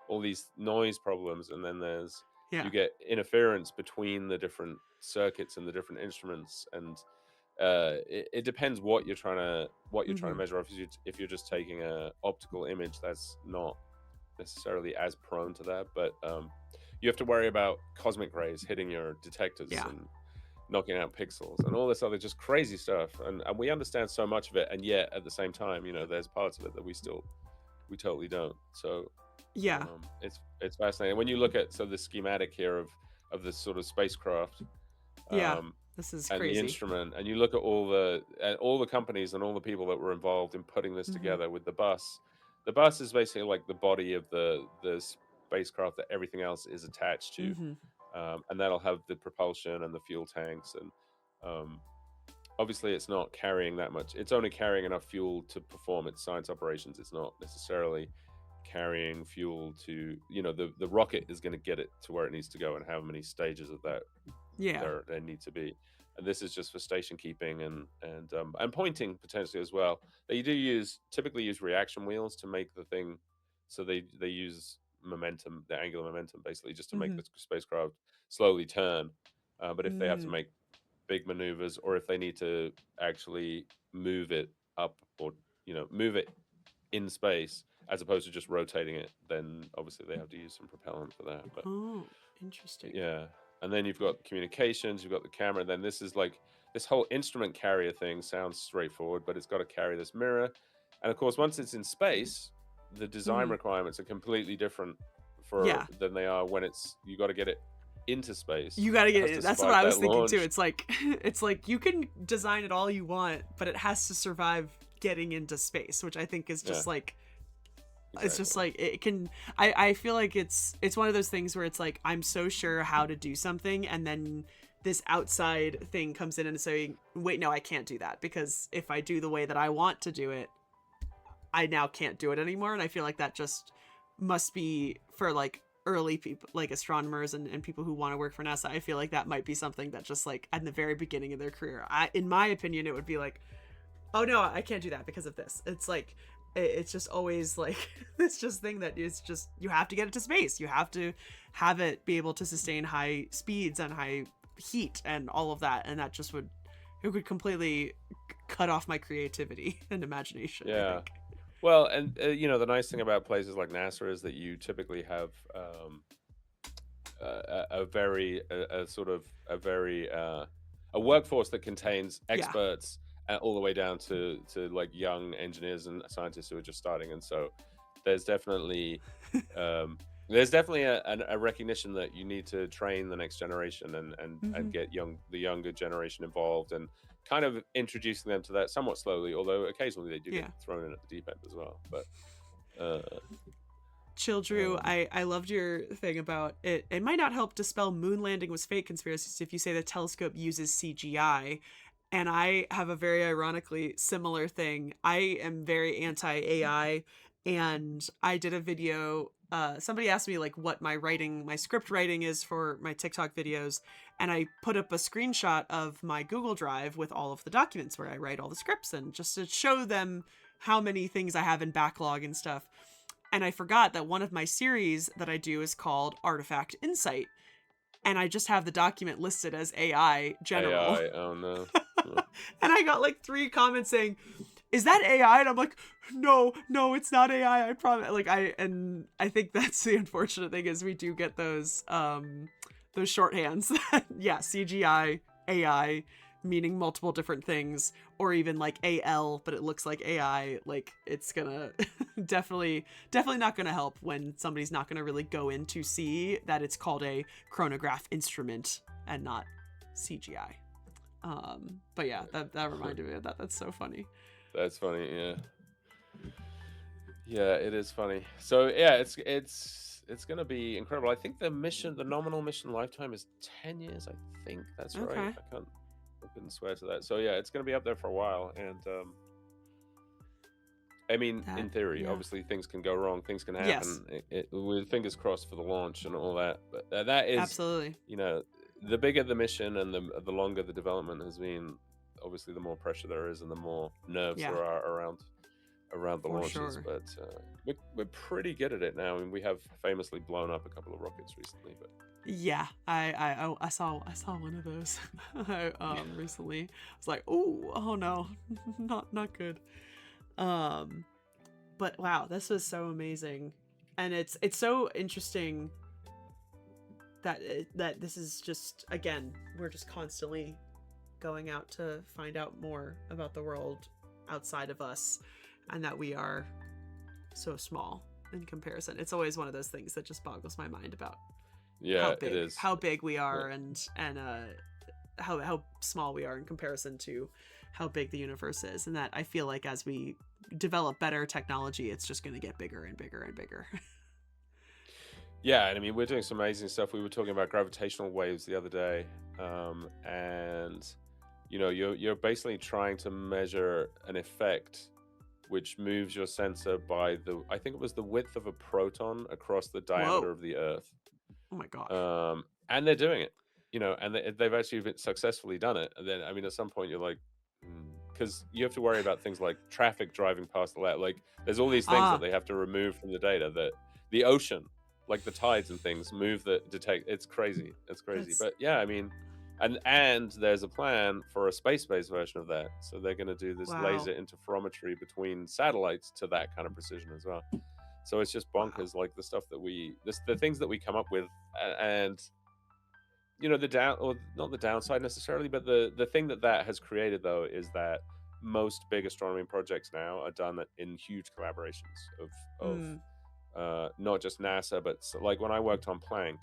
[SPEAKER 2] all these noise problems, and then
[SPEAKER 1] Yeah.
[SPEAKER 2] you get interference between the different circuits and the different instruments, and it depends what you're trying to
[SPEAKER 1] Mhm.
[SPEAKER 2] measure. If you're just taking a optical image, that's not necessarily as prone to that, but you have to worry about cosmic rays hitting your detectors
[SPEAKER 1] Yeah.
[SPEAKER 2] and knocking out pixels and all this other just crazy stuff. And we understand so much of it, and yet at the same time, there's parts of it that we totally don't. So
[SPEAKER 1] Yeah.
[SPEAKER 2] it's fascinating when you look at the schematic here of this sort of spacecraft,
[SPEAKER 1] Yeah.
[SPEAKER 2] um,
[SPEAKER 1] This is
[SPEAKER 2] and the
[SPEAKER 1] crazy.
[SPEAKER 2] instrument, and you look at all the companies and all the people that were involved in putting this
[SPEAKER 1] Hmm.
[SPEAKER 2] together with the bus. The bus is basically like the body of the spacecraft that everything else is attached to,
[SPEAKER 1] Hmm.
[SPEAKER 2] and that'll have the propulsion and the fuel tanks, and um, obviously it's not carrying that much. It's only carrying enough fuel to perform its science operations. It's not necessarily carrying fuel to, the rocket is going to get it to where it needs to go, and how many stages of that
[SPEAKER 1] Yeah.
[SPEAKER 2] there need to be. And this is just for station keeping and pointing potentially as well. They typically use reaction wheels to make the thing, so they use momentum, the angular momentum, basically just to make
[SPEAKER 1] Hmm.
[SPEAKER 2] the spacecraft slowly turn. But if they have to
[SPEAKER 1] Mm.
[SPEAKER 2] make big maneuvers, or if they need to actually move it up, or move it in space as opposed to just rotating it, then obviously they have to use some propellant for that. But
[SPEAKER 1] Oh, interesting.
[SPEAKER 2] yeah, and then you've got communications, you've got the camera, and then this is like this whole instrument carrier thing sounds straightforward, but it's got to carry this mirror. And of course, once it's in space, the design
[SPEAKER 1] Hmm.
[SPEAKER 2] requirements are completely different
[SPEAKER 1] Yeah.
[SPEAKER 2] than they are when you got to get it into space.
[SPEAKER 1] You gotta
[SPEAKER 2] It
[SPEAKER 1] get
[SPEAKER 2] has
[SPEAKER 1] it.
[SPEAKER 2] to
[SPEAKER 1] That's what
[SPEAKER 2] survive
[SPEAKER 1] I was
[SPEAKER 2] that
[SPEAKER 1] thinking too.
[SPEAKER 2] launch.
[SPEAKER 1] It's like it's like you can design it all you want, but it has to survive getting into space, which I think is
[SPEAKER 2] Yeah,
[SPEAKER 1] just like it's just
[SPEAKER 2] exactly.
[SPEAKER 1] like it can I feel like it's one of those things where it's like I'm so sure how to do something, and then this outside thing comes in and saying, wait, no, I can't do that, because if I do the way that I want to do it, I now can't do it anymore. And I feel like that just must be for like early people, like astronomers and people who want to work for NASA. I feel like that might be something that just like at the very beginning of their career, in my opinion, it would be like, oh no, I can't do that because of this. It's like, it's just always like this just thing that is just, you have to get it to space. You have to have it be able to sustain high speeds and high heat and all of that. And that just it would completely cut off my creativity and imagination, I
[SPEAKER 2] Yeah.
[SPEAKER 1] think.
[SPEAKER 2] Well, and the nice thing about places like NASA is that you typically have a very a sort of a very a workforce that contains
[SPEAKER 1] Yeah.
[SPEAKER 2] experts, all the way down to like young engineers and scientists who are just starting. And so there's definitely um, a recognition that you need to train the next generation, and
[SPEAKER 1] Hmm.
[SPEAKER 2] get the younger generation involved, and kind of introducing them to that somewhat slowly, although occasionally they do get
[SPEAKER 1] Yeah.
[SPEAKER 2] thrown in at the deep end as well. But uh,
[SPEAKER 1] Chill Drew,
[SPEAKER 2] um,
[SPEAKER 1] I loved your thing about it. It might not help dispel moon landing was fake conspiracies if you say the telescope uses CGI. And I have a very ironically similar thing. I am very anti AI, and I did a video. Somebody asked me like what my script writing is for my TikTok videos, and I put up a screenshot of my Google Drive with all of the documents where I write all the scripts, and just to show them how many things I have in backlog and stuff. And I forgot that one of my series that I do is called Artifact Insight, and I just have the document listed as AI general.
[SPEAKER 2] AI, oh no.
[SPEAKER 1] And I got like 3 comments saying, "Is that AI?" And I'm like, "No, no, it's not AI. I promise." Like I think that's the unfortunate thing is we do get those shorthands. Yeah, CGI, AI, meaning multiple different things, or even like AL, but it looks like AI. Like it's gonna definitely not gonna help when somebody's not gonna really go in to see that it's called a chronograph instrument and not CGI. But yeah, that reminded me of that. That's so funny.
[SPEAKER 2] That's funny. Yeah, yeah, it is funny. So yeah, it's gonna be incredible. I think the nominal mission lifetime is 10 years. I think that's right.
[SPEAKER 1] Okay.
[SPEAKER 2] I couldn't swear to that. So yeah, it's gonna be up there for a while. And I mean,
[SPEAKER 1] That
[SPEAKER 2] in theory,
[SPEAKER 1] yeah.
[SPEAKER 2] obviously things can go wrong, things can
[SPEAKER 1] Yes,
[SPEAKER 2] happen. With fingers crossed for the launch and all that. But that is,
[SPEAKER 1] absolutely.
[SPEAKER 2] you know, the bigger the mission and the longer the development has been, obviously the more pressure there is and the more nerves
[SPEAKER 1] Yeah,
[SPEAKER 2] there are around the
[SPEAKER 1] for
[SPEAKER 2] launches.
[SPEAKER 1] sure.
[SPEAKER 2] But we're pretty good at it now. I mean, we have famously blown up a couple of rockets recently. But
[SPEAKER 1] Yeah, I saw one of those recently. I was like, oh no, not good. Um, but wow, this was so amazing, and it's so interesting that this is just, again, we're just constantly going out to find out more about the world outside of us, and that we are so small in comparison. It's always one of those things that just boggles my mind about
[SPEAKER 2] Yeah, it is.
[SPEAKER 1] how big we
[SPEAKER 2] Yeah.
[SPEAKER 1] are, and how small we are in comparison to how big the universe is, and that I feel like as we develop better technology, it's just going to get bigger and bigger and bigger.
[SPEAKER 2] Yeah, and I mean, we're doing some amazing stuff. We were talking about gravitational waves the other day, and you're basically trying to measure an effect which moves your sensor by I think it was the width of a proton across the diameter
[SPEAKER 1] Whoa.
[SPEAKER 2] of the Earth.
[SPEAKER 1] Oh my gosh.
[SPEAKER 2] And they're doing it, and they've actually successfully done it. And then, I mean, at some point, you're like, because you have to worry about things like traffic driving past the lab. Like, there's all these things that
[SPEAKER 1] Ah,
[SPEAKER 2] they have to remove from the data. That the ocean, like the tides and things, move that detect. It's crazy. It's crazy.
[SPEAKER 1] that's
[SPEAKER 2] But yeah, I mean, and there's a plan for a space-based version of that. So they're going to do this
[SPEAKER 1] wow.
[SPEAKER 2] laser interferometry between satellites to that kind of precision as well. So it's just
[SPEAKER 1] Wow.
[SPEAKER 2] bonkers, like the stuff that the things that we come up with, and the down, or not the downside necessarily, but the thing that has created though is that most big astronomy projects now are done in huge collaborations of
[SPEAKER 1] Mm.
[SPEAKER 2] not just NASA, but like when I worked on Planck,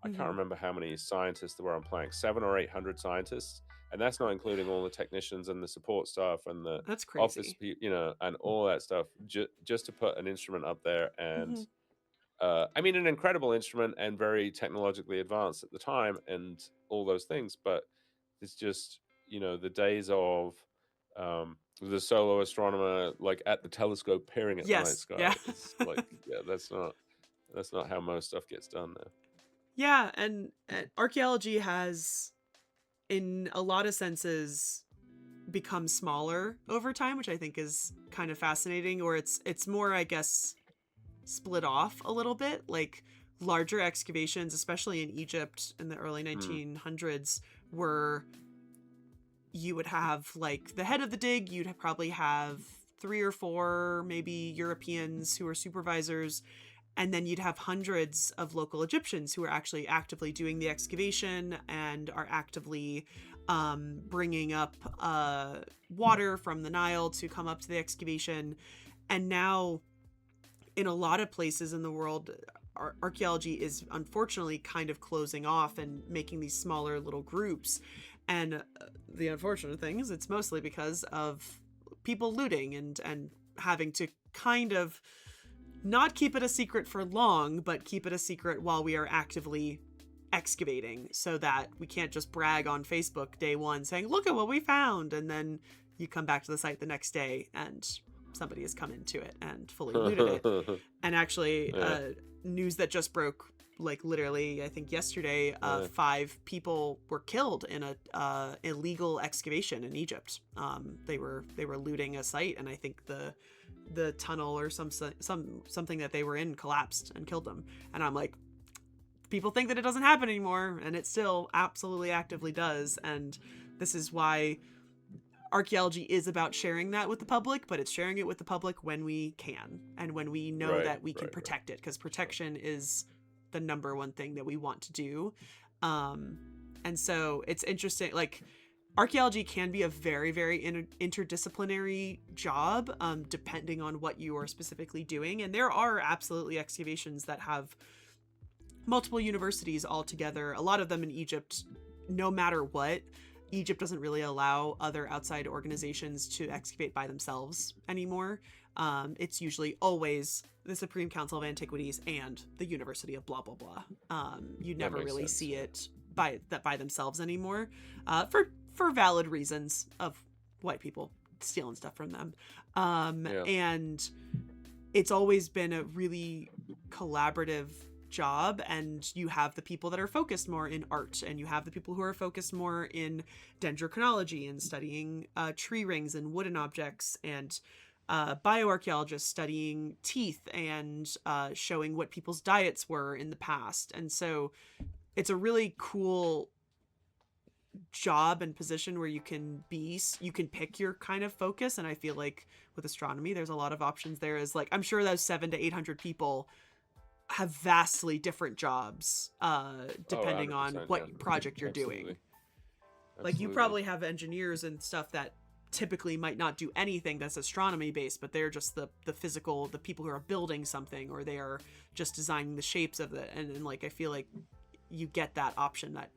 [SPEAKER 2] I can't
[SPEAKER 1] Hmm.
[SPEAKER 2] remember how many scientists there were on Planck, 700 or 800 scientists, and that's not including all the technicians and the support staff and the
[SPEAKER 1] That's
[SPEAKER 2] office
[SPEAKER 1] crazy.
[SPEAKER 2] people, and all that stuff, just to put an instrument up there. And
[SPEAKER 1] Hmm.
[SPEAKER 2] I mean, an incredible instrument and very technologically advanced at the time and all those things. But it's just, the days of the solo astronomer, like at the telescope peering at the night
[SPEAKER 1] Yes.
[SPEAKER 2] sky,
[SPEAKER 1] Yeah.
[SPEAKER 2] is like, yeah, that's not how most stuff gets done now.
[SPEAKER 1] Yeah, and archaeology has, in a lot of senses, become smaller over time, which I think is kind of fascinating. Or it's more, I guess, split off a little bit. Like larger excavations, especially in Egypt in the early
[SPEAKER 2] Mm,
[SPEAKER 1] 1900s, were, you would have like the head of the dig, you'd probably have three or four maybe Europeans who are supervisors, and then you'd have hundreds of local Egyptians who are actually actively doing the excavation and are actively bringing up water from the Nile to come up to the excavation. And now, in a lot of places in the world, archaeology is unfortunately kind of closing off and making these smaller little groups. And the unfortunate thing is, it's mostly because of people looting and having to kind of not keep it a secret for long, but keep it a secret while we are actively excavating, so that we can't just brag on Facebook day one saying, look at what we found. And then you come back to the site the next day and somebody has come into it and fully looted it.
[SPEAKER 2] mm.
[SPEAKER 1] And actually,
[SPEAKER 2] Yeah,
[SPEAKER 1] news that just broke, like literally, I think yesterday,
[SPEAKER 2] yeah.
[SPEAKER 1] 5 people were killed in a illegal excavation in Egypt. They were looting a site, and I think the tunnel or something that they were in collapsed and killed them. And I'm like, people think that it doesn't happen anymore, and it still absolutely actively does. And this is why archaeology is about sharing that with the public, but it's sharing it with the public when we can and when we know
[SPEAKER 2] Right,
[SPEAKER 1] that we can
[SPEAKER 2] right, right.
[SPEAKER 1] protect it, because
[SPEAKER 2] Sure.
[SPEAKER 1] protection is the number one thing that we want to do. Um, and so it's interesting, like, archaeology can be a very, very interdisciplinary job, depending on what you are specifically doing. And there are absolutely excavations that have multiple universities all together, a lot of them in Egypt. No matter what, Egypt doesn't really allow other outside organizations to excavate by themselves anymore. It's usually always the Supreme Council of Antiquities and the University of blah blah blah. You
[SPEAKER 2] That
[SPEAKER 1] never
[SPEAKER 2] makes
[SPEAKER 1] really
[SPEAKER 2] sense.
[SPEAKER 1] see
[SPEAKER 2] Yeah.
[SPEAKER 1] it by themselves anymore, for valid reasons of white people stealing stuff from them.
[SPEAKER 2] Yeah.
[SPEAKER 1] And it's always been a really collaborative job, and you have the people that are focused more in art, and you have the people who are focused more in dendrochronology and studying tree rings and wooden objects, and bioarchaeologists studying teeth and showing what people's diets were in the past. And so it's a really cool job and position where you can pick your kind of focus. And I feel like with astronomy there's a lot of options there. Is like, I'm sure those 700 to 800 people have vastly different jobs
[SPEAKER 2] Oh,
[SPEAKER 1] depending on
[SPEAKER 2] 100%. Yeah,
[SPEAKER 1] what project you're doing.
[SPEAKER 2] absolutely,
[SPEAKER 1] Like, you
[SPEAKER 2] absolutely.
[SPEAKER 1] probably have engineers and stuff that typically might not do anything that's astronomy based, but they're just the physical, the people who are building something, or they are just designing the shapes of it. And like, I feel like you get that option that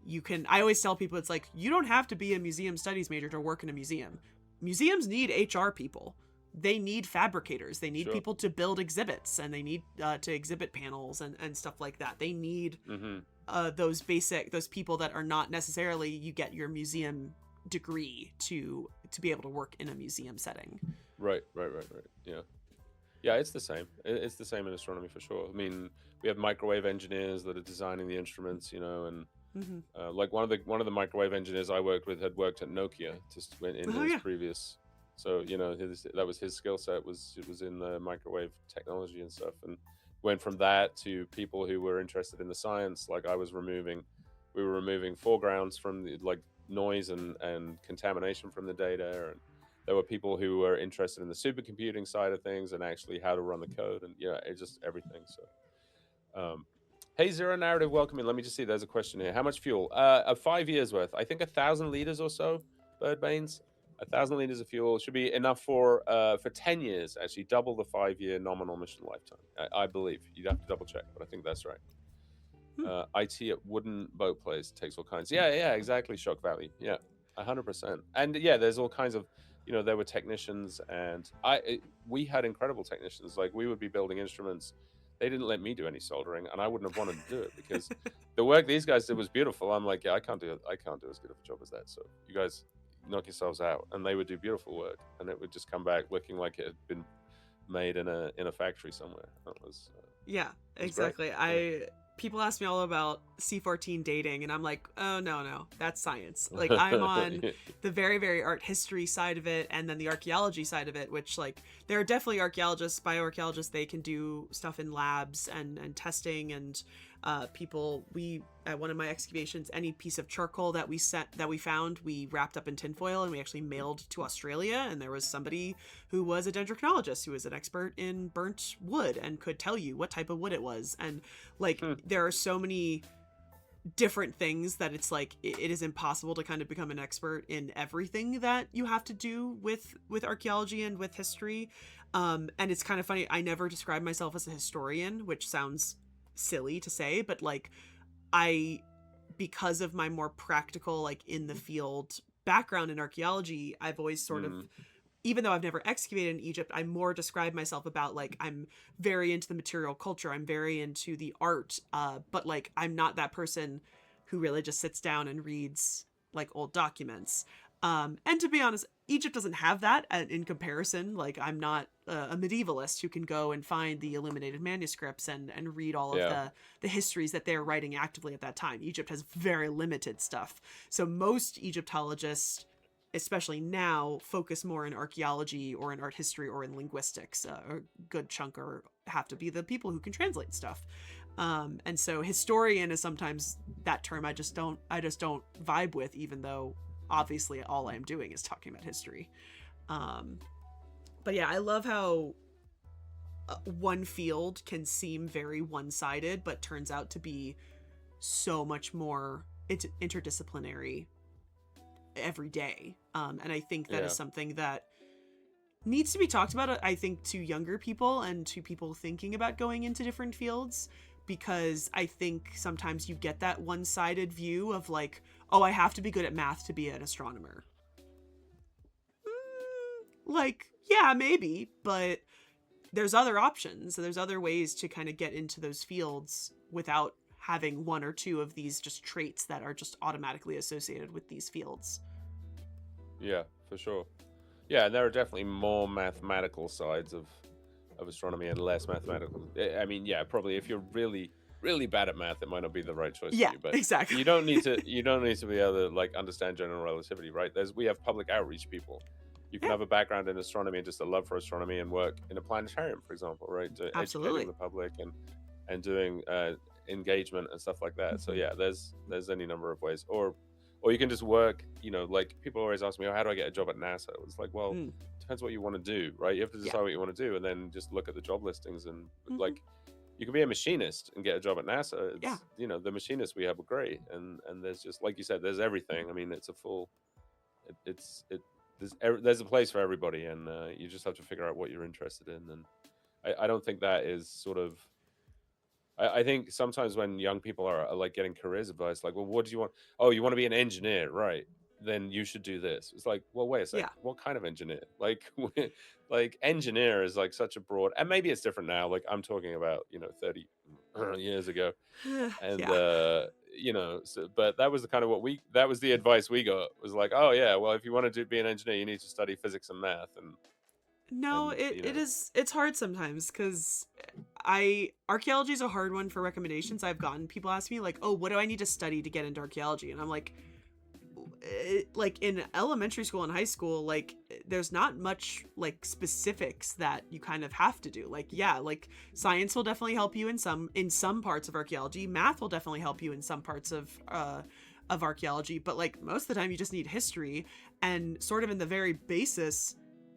[SPEAKER 1] you can. I always tell people, it's like, you don't have to be a museum studies major to work in a museum. Museums need HR people. They need fabricators. They need
[SPEAKER 2] Sure.
[SPEAKER 1] people to build exhibits, and they need to exhibit panels and stuff like that. They need
[SPEAKER 2] Hmm.
[SPEAKER 1] those people that are not necessarily, you get your museum degree to be able to work in a museum setting.
[SPEAKER 2] Right, right, right, right. Yeah. Yeah, it's the same. It's the same in astronomy for sure. I mean, we have microwave engineers that are designing the instruments, and
[SPEAKER 1] Hmm.
[SPEAKER 2] like one of the microwave engineers I worked with had worked at Nokia just in
[SPEAKER 1] Oh
[SPEAKER 2] his
[SPEAKER 1] yeah.
[SPEAKER 2] previous. So that was his skill set, was in the microwave technology and stuff, and went from that to people who were interested in the science. Like we were removing foregrounds from the like noise and contamination from the data, and there were people who were interested in the supercomputing side of things and actually how to run the code, and it's just everything. So, hey, Zero Narrative, welcome in. Let me just see. There's a question here. How much fuel? 5 years worth. I think 1,000 liters or so. Birdbanes. 1,000 liters of fuel should be enough for 10 years. Actually, double the 5-year nominal mission lifetime. I believe you'd have to double check, but I think that's right.
[SPEAKER 1] Hmm.
[SPEAKER 2] IT at wooden boat place takes all kinds. Yeah, yeah, exactly. Shock Valley. Yeah, 100%. And yeah, there's all kinds of. There were technicians, and we had incredible technicians. Like, we would be building instruments. They didn't let me do any soldering, and I wouldn't have wanted to do it because the work these guys did was beautiful. I'm like, yeah, I can't do as good of a job as that. So you guys knock yourselves out, and they would do beautiful work, and it would just come back looking like it had been made in a factory somewhere.
[SPEAKER 1] Yeah,
[SPEAKER 2] It was great.
[SPEAKER 1] exactly.
[SPEAKER 2] Yeah.
[SPEAKER 1] People ask me all about C14 dating, and I'm like, oh no, that's science. Like, I'm on the very, very art history side of it, and then the archaeology side of it, which, like, there are definitely archaeologists, bioarchaeologists. They can do stuff in labs and testing, and people. We, at one of my excavations, any piece of charcoal that we found, we wrapped up in tinfoil and we actually mailed to Australia. And there was somebody who was a dendrochronologist, who was an expert in burnt wood and could tell you what type of wood it was. And like,
[SPEAKER 2] Hmm.
[SPEAKER 1] there are so many different things that it's like, it is impossible to kind of become an expert in everything that you have to do with archaeology and with history. And it's kind of funny, I never describe myself as a historian, which sounds silly to say, but like, I, because of my more practical, like, in the field background in archaeology, I've always sort of,
[SPEAKER 2] Hmm.
[SPEAKER 1] even though I've never excavated in Egypt, I more describe myself about, like, I'm very into the material culture, I'm very into the art, but like, I'm not that person who really just sits down and reads like old documents. And to be honest, Egypt doesn't have that in comparison. Like, I'm not a medievalist who can go and find the illuminated manuscripts and read all of
[SPEAKER 2] Yeah.
[SPEAKER 1] the histories that they're writing actively at that time. Egypt has very limited stuff. So most Egyptologists, especially now, focus more in archaeology or in art history or in linguistics. A good chunk are have to be the people who can translate stuff. And so historian is sometimes that term I just don't vibe with, even though obviously all I'm doing is talking about history. Um, but yeah, I love how one field can seem very one-sided, but turns out to be so much more interdisciplinary every day. And I think that is
[SPEAKER 2] Yeah.
[SPEAKER 1] something that needs to be talked about, I think, to younger people and to people thinking about going into different fields, because I think sometimes you get that one-sided view of like, oh, I have to be good at math to be an astronomer. Like, yeah, maybe, but there's other options. There's other ways to kind of get into those fields without having one or two of these just traits that are just automatically associated with these fields.
[SPEAKER 2] Yeah, for sure. Yeah, and there are definitely more mathematical sides of astronomy and less mathematical. I mean, yeah, probably if you're really really bad at math, it might not be the right choice for
[SPEAKER 1] Yeah,
[SPEAKER 2] you. But
[SPEAKER 1] exactly.
[SPEAKER 2] you don't need to be able to like understand general relativity, right? We have public outreach people. You can
[SPEAKER 1] Yeah,
[SPEAKER 2] have a background in astronomy and just a love for astronomy and work in a planetarium, for example, right? Educating
[SPEAKER 1] absolutely.
[SPEAKER 2] the public and doing engagement and stuff like that. So
[SPEAKER 1] Mm-hmm.
[SPEAKER 2] yeah, there's any number of ways, or you can just work. Like people always ask me, "Oh, how do I get a job at NASA?" It's like, well, depends what you want to do, right? You have to
[SPEAKER 1] Yeah.
[SPEAKER 2] decide what you want to do, and then just look at the job listings and
[SPEAKER 1] Mm-hmm.
[SPEAKER 2] like you can be a machinist and get a job at NASA.
[SPEAKER 1] Yeah.
[SPEAKER 2] It's, you know, the machinists we have are great, and there's just, like you said, there's everything. I mean, it's a full, it there's a place for everybody, and you just have to figure out what you're interested in. And I don't think that is sort of. I think sometimes when young people are like getting careers advice, like, well, what do you want? Oh, you want to be an engineer, right? Then you should do this. It's like, well, wait a sec.
[SPEAKER 1] Yeah.
[SPEAKER 2] What kind of engineer? Like, like engineer is like such a broad, and maybe it's different now. Like I'm talking about, 30 years ago, and
[SPEAKER 1] Yeah.
[SPEAKER 2] so, but that was the kind of that was the advice we got, was like, oh yeah, well, if you want to be an engineer, you need to study physics and math,
[SPEAKER 1] No,
[SPEAKER 2] and
[SPEAKER 1] it's hard sometimes because archaeology is a hard one for recommendations. I've gotten people ask me like, "Oh, what do I need to study to get into archaeology?" And I'm like in elementary school and high school, like there's not much like specifics that you kind of have to do. Like yeah, like science will definitely help you in some parts of archaeology. Math will definitely help you in some parts of archaeology, but like most of the time you just need history, and sort of in the very basis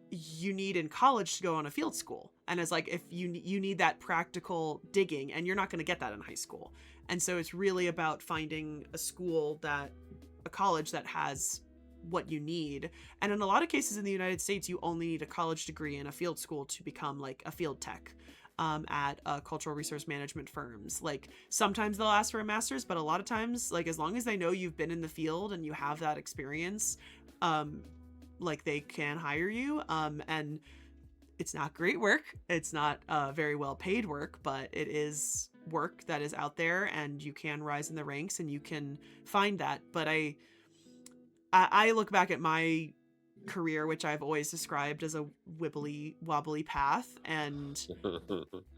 [SPEAKER 1] you need in college to go on a field school. And it's like if you need that practical digging, and you're not going to get that in high school. And so it's really about finding a college that has what you need. And in a lot of cases in the United States, you only need a college degree and a field school to become like a field tech at cultural resource management firms. Like sometimes they'll ask for a master's, but a lot of times, like as long as they know you've been in the field and you have that experience, like they can hire you. And it's not great work. It's not very well paid work, but it is work that is out there, and you can rise in the ranks and you can find that. But I look back at my career, which I've always described as a wibbly wobbly path, and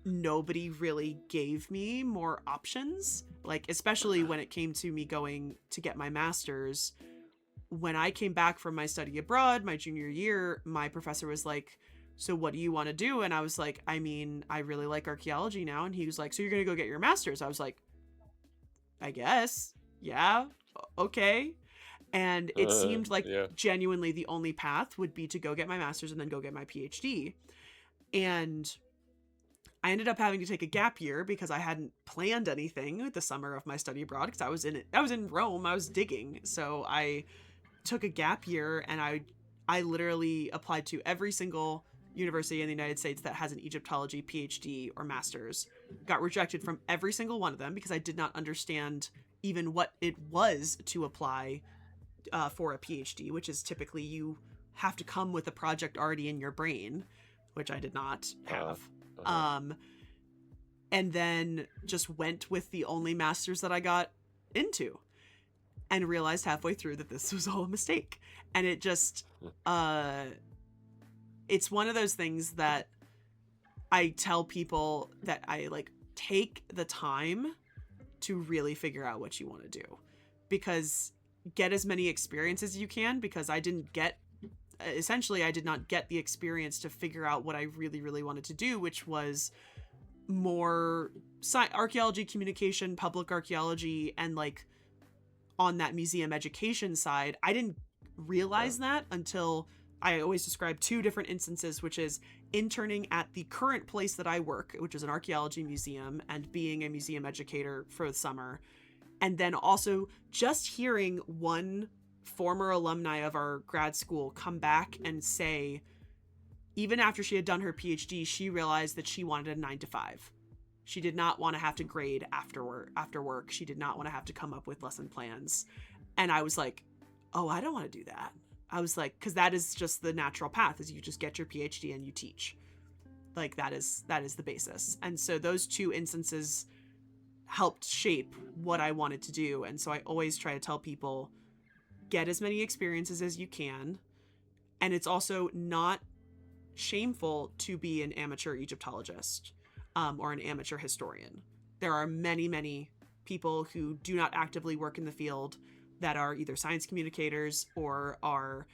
[SPEAKER 1] nobody really gave me more options. Like especially when it came to me going to get my master's. When I came back from my study abroad, my junior year, my professor was like, so what do you want to do? And I was like, I mean, I really like archaeology now. And he was like, so you're going to go get your master's? I was like, I guess. Yeah. Okay. And it seemed like
[SPEAKER 2] yeah.
[SPEAKER 1] genuinely the only path would be to go get my master's and then go get my PhD. And I ended up having to take a gap year because I hadn't planned anything the summer of my study abroad, because I was in Rome. I was digging. So I took a gap year, and I literally applied to every single university in the United States that has an Egyptology PhD or master's. Got rejected from every single one of them because I did not understand even what it was to apply for a PhD, which is typically you have to come with a project already in your brain, which I did not have. And then just went with the only master's that I got into, and realized halfway through that this was all a mistake. And it just, it's one of those things that I tell people that I like take the time to really figure out what you want to do, because get as many experiences as you can, because I did not get the experience to figure out what I really, really wanted to do, which was more archaeology, communication, public archaeology, and like on that museum education side. I didn't realize that until I always describe two different instances, which is interning at the current place that I work, which is an archaeology museum, and being a museum educator for the summer. And then also just hearing one former alumni of our grad school come back and say, even after she had done her PhD, she realized that she wanted a 9-to-5. She did not want to have to grade after work. She did not want to have to come up with lesson plans. And I was like, oh, I don't want to do that. I was like, because that is just the natural path, is you just get your PhD and you teach. Like that is the basis. And so those two instances helped shape what I wanted to do. And so I always try to tell people, get as many experiences as you can. And it's also not shameful to be an amateur Egyptologist or an amateur historian. There are many, many people who do not actively work in the field that are either science communicators or are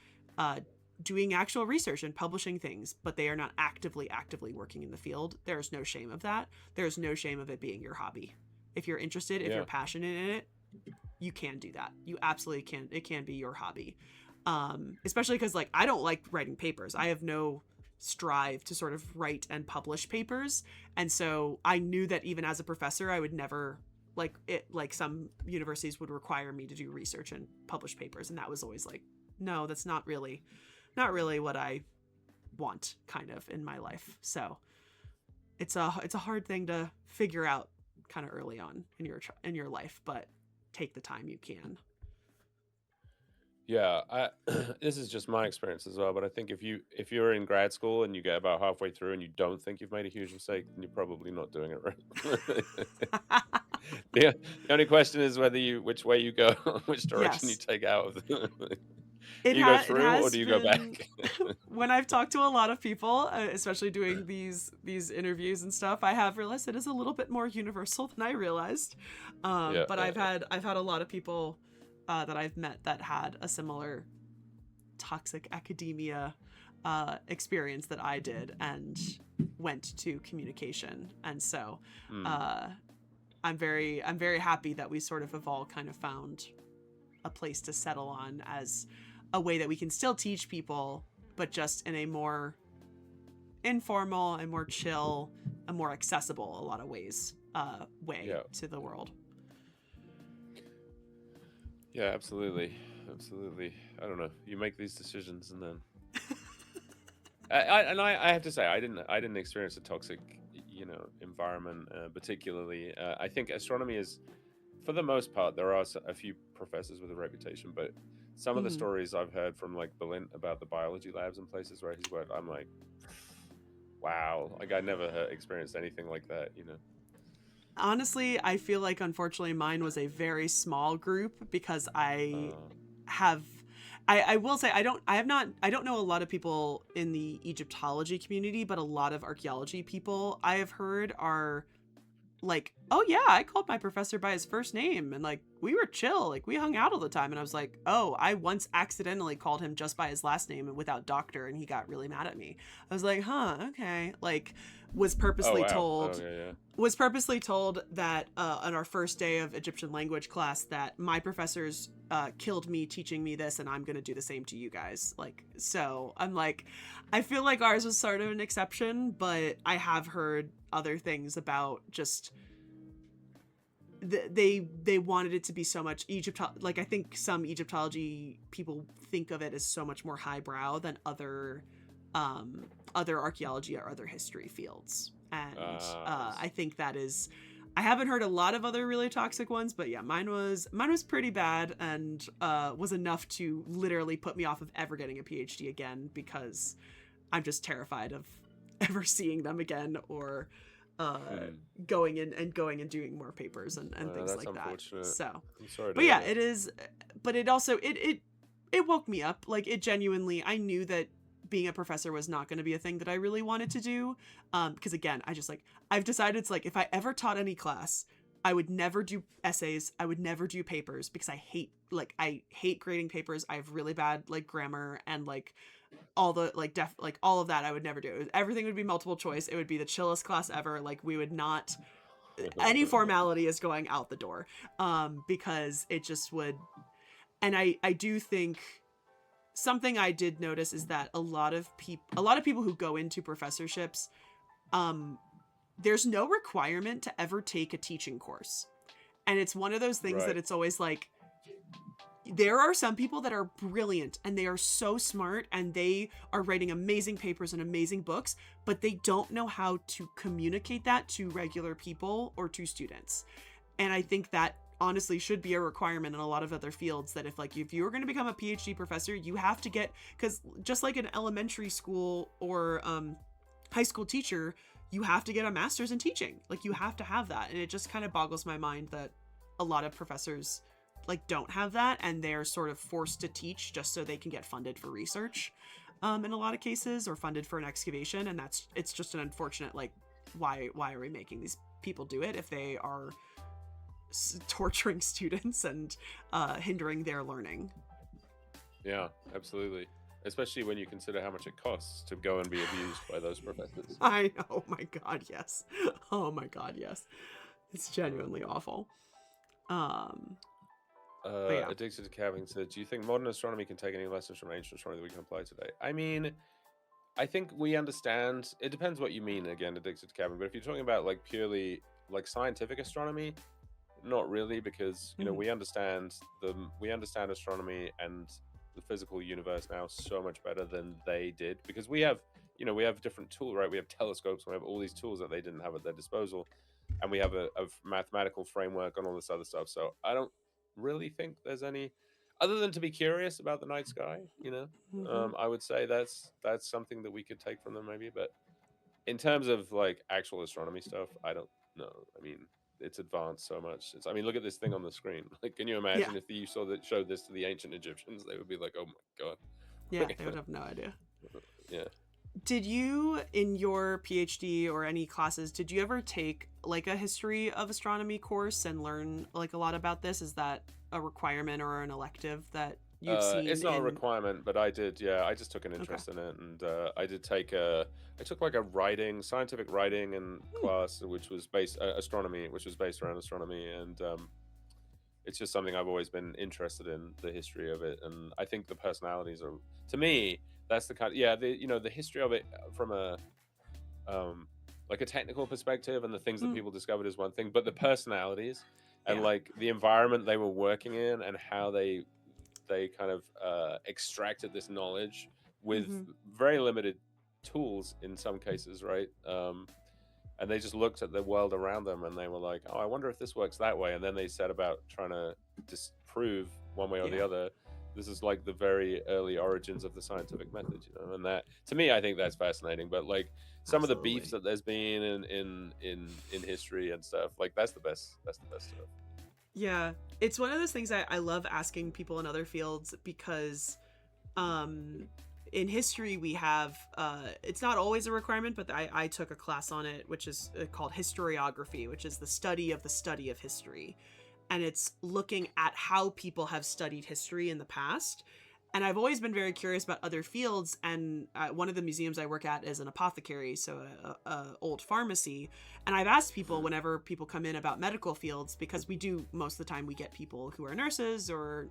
[SPEAKER 1] doing actual research and publishing things, but they are not actively working in the field. There's no shame of that. There's no shame of it being your hobby. If you're interested, if you're passionate in it, you can do that. You absolutely can. It can be your hobby. Especially because like I don't like writing papers. I have no strive to sort of write and publish papers. And so I knew that even as a professor, I would never like some universities would require me to do research and publish papers. And that was always like, no, that's not really what I want kind of in my life. So it's a hard thing to figure out kind of early on in your life, but take the time you can.
[SPEAKER 2] Yeah, this is just my experience as well, but I think if you're in grad school and you get about halfway through and you don't think you've made a huge mistake, then you're probably not doing it right. the, the only question is which way you go, which direction you
[SPEAKER 1] Yes.
[SPEAKER 2] take out of the,
[SPEAKER 1] It
[SPEAKER 2] you go
[SPEAKER 1] it
[SPEAKER 2] through or
[SPEAKER 1] has
[SPEAKER 2] do you go
[SPEAKER 1] been
[SPEAKER 2] back?
[SPEAKER 1] when I've talked to a lot of people, especially doing these interviews and stuff, I have realized it is a little bit more universal than I realized.
[SPEAKER 2] Yeah,
[SPEAKER 1] But
[SPEAKER 2] yeah,
[SPEAKER 1] I've had a lot of people that I've met that had a similar toxic academia experience that I did and went to communication. And so
[SPEAKER 2] mm,
[SPEAKER 1] uh, I'm very happy that we sort of have all kind of found a place to settle on as a way that we can still teach people, but just in a more informal and more chill and more accessible a lot of ways way
[SPEAKER 2] yeah,
[SPEAKER 1] to the world.
[SPEAKER 2] yeah, absolutely, absolutely. I don't know. You make these decisions, and then I have to say I didn't experience a toxic, environment particularly. I think astronomy is, for the most part, there are a few professors with a reputation, but some of the
[SPEAKER 1] Mhm.
[SPEAKER 2] stories I've heard from like Berlin about the biology labs and places where he's worked, I'm like, wow, like I never experienced anything like that.
[SPEAKER 1] Honestly, I feel like unfortunately mine was a very small group because
[SPEAKER 2] Uh,
[SPEAKER 1] have I will say I don't know a lot of people in the Egyptology community, but a lot of archaeology people I have heard are like, oh yeah, I called my professor by his first name and like we were chill, like we hung out all the time. And I was like, oh, I once accidentally called him just by his last name and without doctor, and he got really mad at me. I was like, huh, okay. Like was
[SPEAKER 2] oh
[SPEAKER 1] purposely
[SPEAKER 2] wow, oh
[SPEAKER 1] told
[SPEAKER 2] yeah, yeah.
[SPEAKER 1] was purposely told that on our first day of Egyptian language class that my professors killed me teaching me this and I'm going to do the same to you guys. Like, so I'm like, I feel like ours was sort of an exception, but I have heard other things about just they wanted it to be so much Egypt. Like I think some Egyptology people think of it as so much more highbrow than other archaeology or other history fields. And
[SPEAKER 2] I
[SPEAKER 1] I
[SPEAKER 2] see.
[SPEAKER 1] think that is, I haven't heard a lot of other really toxic ones, but yeah, mine was pretty bad and was enough to literally put me off of ever getting a PhD again because I'm just terrified of ever seeing them again or uh,
[SPEAKER 2] Hmm.
[SPEAKER 1] going and doing more papers and things
[SPEAKER 2] That's
[SPEAKER 1] like that.
[SPEAKER 2] unfortunate.
[SPEAKER 1] So,
[SPEAKER 2] I'm sorry to
[SPEAKER 1] but
[SPEAKER 2] hear
[SPEAKER 1] yeah,
[SPEAKER 2] that.
[SPEAKER 1] it is. But it also it woke me up. Like it genuinely, I knew that being a professor was not going to be a thing that I really wanted to do. Because again, I just like I've decided it's like if I ever taught any class, I would never do essays. I would never do papers because I hate grading papers. I have really bad like grammar and like all the like like all of that I would never do. Everything would be multiple choice. It would be the chillest class ever. Like we would not any formality is going out the door because it just would. And I do think something I did notice is that a lot of people who go into professorships, um there's no requirement to ever take a teaching course. And it's one of those things that
[SPEAKER 2] Right.
[SPEAKER 1] it's always like there are some people that are brilliant and they are so smart and they are writing amazing papers and amazing books, but they don't know how to communicate that to regular people or to students. And I think that honestly should be a requirement in a lot of other fields that if you're going to become a PhD professor, you have to get, because just like an elementary school or high school teacher, you have to get a master's in teaching. Like you have to have that. And it just kind of boggles my mind that a lot of professors like don't have that and they're sort of forced to teach just so they can get funded for research in a lot of cases or funded for an excavation. And it's just an unfortunate like why are we making these people do it if they are torturing students and hindering their learning.
[SPEAKER 2] Yeah, absolutely. Especially when you consider how much it costs to go and be abused by those professors.
[SPEAKER 1] I know. Oh my god, yes. Oh my god, yes. It's
[SPEAKER 2] Um,
[SPEAKER 1] genuinely awful. um but yeah.
[SPEAKER 2] Addicted to Cabin said, "Do you think modern astronomy can take any lessons from ancient astronomy that we can apply today?" I mean, I think we understand. It depends what you mean. Again, addicted to cabin. But if you're talking about like purely like scientific astronomy, not really, because
[SPEAKER 1] Mhm.
[SPEAKER 2] we understand astronomy and the physical universe now so much better than they did, because we have different tools, right? We have telescopes, we have all these tools that they didn't have at their disposal, and we have a mathematical framework and all this other stuff. So I don't really think there's any other than to be curious about the night sky.
[SPEAKER 1] Mhm.
[SPEAKER 2] I would say that's something that we could take from them maybe, but in terms of like actual astronomy stuff, I don't know. I mean, it's advanced so much. I mean, look at this thing on the screen. Like, can you
[SPEAKER 1] Yeah.
[SPEAKER 2] imagine if you showed this to the ancient Egyptians? They would be like, "Oh my
[SPEAKER 1] Yeah,
[SPEAKER 2] god!"
[SPEAKER 1] they would have no idea.
[SPEAKER 2] Yeah.
[SPEAKER 1] Did you, in your PhD or any classes, did you ever take like a history of astronomy course and learn like a lot about this? Is that a requirement or an elective that you've
[SPEAKER 2] It's
[SPEAKER 1] seen
[SPEAKER 2] not a
[SPEAKER 1] in?
[SPEAKER 2] requirement, but I did. Yeah, I just took an
[SPEAKER 1] Okay.
[SPEAKER 2] interest in it, and I took like a scientific writing and
[SPEAKER 1] Hmm.
[SPEAKER 2] class, which was based astronomy, which was based around astronomy, and it's just something I've always been interested in, the history of it, and I think the personalities are, to me, that's the kind. Yeah, the history of it from a um like a technical perspective and the things that
[SPEAKER 1] Hmm.
[SPEAKER 2] people discovered is one thing, but the personalities and
[SPEAKER 1] Yeah.
[SPEAKER 2] like the environment they were working in and how they kind of extracted this knowledge with
[SPEAKER 1] Hmm.
[SPEAKER 2] very limited tools in some cases, right? And they just looked at the world around them and they were like, "Oh, I wonder if this works that way." And then they set about trying to disprove one way or the
[SPEAKER 1] Yeah.
[SPEAKER 2] other. This is like the very early origins of the scientific method, and that to me, I think that's fascinating. But like some of the beefs
[SPEAKER 1] Absolutely.
[SPEAKER 2] that there's been in history and stuff, like that's the best. That's the best stuff.
[SPEAKER 1] Yeah. It's one of those things I love asking people in other fields because um in history we have it's not always a requirement, but I took a class on it which is called historiography, which is the study of history, and it's looking at how people have studied history in the past. And I've always been very curious about other fields. And one of the museums I work at is an apothecary, so a old pharmacy. And I've asked people whenever people come in about medical fields, because we do most of the time we get people who are nurses or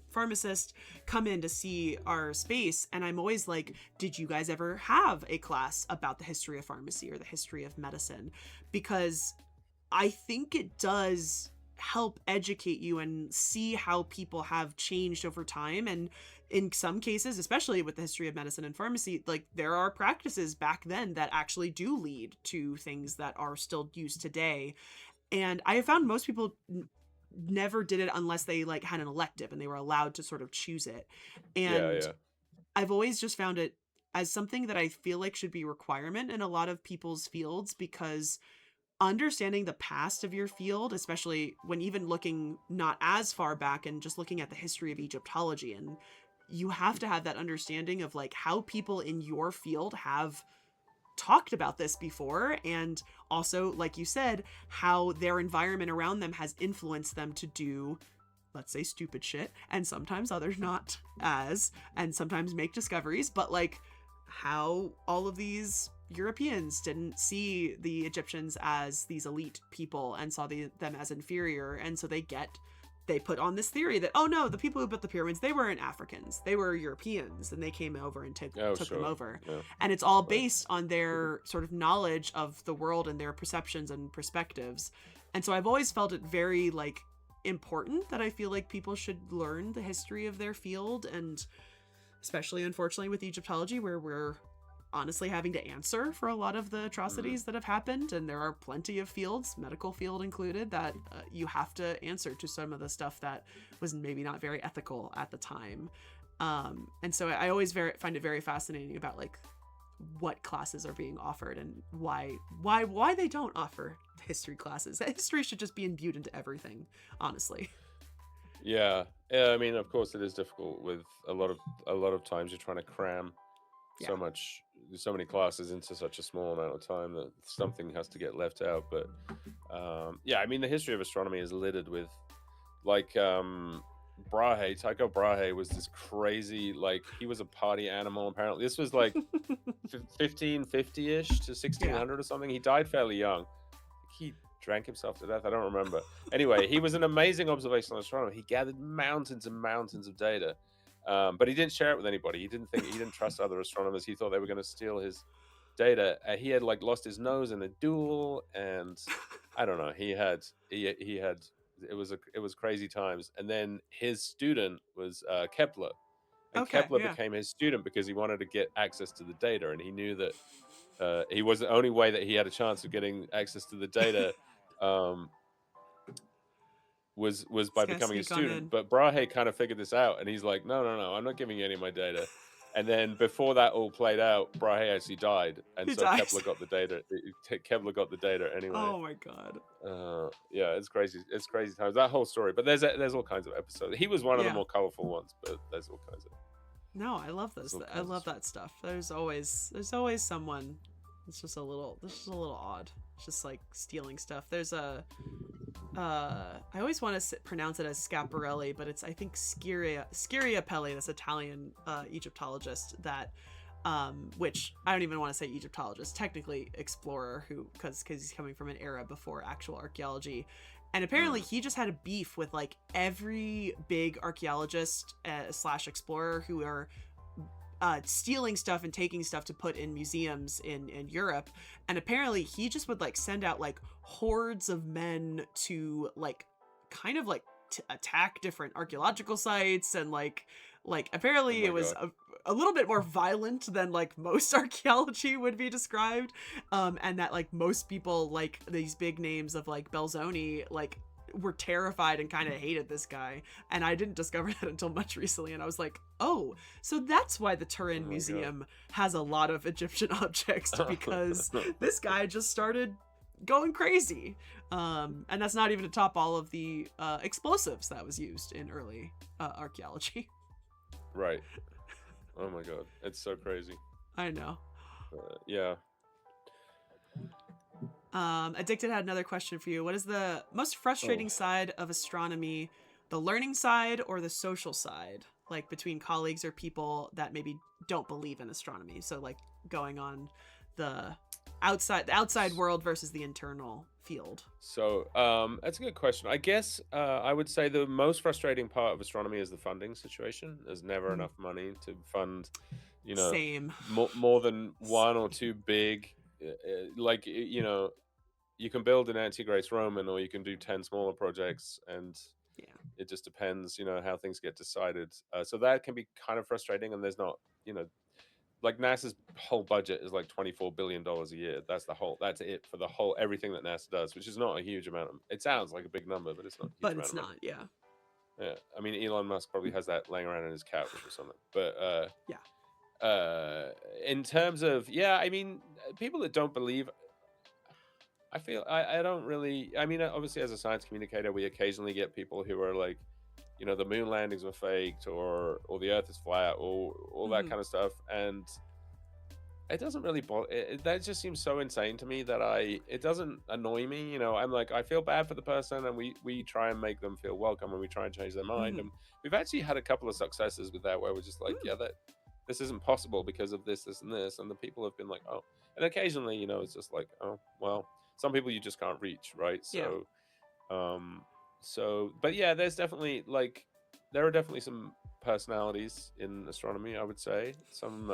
[SPEAKER 1] pharmacists come in to see our space. And I'm always like, did you guys ever have a class about the history of pharmacy or the history of medicine? Because I think it does help educate you and see how people have changed over time. And in some cases, especially with the history of medicine and pharmacy, like there are practices back then that actually do lead to things that are still used today. And I have found most people never did it unless they like had an elective and they were allowed to sort of choose it.
[SPEAKER 2] Yeah,
[SPEAKER 1] And
[SPEAKER 2] yeah.
[SPEAKER 1] I've always just found it as something that I feel like should be a requirement in a lot of people's fields, because understanding the past of your field, especially when even looking not as far back and just looking at the history of Egyptology, and you have to have that understanding of like how people in your field have talked about this before, and also like you said, how their environment around them has influenced them to do, let's say, stupid shit, and sometimes others not as, and sometimes make discoveries, but like how all of these Europeans didn't see the Egyptians as these elite people and saw them as inferior. And so they put on this theory that, oh no, the people who built the pyramids, they weren't Africans, they were Europeans, and they came over and
[SPEAKER 2] Oh,
[SPEAKER 1] took them
[SPEAKER 2] sure.
[SPEAKER 1] over.
[SPEAKER 2] Yeah.
[SPEAKER 1] And it's all
[SPEAKER 2] Right.
[SPEAKER 1] based on their sort of knowledge of the world and their perceptions and perspectives. And so I've always felt it very like important that I feel like people should learn the history of their field, and especially unfortunately with Egyptology, where we're honestly having to answer for a lot of the
[SPEAKER 2] Mm.
[SPEAKER 1] atrocities that have happened. And there are plenty of fields, medical field included, that you have to answer to some of the stuff that was maybe not very ethical at the time. And so I always find it very fascinating about like what classes are being offered and why they don't offer history classes. History should just be imbued into everything, honestly.
[SPEAKER 2] Yeah. Yeah, I mean, of course, it is difficult with a lot of times you're trying to cram
[SPEAKER 1] Yeah.
[SPEAKER 2] so much, so many classes into such a small amount of time that something has to get left out. But yeah, I mean, the history of astronomy is littered with like Tycho Brahe was this crazy, like he was a party animal. Apparently, this was like 1550-ish to
[SPEAKER 1] Yeah.
[SPEAKER 2] 1600 or something. He died fairly young. He drank himself to death. I don't remember. Anyway, he was an amazing observational astronomer. He gathered mountains and mountains of data. But he didn't share it with anybody. He didn't trust other astronomers. He thought they were going to steal his data. He had like lost his nose in a duel, and I don't know. He had it was crazy times. And then his student was Kepler, and
[SPEAKER 1] Okay,
[SPEAKER 2] Kepler
[SPEAKER 1] yeah.
[SPEAKER 2] became his student because he wanted to get access to the data, and he knew that he was the only way that he had a chance of getting access to the data. Um, was
[SPEAKER 1] Just
[SPEAKER 2] by
[SPEAKER 1] gotta
[SPEAKER 2] becoming a
[SPEAKER 1] sneak on
[SPEAKER 2] student.
[SPEAKER 1] in.
[SPEAKER 2] But Brahe kind of figured this out, and he's like, no, no, no, I'm not giving you any of my data. And then before that all played out, Brahe actually died, and
[SPEAKER 1] He
[SPEAKER 2] so
[SPEAKER 1] dies.
[SPEAKER 2] Kepler got the data. Kepler got the data anyway.
[SPEAKER 1] Oh my god.
[SPEAKER 2] Yeah, it's crazy. It's crazy times, that whole story. But there's all kinds of episodes. He was one of the
[SPEAKER 1] Yeah.
[SPEAKER 2] more colorful ones, but
[SPEAKER 1] No, I love
[SPEAKER 2] there's
[SPEAKER 1] those.
[SPEAKER 2] all
[SPEAKER 1] I
[SPEAKER 2] kinds of
[SPEAKER 1] love that stuff. There's always someone. It's just a little odd. It's just like stealing stuff. There's a I always want to pronounce it as Schiaparelli, but it's I think Schiariapelli, this Italian Egyptologist that which I don't even want to say Egyptologist, technically explorer, who because he's coming from an era before actual archaeology. And apparently he just had a beef with like every big archaeologist slash explorer who are stealing stuff and taking stuff to put in museums in Europe. And apparently he just would like send out like hordes of men to like kind of like attack different archaeological sites. And like
[SPEAKER 2] Oh
[SPEAKER 1] apparently
[SPEAKER 2] my
[SPEAKER 1] it was
[SPEAKER 2] god.
[SPEAKER 1] a little bit more violent than like most archaeology would be described. And that like most people like these big names of like Belzoni like were terrified and kind of hated this guy. And I didn't discover that until much recently, and I was like, oh, so that's why the
[SPEAKER 2] Oh
[SPEAKER 1] Turin
[SPEAKER 2] my god.
[SPEAKER 1] Museum has a lot of Egyptian objects, because this guy just started going crazy. And that's not even to top all of the explosives that was used in early archaeology.
[SPEAKER 2] Right. Oh my god. It's so crazy.
[SPEAKER 1] I know.
[SPEAKER 2] Yeah.
[SPEAKER 1] Addicted had another question for you. What is the most frustrating
[SPEAKER 2] Oh.
[SPEAKER 1] side of astronomy? The learning side or the social side? Like between colleagues or people that maybe don't believe in astronomy. So like going on the outside world versus the internal field.
[SPEAKER 2] So that's a good question. I guess I would say the most frustrating part of astronomy is the funding situation. There's never
[SPEAKER 1] Mhm.
[SPEAKER 2] enough money to fund, you know,
[SPEAKER 1] Same.
[SPEAKER 2] more than one or two big, you can build an anti-Grace Roman, or you can do 10 smaller projects, and
[SPEAKER 1] Yeah.
[SPEAKER 2] it just depends, how things get decided. So that can be kind of frustrating, and there's not, like NASA's whole budget is like $24 billion a year. That's it for the whole everything that NASA does, which is not a huge amount. It sounds like a big number, but it's not a huge
[SPEAKER 1] But
[SPEAKER 2] amount
[SPEAKER 1] it's
[SPEAKER 2] of money.
[SPEAKER 1] not, yeah.
[SPEAKER 2] Yeah, I mean Elon Musk probably has that laying around in his couch or something. But
[SPEAKER 1] Yeah.
[SPEAKER 2] in terms of, yeah, I mean, people that don't believe, I don't really. I mean, obviously, as a science communicator, we occasionally get people who are like, the moon landings were faked, or the Earth is flat, or all that
[SPEAKER 1] Hmm.
[SPEAKER 2] kind of stuff, and it doesn't really that just seems so insane to me that it doesn't annoy me. I'm like, I feel bad for the person, and we try and make them feel welcome, and we try and change their mind.
[SPEAKER 1] Hmm.
[SPEAKER 2] And we've actually had a couple of successes with that, where we're just like,
[SPEAKER 1] Hmm.
[SPEAKER 2] yeah, that this isn't possible because of this and this, and the people have been like, oh. And occasionally, it's just like, oh, well, some people you just can't reach, right?
[SPEAKER 1] Yeah.
[SPEAKER 2] um but yeah, there are definitely some personalities in astronomy, I would say. Some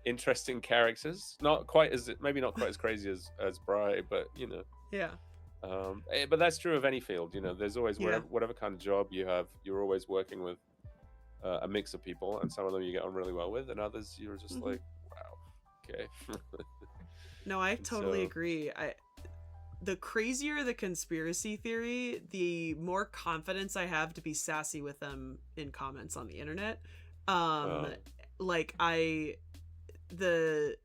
[SPEAKER 2] interesting characters, maybe not quite as crazy as Bry, but
[SPEAKER 1] Yeah.
[SPEAKER 2] but that's true of any field. There's always,
[SPEAKER 1] Yeah.
[SPEAKER 2] whatever kind of job you have, you're always working with a mix of people, and some of them you get on really well with, and others you're just
[SPEAKER 1] Hmm.
[SPEAKER 2] like, wow, okay.
[SPEAKER 1] No, I
[SPEAKER 2] And
[SPEAKER 1] totally
[SPEAKER 2] so,
[SPEAKER 1] agree. The crazier the conspiracy theory, the more confidence I have to be sassy with them in comments on the internet. Um
[SPEAKER 2] uh,
[SPEAKER 1] like the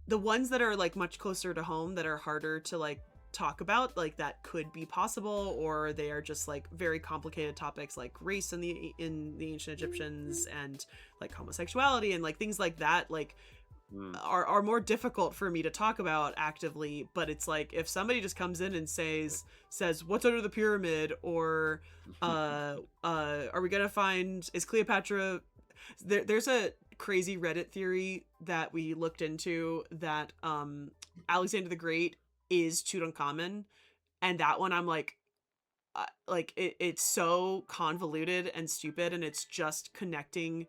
[SPEAKER 1] the ones that are like much closer to home, that are harder to like talk about, like that could be possible, or they are just like very complicated topics like race in the ancient Egyptians, and like homosexuality and like things like that, like
[SPEAKER 2] mm,
[SPEAKER 1] are more difficult for me to talk about actively. But it's like if somebody just comes in and says what's under the pyramid, or are we gonna find, is Cleopatra there's a crazy Reddit theory that we looked into that Alexander the Great is Tutankhamun, and that one I'm like, like it's so convoluted and stupid, and it's just connecting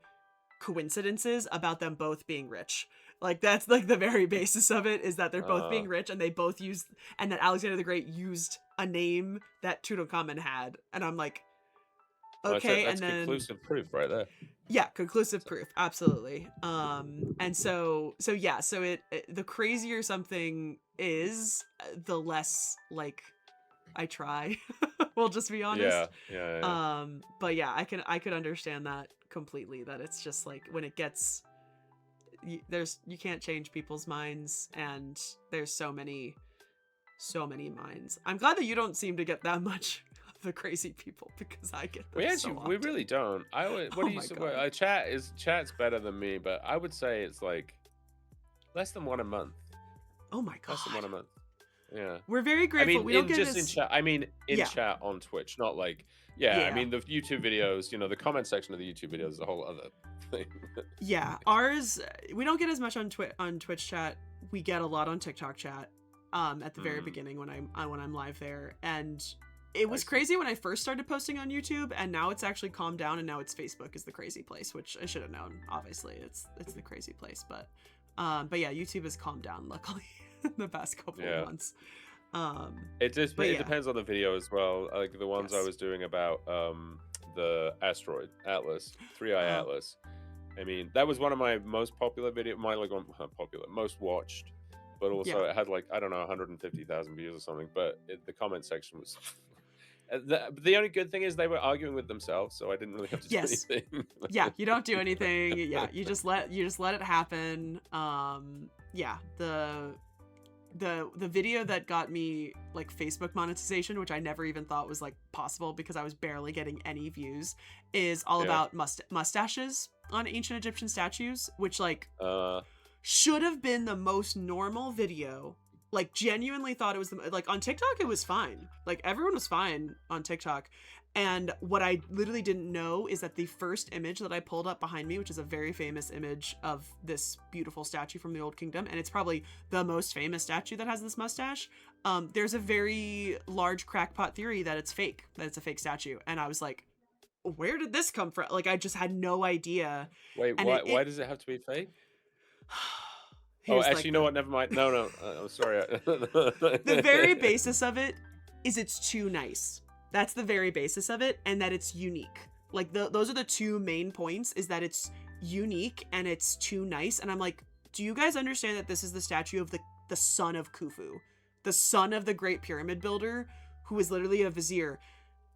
[SPEAKER 1] coincidences about them both being rich. Like that's like the very basis of it, is that they're both
[SPEAKER 2] Uh,
[SPEAKER 1] being rich, and they both used, and that Alexander the Great used a name that Tutankhamun had. And I'm like,
[SPEAKER 2] well,
[SPEAKER 1] okay. And
[SPEAKER 2] that's
[SPEAKER 1] then
[SPEAKER 2] conclusive proof right there.
[SPEAKER 1] yeah, conclusive
[SPEAKER 2] So,
[SPEAKER 1] proof, absolutely. And so yeah, so the crazier something is, the less like I try. We'll just be honest.
[SPEAKER 2] yeah.
[SPEAKER 1] But yeah, I could understand that completely, that it's just like when it gets, you can't change people's minds, and there's so many minds. I'm glad that you don't seem to get that much of the crazy people, because I get them so
[SPEAKER 2] We
[SPEAKER 1] often.
[SPEAKER 2] really don't. I would. What
[SPEAKER 1] Oh
[SPEAKER 2] do you
[SPEAKER 1] my
[SPEAKER 2] say?
[SPEAKER 1] god.
[SPEAKER 2] Chat's better than me, but I would say it's like less than one a month.
[SPEAKER 1] Oh my
[SPEAKER 2] Less than
[SPEAKER 1] god.
[SPEAKER 2] one a month. Yeah.
[SPEAKER 1] We're very
[SPEAKER 2] I
[SPEAKER 1] grateful.
[SPEAKER 2] mean,
[SPEAKER 1] We don't
[SPEAKER 2] in
[SPEAKER 1] get
[SPEAKER 2] just in
[SPEAKER 1] as,
[SPEAKER 2] chat. I mean, in
[SPEAKER 1] yeah.
[SPEAKER 2] chat on Twitch, not like. Yeah, I
[SPEAKER 1] Yeah.
[SPEAKER 2] mean the YouTube videos. The comment section of the YouTube videos is a whole other thing.
[SPEAKER 1] Yeah. Ours, we don't get as much on Twitch chat. We get a lot on TikTok chat. At the very
[SPEAKER 2] Hmm,
[SPEAKER 1] beginning when I'm live there, and it
[SPEAKER 2] I
[SPEAKER 1] was
[SPEAKER 2] see.
[SPEAKER 1] crazy when I first started posting on YouTube, and now it's actually calmed down, and now it's Facebook is the crazy place, which I should have known. Obviously, it's the crazy place, but yeah, YouTube has calmed down luckily in the past couple of
[SPEAKER 2] Yeah.
[SPEAKER 1] months.
[SPEAKER 2] It
[SPEAKER 1] But yeah,
[SPEAKER 2] depends on the video as well. Like the ones I
[SPEAKER 1] yes.
[SPEAKER 2] was doing about the asteroid Atlas, 3i
[SPEAKER 1] Oh,
[SPEAKER 2] Atlas. I mean, that was one of my most popular video, my like popular, most watched, but
[SPEAKER 1] yeah.
[SPEAKER 2] also it had like I don't know 150,000 views or something. But the comment section was. The only good thing is they were arguing with themselves, so I didn't really have to do
[SPEAKER 1] Yes.
[SPEAKER 2] anything.
[SPEAKER 1] Yeah, you don't do anything. Yeah, you just let it happen. Yeah, the video that got me like Facebook monetization, which I never even thought was like possible because I was barely getting any views, is all
[SPEAKER 2] Yeah.
[SPEAKER 1] about mustaches on ancient Egyptian statues, which like
[SPEAKER 2] Uh.
[SPEAKER 1] should have been the most normal video. Like genuinely thought it was like on TikTok it was fine. Like everyone was fine on TikTok. And what I literally didn't know is that the first image that I pulled up behind me, which is a very famous image of this beautiful statue from the Old Kingdom, and it's probably the most famous statue that has this mustache, there's a very large crackpot theory that it's fake, that it's a fake statue. And I was like, where did this come from? Like I just had no idea.
[SPEAKER 2] Wait,
[SPEAKER 1] And
[SPEAKER 2] why does it have to be fake? Oh,
[SPEAKER 1] here's
[SPEAKER 2] actually,
[SPEAKER 1] like
[SPEAKER 2] you know what? Never mind. No. I'm sorry.
[SPEAKER 1] the very basis of it is it's too nice. That's the very basis of it, and that it's unique. Like those are the two main points, is that it's unique and it's too nice. And I'm like, do you guys understand that this is the statue of the son of Khufu, the son of the great pyramid builder, who is literally a vizier?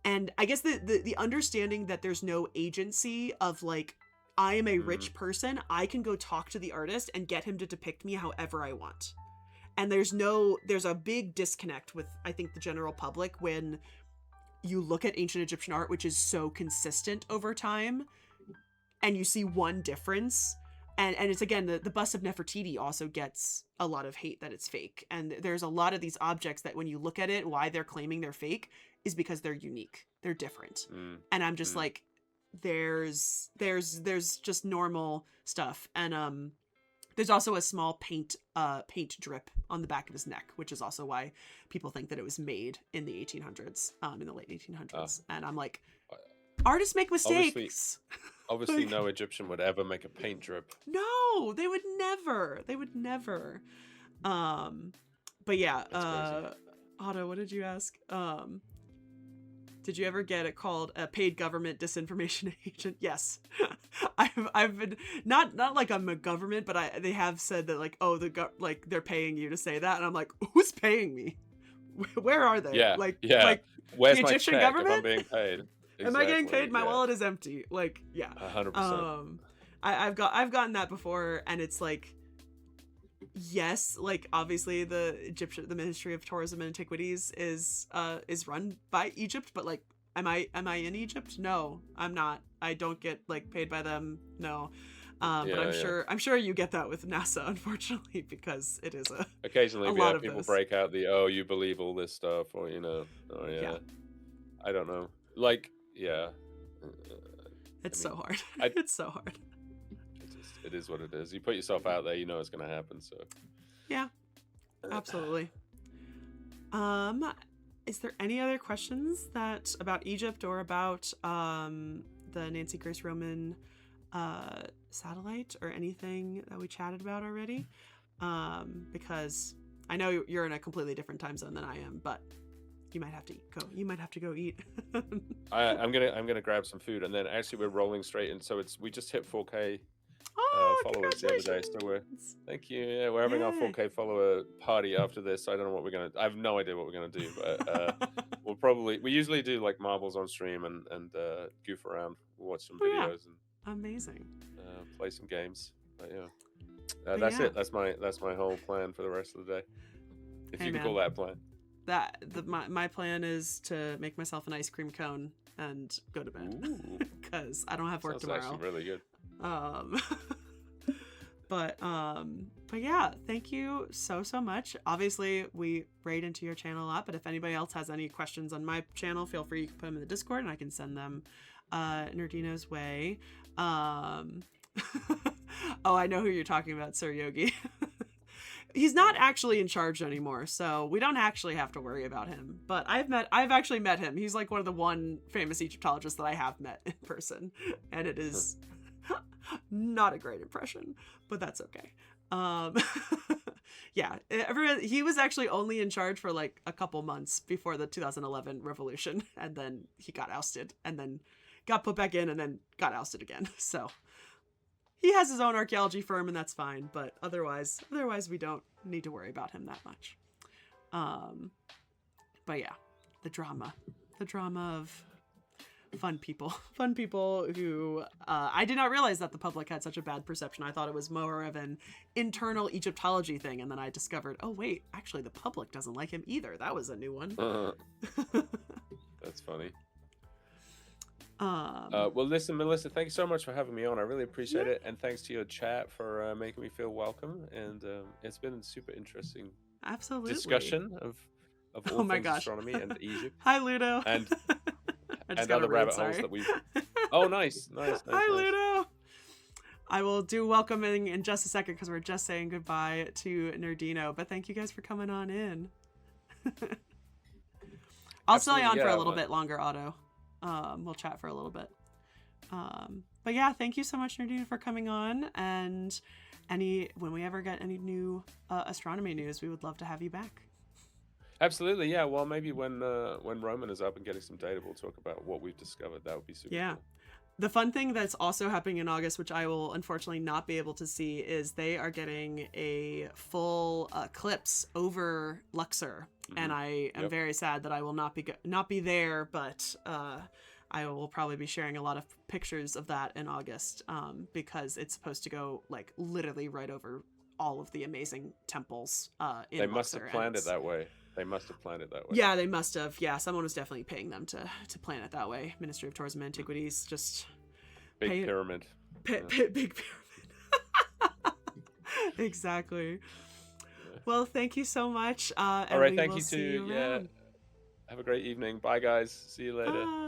[SPEAKER 1] And I guess the understanding that there's no agency of like, I am a
[SPEAKER 2] Mm,
[SPEAKER 1] rich person, I can go talk to the artist and get him to depict me however I want. And there's a big disconnect with, I think, the general public when you look at ancient Egyptian art, which is so consistent over time, and you see one difference. And it's again, the bust of Nefertiti also gets a lot of hate that it's fake. And there's a lot of these objects that when you look at it, why they're claiming they're fake is because they're unique. They're different.
[SPEAKER 2] mm,
[SPEAKER 1] And I'm just
[SPEAKER 2] mm.
[SPEAKER 1] like, there's just normal stuff. And there's also a small paint drip on the back of his neck, which is also why people think that it was made in the 1800s, in the late
[SPEAKER 2] Uh,
[SPEAKER 1] 1800s. And I'm like,
[SPEAKER 2] uh,
[SPEAKER 1] artists make
[SPEAKER 2] obviously,
[SPEAKER 1] mistakes.
[SPEAKER 2] obviously,
[SPEAKER 1] Like,
[SPEAKER 2] no Egyptian would ever make a paint drip.
[SPEAKER 1] no, they would never. They would never. Um, but yeah,
[SPEAKER 2] That's crazy.
[SPEAKER 1] Otto, what did you ask? Did you ever get it called a paid government disinformation agent? Yes. I've been not like I'm a government, but they have said that like, oh, like they're paying you to say that, and I'm like, who's paying me? Where are they?
[SPEAKER 2] Yeah,
[SPEAKER 1] Like
[SPEAKER 2] yeah.
[SPEAKER 1] like
[SPEAKER 2] Where's
[SPEAKER 1] the
[SPEAKER 2] my
[SPEAKER 1] Egyptian
[SPEAKER 2] check if I'm
[SPEAKER 1] government?
[SPEAKER 2] being paid?
[SPEAKER 1] Am I getting
[SPEAKER 2] Exactly.
[SPEAKER 1] paid? My
[SPEAKER 2] Yeah,
[SPEAKER 1] wallet is empty. Like, yeah.
[SPEAKER 2] 100%.
[SPEAKER 1] Um, I've gotten that before, and it's like, yes, like obviously the Ministry of Tourism and Antiquities is run by Egypt, but like, am I in Egypt? No, I'm not. I don't get like paid by them. No. But
[SPEAKER 2] Yeah, yeah.
[SPEAKER 1] I'm sure you get that with NASA, unfortunately, because it is
[SPEAKER 2] Occasionally
[SPEAKER 1] a
[SPEAKER 2] we
[SPEAKER 1] lot
[SPEAKER 2] have
[SPEAKER 1] of
[SPEAKER 2] people
[SPEAKER 1] this.
[SPEAKER 2] break out the oh you believe all this stuff or oh
[SPEAKER 1] Yeah,
[SPEAKER 2] yeah I don't know like yeah I
[SPEAKER 1] it's
[SPEAKER 2] mean
[SPEAKER 1] so hard.
[SPEAKER 2] I
[SPEAKER 1] It's so hard.
[SPEAKER 2] it is what it is. You put yourself out there, you know it's gonna happen. So
[SPEAKER 1] Yeah, absolutely. Um, is there any other questions that about Egypt or about the Nancy Grace Roman satellite or anything that we chatted about already? Because I know you're in a completely different time zone than I am, but you might have to go. You might have to go eat.
[SPEAKER 2] I'm gonna grab some food, and then actually we're rolling straight in. So we just hit 4K
[SPEAKER 1] Oh,
[SPEAKER 2] followers the other day. So
[SPEAKER 1] congratulations!
[SPEAKER 2] thank you. Yeah, we're having our
[SPEAKER 1] Yeah.
[SPEAKER 2] 4K follower party after this. I don't know what we're gonna. I have no idea what we're gonna do, but we usually do like marbles on stream and goof around, watch some
[SPEAKER 1] Oh yeah,
[SPEAKER 2] videos and
[SPEAKER 1] amazing.
[SPEAKER 2] play some games. But yeah,
[SPEAKER 1] But
[SPEAKER 2] that's
[SPEAKER 1] yeah.
[SPEAKER 2] it. That's my whole plan for the rest of the day, if
[SPEAKER 1] Hey
[SPEAKER 2] you can
[SPEAKER 1] man,
[SPEAKER 2] call that a plan.
[SPEAKER 1] my plan is to make myself an ice cream cone and go to bed
[SPEAKER 2] Ooh,
[SPEAKER 1] because I don't have work
[SPEAKER 2] sounds
[SPEAKER 1] tomorrow.
[SPEAKER 2] actually really good.
[SPEAKER 1] Um, but yeah, thank you so much. Obviously, we raid into your channel a lot, but if anybody else has any questions on my channel, feel free to put them in the Discord and I can send them Nerdino's way. Oh, I know who you're talking about, Sir Yogi. He's not actually in charge anymore, so we don't actually have to worry about him. But I've actually met him. He's like one of the one famous Egyptologists that I have met in person, and it is not a great impression, but that's okay. Yeah, he was actually only in charge for like a couple months before the 2011 revolution, and then he got ousted, and then got put back in, and then got ousted again. So he has his own archaeology firm, and that's fine. But otherwise, we don't need to worry about him that much. But yeah, the drama of fun people who I did not realize that the public had such a bad perception. I thought it was more of an internal Egyptology thing, and then I discovered, oh wait, actually the public doesn't like him either. That was a new one.
[SPEAKER 2] That's funny.
[SPEAKER 1] Well,
[SPEAKER 2] listen, Melissa, thank you so much for having me on. I really appreciate it, and thanks to your chat for making me feel welcome. And it's been a super interesting discussion of all things astronomy and Egypt.
[SPEAKER 1] Hi, Ludo.
[SPEAKER 2] And other rabbit holes that we've. Oh, nice.
[SPEAKER 1] Hi, Ludo. I will do welcoming in just a second because we're just saying goodbye to Nerdino. But thank you guys for coming on in. I'll stay on for a little bit longer, Otto. We'll chat for a little bit. But yeah, thank you so much, Nerdino, for coming on. And when we ever get any new astronomy news, we would love to have you back.
[SPEAKER 2] Absolutely, yeah. Well, maybe when Roman is up and getting some data, we'll talk about what we've discovered. That would be super cool.
[SPEAKER 1] The fun thing that's also happening in August, which I will unfortunately not be able to see, is they are getting a full eclipse over Luxor, and I am very sad that I will not be there, but I will probably be sharing a lot of pictures of that in August, because it's supposed to go like literally right over all of the amazing temples in Luxor.
[SPEAKER 2] They must have planned it that way.
[SPEAKER 1] Yeah, they must have. Yeah, someone was definitely paying them to plan it that way. Ministry of Tourism and Antiquities, just
[SPEAKER 2] big pyramid.
[SPEAKER 1] Big pyramid. Exactly. Yeah. Well, thank you so much.
[SPEAKER 2] All right, thank you too. Yeah. Have a great evening. Bye, guys. See you later.
[SPEAKER 1] Bye.